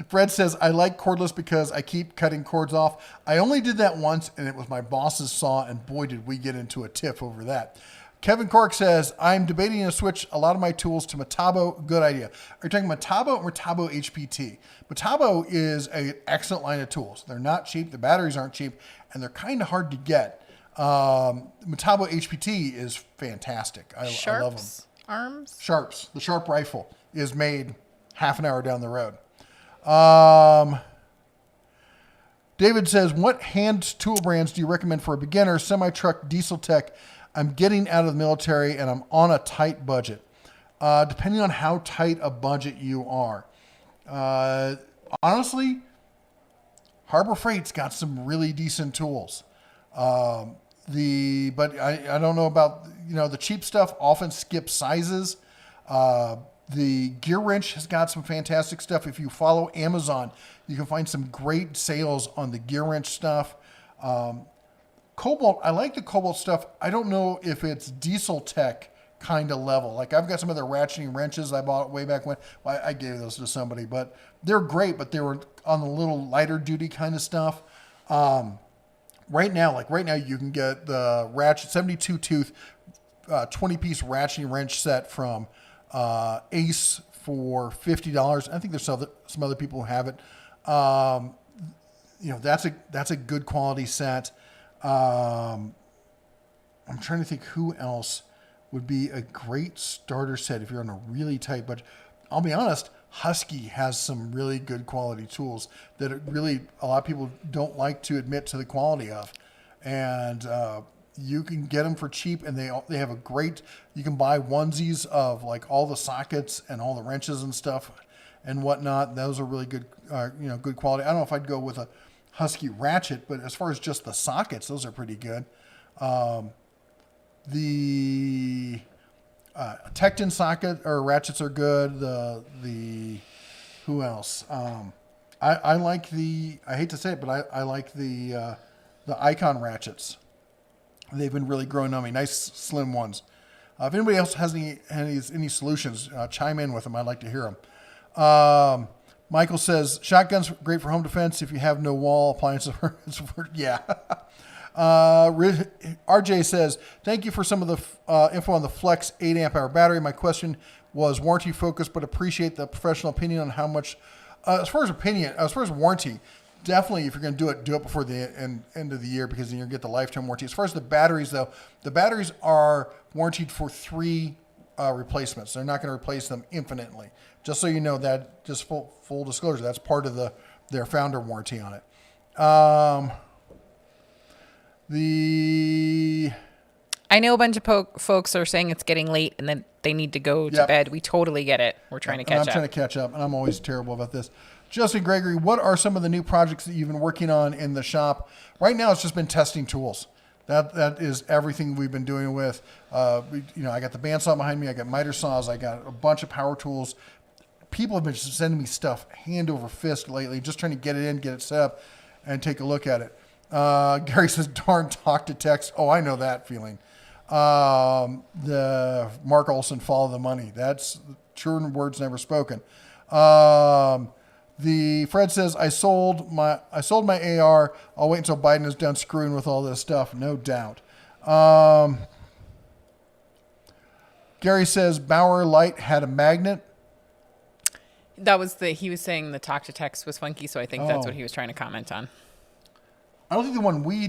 Fred says, I like cordless because I keep cutting cords off. I only did that once, and it was my boss's saw, and boy, did we get into a tiff over that. Kevin Cork says, I'm debating to switch a lot of my tools to Metabo. Good idea. Are you talking Metabo or Metabo HPT? Metabo is an excellent line of tools. They're not cheap. The batteries aren't cheap, and they're kind of hard to get. Metabo HPT is fantastic. I love them. Arms? Sharps. The Sharp rifle is made half an hour down the road. David says, what hand tool brands do you recommend for a beginner? Semi-truck, diesel tech. I'm getting out of the military and I'm on a tight budget. Depending on how tight a budget you are. Honestly, Harbor Freight's got some really decent tools. But I don't know about, the cheap stuff often skips sizes. The Gear Wrench has got some fantastic stuff. If you follow Amazon, you can find some great sales on the Gear Wrench stuff. Cobalt, I like the Cobalt stuff. I don't know if it's diesel tech kind of level. Like I've got some of the ratcheting wrenches I bought way back when. Well, I gave those to somebody, but they're great, but they were on the little lighter duty kind of stuff. Right now you can get the ratchet 72 tooth, 20-piece ratcheting wrench set from Ace for $50. I think there's some other people who have it. That's a good quality set. I'm trying to think who else would be a great starter set if you're on a really tight budget. I'll be honest, Husky has some really good quality tools that a lot of people don't like to admit to the quality of. And you can get them for cheap, and they have you can buy onesies of like all the sockets and all the wrenches and stuff and whatnot. Those are really good, good quality. I don't know if I'd go with a Husky ratchet, but as far as just the sockets, those are pretty good. The Tecton socket or ratchets are good. Who else? I like I hate to say it, but I like the Icon ratchets. They've been really growing on me. Nice slim ones. If anybody else has any solutions, chime in with them. I'd like to hear them. Michael says, shotguns great for home defense if you have no wall appliances. Yeah. RJ says, thank you for some of the info on the Flex 8 amp hour battery. My question was warranty focused, but appreciate the professional opinion on how much, as far as warranty, definitely if you're going to do it before the end of the year, because then you'll get the lifetime warranty. As far as the batteries though, the batteries are warranted for 3 replacements. They're not going to replace them infinitely. Just so you know that, just full disclosure, that's part of their founder warranty on it. I know a bunch of folks are saying it's getting late and that they need to go to bed. We totally get it. We're trying to catch up. I'm trying to catch up, and I'm always terrible about this. Justin Gregory, what are some of the new projects that you've been working on in the shop? Right now, it's just been testing tools. That is everything we've been doing with. I got the bandsaw behind me. I got miter saws. I got a bunch of power tools. People have been sending me stuff hand over fist lately, just trying to get it in, get it set up, and take a look at it. Gary says, darn talk to text. Oh, I know that feeling. The Mark Olson, follow the money. That's true words never spoken. The Fred says, I sold my AR. I'll wait until Biden is done screwing with all this stuff. No doubt. Gary says Bauer Light had a magnet. That was he was saying the talk to text was funky, so I think that's what he was trying to comment on. I don't think the one we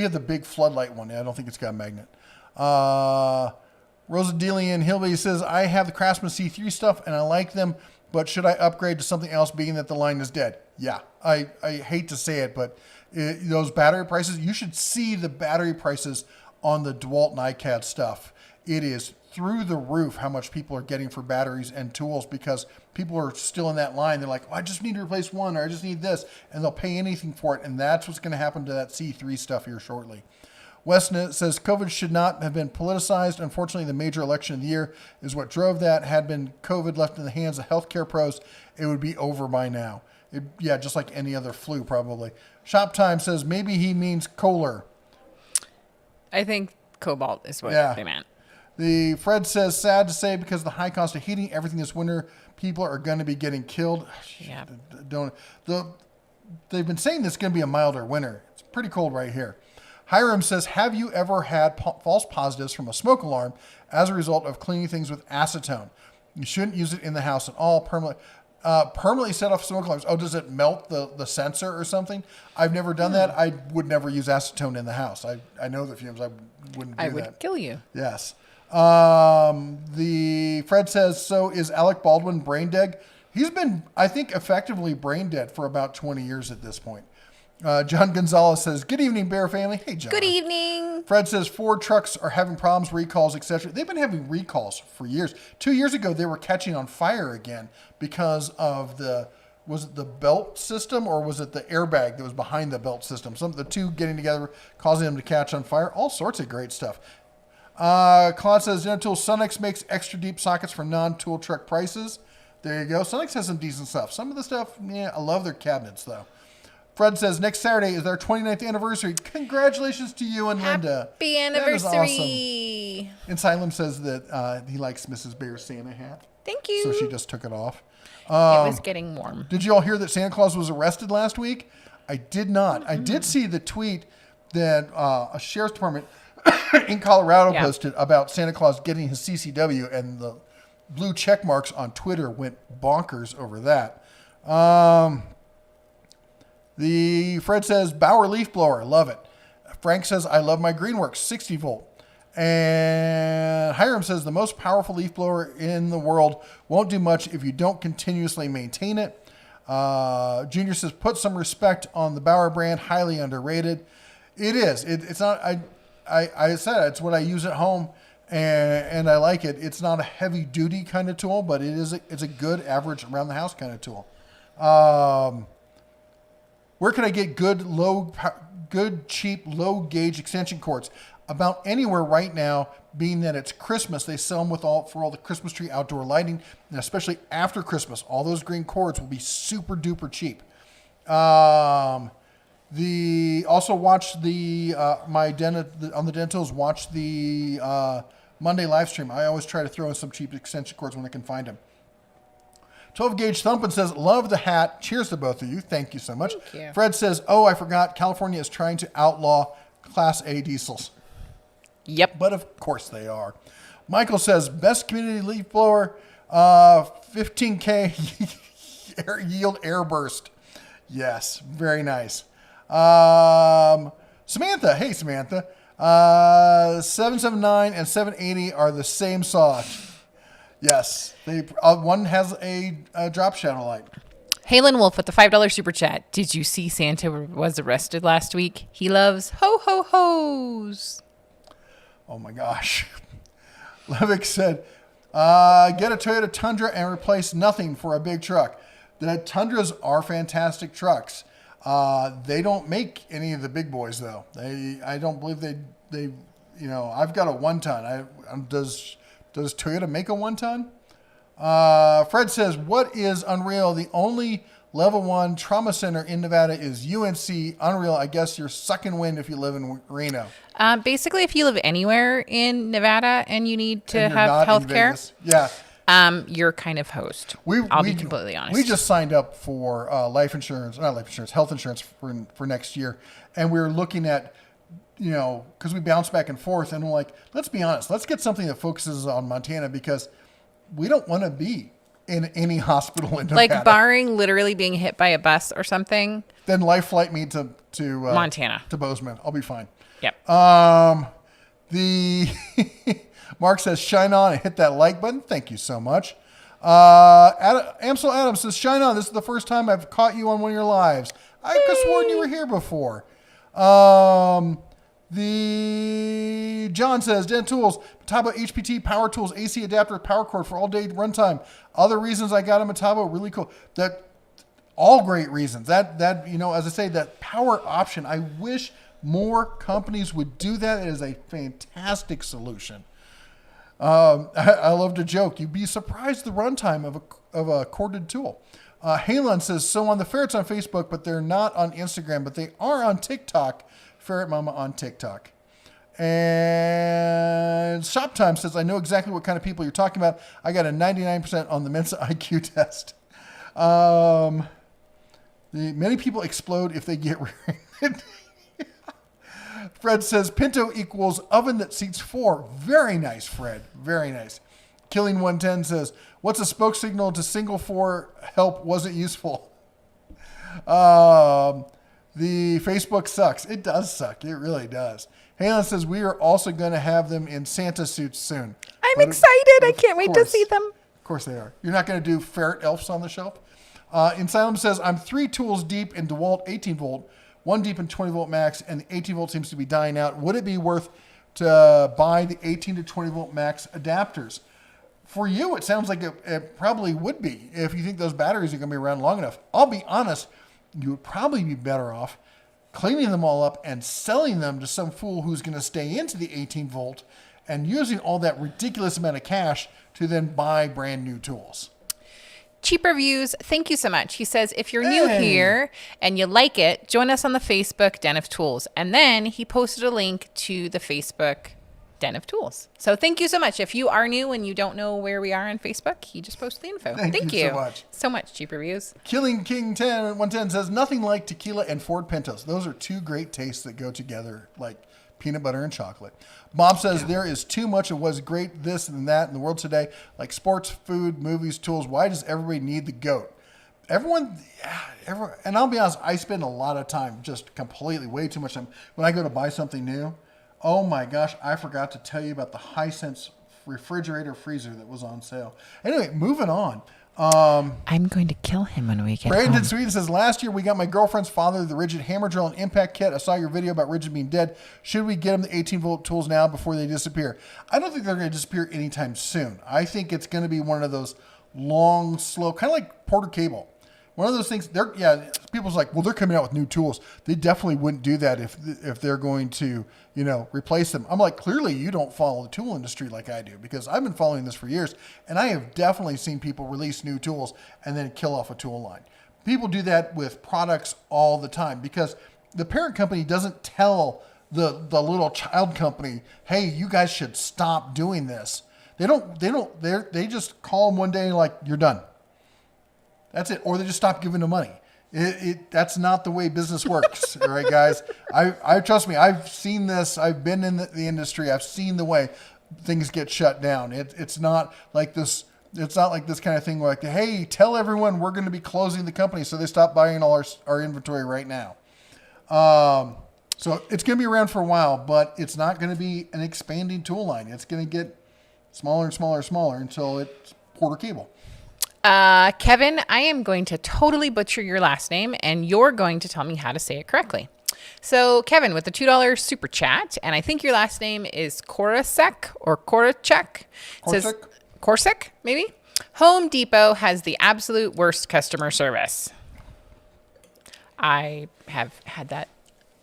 have the big floodlight one. I don't think it's got a magnet. Rosadelian Hillbilly says, I have the Craftsman C3 stuff and I like them, but should I upgrade to something else being that the line is dead? Yeah, I hate to say it, but those battery prices, you should see the battery prices on the DeWalt and iCAD stuff. It is through the roof how much people are getting for batteries and tools, because people are still in that line. They're like, I just need to replace one, or I just need this, and they'll pay anything for it. And that's what's going to happen to that C3 stuff here shortly. Westnet says COVID should not have been politicized. Unfortunately, the major election of the year is what drove that. Had been COVID left in the hands of healthcare pros, it would be over by now. Just like any other flu, probably. Shop Time says maybe he means Kohler. I think cobalt is what they meant. The Fred says, sad to say, because of the high cost of heating everything this winter, people are going to be getting killed. Yeah. They've been saying this is going to be a milder winter. It's pretty cold right here. Hiram says, have you ever had false positives from a smoke alarm as a result of cleaning things with acetone? You shouldn't use it in the house at all. Permanently set off smoke alarms. Oh, does it melt the sensor or something? I've never done that. I would never use acetone in the house. I know the fumes. I wouldn't do that. I would kill you. Yes. The Fred says, so is Alec Baldwin brain dead? He's been, I think, effectively brain dead for about 20 years at this point. John Gonzalez says, good evening, Bear family. Hey, John. Good evening. Fred says Ford trucks are having problems, recalls, etc. They've been having recalls for years. 2 years ago, they were catching on fire again because of was it the belt system or was it the airbag that was behind the belt system? The two getting together, causing them to catch on fire. All sorts of great stuff. Claude says, Tool Sunex makes extra deep sockets for non-tool truck prices. There you go. Sunex has some decent stuff. Some of the stuff, I love their cabinets, though. Fred says, next Saturday is our 29th anniversary. Congratulations to you and Linda. Happy anniversary. That is awesome. And Silem says that he likes Mrs. Bear's Santa hat. Thank you. So she just took it off. It was getting warm. Did you all hear that Santa Claus was arrested last week? I did not. I did see the tweet that a sheriff's department in Colorado posted about Santa Claus getting his CCW, and the blue check marks on Twitter went bonkers over that. The Fred says, Bauer leaf blower, love it. Frank says, I love my Greenworks 60 volt. And Hiram says, the most powerful leaf blower in the world won't do much if you don't continuously maintain it. Junior says, put some respect on the Bauer brand, highly underrated. It is. It's not, I said it's what I use at home, and I like it. It's not a heavy duty kind of tool, but it's a good average around the house kind of tool. Where can I get good, cheap, low gauge extension cords? About anywhere right now, being that it's Christmas, they sell them for all the Christmas tree outdoor lighting, and especially after Christmas, all those green cords will be super duper cheap. Also watch the my on the dentals. Watch the Monday live stream. I always try to throw in some cheap extension cords when I can find them. 12 Gauge Thumpin' says, love the hat. Cheers to both of you. Thank you so much. Thank you. Fred says, oh, I forgot. California is trying to outlaw Class A diesels. Yep. But of course they are. Michael says, best community leaf blower, 15K yield air burst. Yes, very nice. Samantha, hey Samantha. 779 and 780 are the same saw. Yes, they one has a drop shadow light. Halen Wolf with the $5 super chat. Did you see Santa was arrested last week? He loves ho-ho-hos. Oh my gosh. Levick said, get a Toyota Tundra and replace nothing for a big truck. The Tundras are fantastic trucks. They don't make any of the big boys though. I don't believe they I've got a 1-ton. Does Toyota make a 1-ton? Fred says, what is Unreal? The only level 1 trauma center in Nevada is UNC. Unreal, I guess you're sucking wind if you live in Reno. Basically, if you live anywhere in Nevada and you need to have health care, you're kind of host. I'll be completely honest. We just signed up for health insurance for next year. And we were looking at, because we bounce back and forth, and we're like, let's be honest, let's get something that focuses on Montana, because we don't want to be in any hospital in Nevada. Like barring literally being hit by a bus or something. Then life flight me to Montana. To Bozeman. I'll be fine. Yep. The Mark says, shine on and hit that like button. Thank you so much. Amsel Adams says, shine on. This is the first time I've caught you on one of your lives. I could have sworn you were here before. The John says, Den Tools, Metabo HPT power tools, AC adapter, power cord for all day runtime. Other reasons I got a Metabo, really cool. That all great reasons. That as I say, that power option. I wish more companies would do that. It is a fantastic solution. I love to joke. You'd be surprised the runtime of a corded tool. Halon says, so on the ferrets on Facebook, but they're not on Instagram, but they are on TikTok. Ferret Mama on TikTok. And Shop Time says, I know exactly what kind of people you're talking about. I got a 99% on the Mensa IQ test. Many people explode if they get rear-ended. Fred says, Pinto equals oven that seats 4. Very nice, Fred. Very nice. Killing 110 says, what's a spoke signal to single 4 help wasn't useful? The Facebook sucks. It does suck. It really does. Halen says, we are also going to have them in Santa suits soon. I'm excited. I can't wait to see them. Of course they are. You're not going to do ferret elves on the shelf? Insylum says, I'm 3 tools deep in DeWalt 18 volt, 1 deep in 20 volt max, and the 18 volt seems to be dying out. Would it be worth to buy the 18 to 20 volt max adapters? For you, it sounds like it probably would be if you think those batteries are going to be around long enough. I'll be honest. You would probably be better off cleaning them all up and selling them to some fool who's going to stay into the 18 volt and using all that ridiculous amount of cash to then buy brand new tools. Cheap Reviews, thank you so much. He says, if you're new here and you like it, join us on the Facebook Den of Tools. And then he posted a link to the Facebook Den of Tools. So thank you so much. If you are new and you don't know where we are on Facebook, he just posted the info. Thank you so much, Cheap Reviews. Killing King 110 says, nothing like tequila and Ford Pintos. Those are 2 great tastes that go together like peanut butter and chocolate. Bob says, there is too much of what's great this and that in the world today, like sports, food, movies, tools. Why does everybody need the GOAT? Everyone, and I'll be honest, I spend a lot of time, just completely, way too much time, when I go to buy something new. Oh my gosh, I forgot to tell you about the Hisense refrigerator freezer that was on sale. Anyway, moving on. I'm going to kill him when we get Brandon home. Sweden says, last year we got my girlfriend's father the Rigid hammer drill and impact kit. I saw your video about Rigid being dead. Should we get him the 18 volt tools now before they disappear? I don't think they're going to disappear anytime soon. I think it's going to be one of those long, slow, kind of like Porter Cable. One of those things, people's like, well, they're coming out with new tools. They definitely wouldn't do that if they're going to, replace them. I'm like, clearly you don't follow the tool industry like I do, because I've been following this for years, and I have definitely seen people release new tools and then kill off a tool line. People do that with products all the time because the parent company doesn't tell the little child company, hey, you guys should stop doing this. They just call them one day like, you're done. That's it. Or they just stop giving them money. That's not the way business works. All right, guys. I trust me. I've seen this. I've been in the industry. I've seen the way things get shut down. It's not like this. It's not like this kind of thing where like, hey, tell everyone we're going to be closing the company so they stop buying all our inventory right now. So it's going to be around for a while, but it's not going to be an expanding tool line. It's going to get smaller and smaller and smaller until it's Porter Cable. Kevin, I am going to totally butcher your last name, and you're going to tell me how to say it correctly. So, Kevin, with the $2 super chat, and I think your last name is Koracek or Koracek. Says Corsic, maybe? Home Depot has the absolute worst customer service. I have had that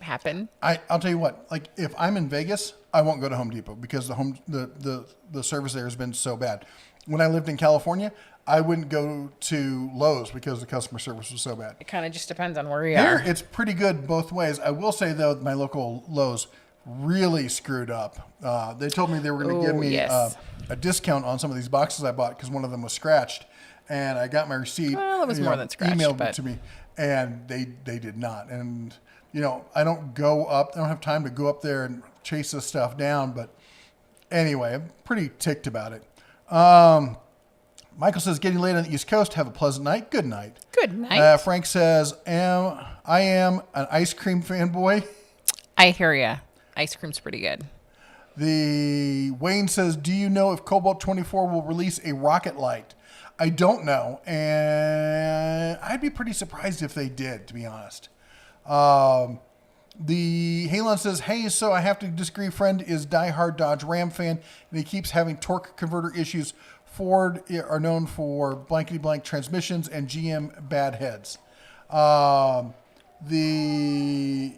happen. I'll tell you what, like if I'm in Vegas, I won't go to Home Depot because the service there has been so bad. When I lived in California, I wouldn't go to Lowe's because the customer service was so bad. It kind of just depends on where you Here, are. it's pretty good both ways. I will say, though, my local Lowe's really screwed up. They told me they were going to give me a discount on some of these boxes I bought because one of them was scratched. And I got my receipt. Well, it was more than scratched. Emailed it to me, and they did not. And, I don't go up. I don't have time to go up there and chase this stuff down. But anyway, I'm pretty ticked about it. Michael says, getting late on the East Coast. Have a pleasant night. Good night. Good night. Frank says, I am an ice cream fanboy. I hear ya. Ice cream's pretty good. The Wayne says, do you know if Cobalt 24 will release a rocket light? I don't know. And I'd be pretty surprised if they did, to be honest. The Halon says, hey, so I have to disagree. Friend is diehard Dodge Ram fan, and he keeps having torque converter issues. Ford are known for blankety blank transmissions and GM bad heads. The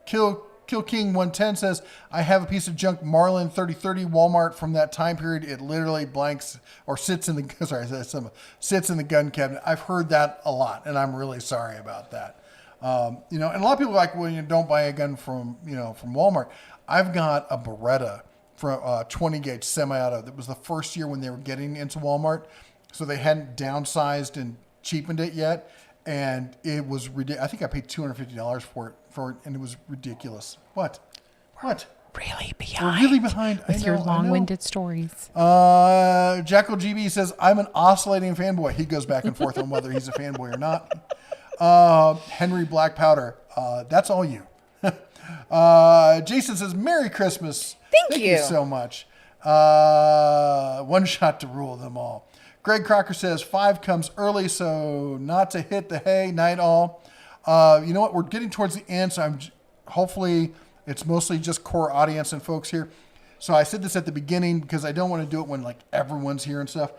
Kill King 110 says, I have a piece of junk Marlin 3030 Walmart from that time period. It literally blanks or sits in the gun cabinet. I've heard that a lot, and I'm really sorry about that. And a lot of people are like, well, you don't buy a gun from Walmart. I've got a Beretta from 20 gauge semi-auto. That was the first year when they were getting into Walmart. So they hadn't downsized and cheapened it yet. And it was ridiculous. I think I paid $250 for it, and it was ridiculous. What? Really behind. With your long-winded stories. Jackal GB says, I'm an oscillating fanboy. He goes back and forth on whether he's a fanboy or not. Henry Black Powder, that's all you. Jason says, Merry Christmas. Thank you so much. One shot to rule them all. Greg Crocker says 5 comes early, so not to hit the hay, night all. You know what? We're getting towards the end, so hopefully it's mostly just core audience and folks here. So I said this at the beginning because I don't want to do it when like everyone's here and stuff.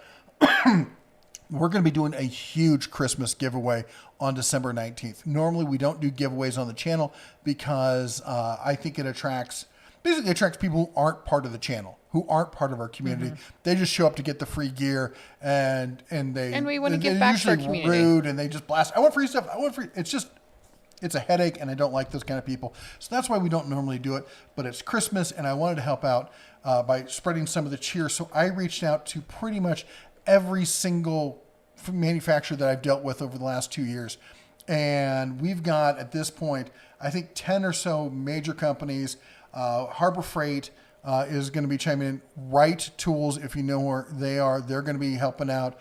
We're going to be doing a huge Christmas giveaway on December 19th. Normally we don't do giveaways on the channel because I think it attracts people who aren't part of the channel, who aren't part of our community. Mm-hmm. They just show up to get the free gear and we want to give back to our community. Rude and they just blast. I want free stuff. It's a headache and I don't like those kind of people. So that's why we don't normally do it. But it's Christmas and I wanted to help out by spreading some of the cheer. So I reached out to pretty much every single manufacturer that I've dealt with over the last 2 years. And we've got, at this point, I think 10 or so major companies. Harbor Freight is going to be chiming in. Right Tools, if you know where they are, they're going to be helping out.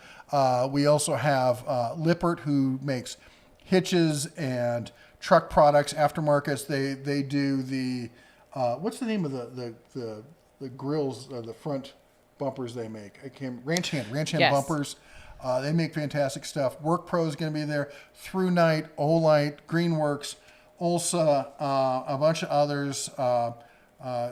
We also have Lippert, who makes hitches and truck products, aftermarkets. They do the, what's the name of the grills, the front bumpers they make? Ranch Hand yes. Bumpers. They make fantastic stuff. Work Pro is going to be there. Through Night, Olight, Greenworks, Ulsa, a bunch of others.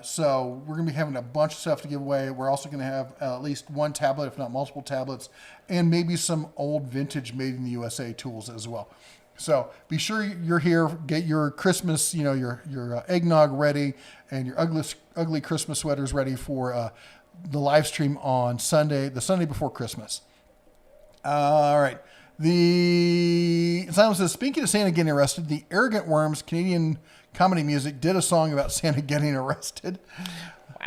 So we're going to be having a bunch of stuff to give away. We're also going to have at least one tablet, if not multiple tablets, and maybe some old vintage made in the USA tools as well. So be sure you're here. Get your Christmas, your eggnog ready and your ugly Christmas sweaters ready for the live stream on Sunday, the Sunday before Christmas. All right. The Simon says, speaking of Santa getting arrested, the Arrogant Worms Canadian comedy music did a song about Santa getting arrested.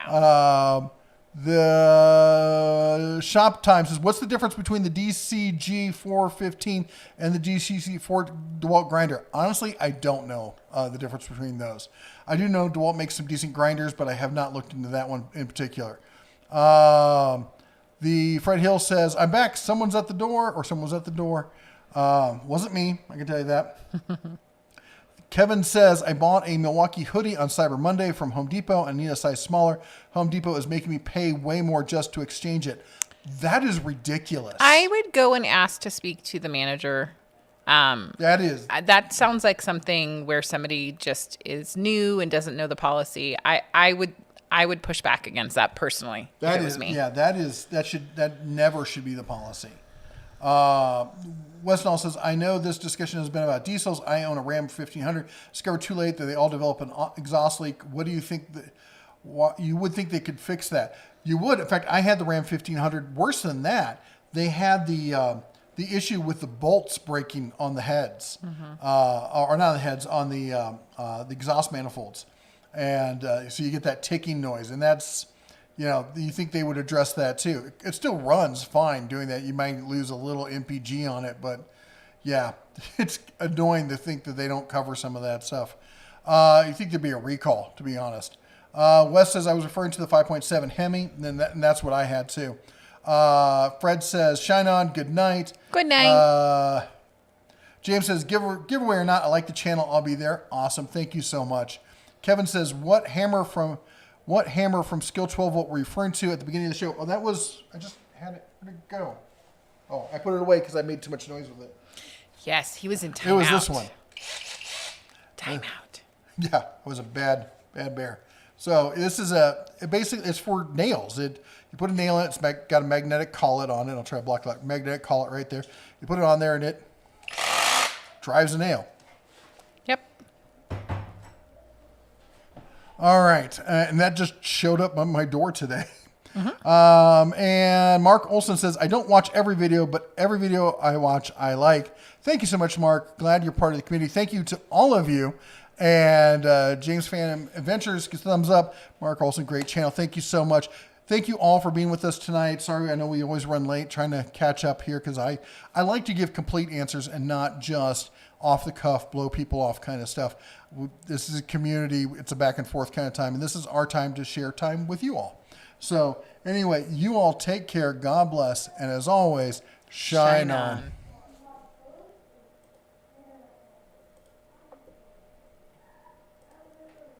Wow. The Shop Time says, what's the difference between the DCG 415 and the DCC 4 DeWalt grinder? Honestly, I don't know the difference between those. I do know DeWalt makes some decent grinders, but I have not looked into that one in particular. The Fred Hill says, I'm back. Someone's at the door, or someone was at the door. Wasn't me, I can tell you that. Kevin says, I bought a Milwaukee hoodie on Cyber Monday from Home Depot and need a size smaller. Home Depot is making me pay way more just to exchange it. That is ridiculous. I would go and ask to speak to the manager. That sounds like something where somebody just is new and doesn't know the policy. I would push back against that personally. That if it is was me. Yeah, that never should be the policy. Westnall says, I know this discussion has been about diesels. I own a Ram 1500. Discovered too late that they all develop an exhaust leak. What do you think? You would think they could fix that. You would. In fact, I had the Ram 1500. Worse than that, they had the issue with the bolts breaking on the heads, or not the heads, on the exhaust manifolds, and so you get that ticking noise, and that's. You think they would address that too. It still runs fine doing that. You might lose a little MPG on it, but yeah, it's annoying to think that they don't cover some of that stuff. You think there'd be a recall, to be honest. Wes says, I was referring to the 5.7 Hemi, and that's what I had too. Fred says, shine on, good night. Good night. James says, giveaway or not, I like the channel. I'll be there. Awesome. Thank you so much. Kevin says, what hammer from Skill 12 Volt were you referring to at the beginning of the show? Oh, that was, I just had it. Where'd it go? Oh, I put it away because I made too much noise with it. Yes, he was in timeout. It was this one. Timeout. Yeah, it was a bad bear. So this is basically, it's for nails. You put a nail in it, it's got a magnetic collet on it. I'll try to block that magnetic collet right there. You put it on there and it drives a nail. Yep. All right, and that just showed up on my door today. And Mark Olson says, I don't watch every video, but every video I watch, I like. Thank you so much, Mark. Glad you're part of the community. Thank you to all of you. And James Fan Adventures gets thumbs up. Mark Olson, great channel. Thank you so much. Thank you all for being with us tonight. Sorry, I know we always run late trying to catch up here because I like to give complete answers and not just off the cuff, blow people off kind of stuff. This is a community. It's a back and forth kind of time. And this is our time to share time with you all. So anyway, you all take care. God bless. And as always, shine on.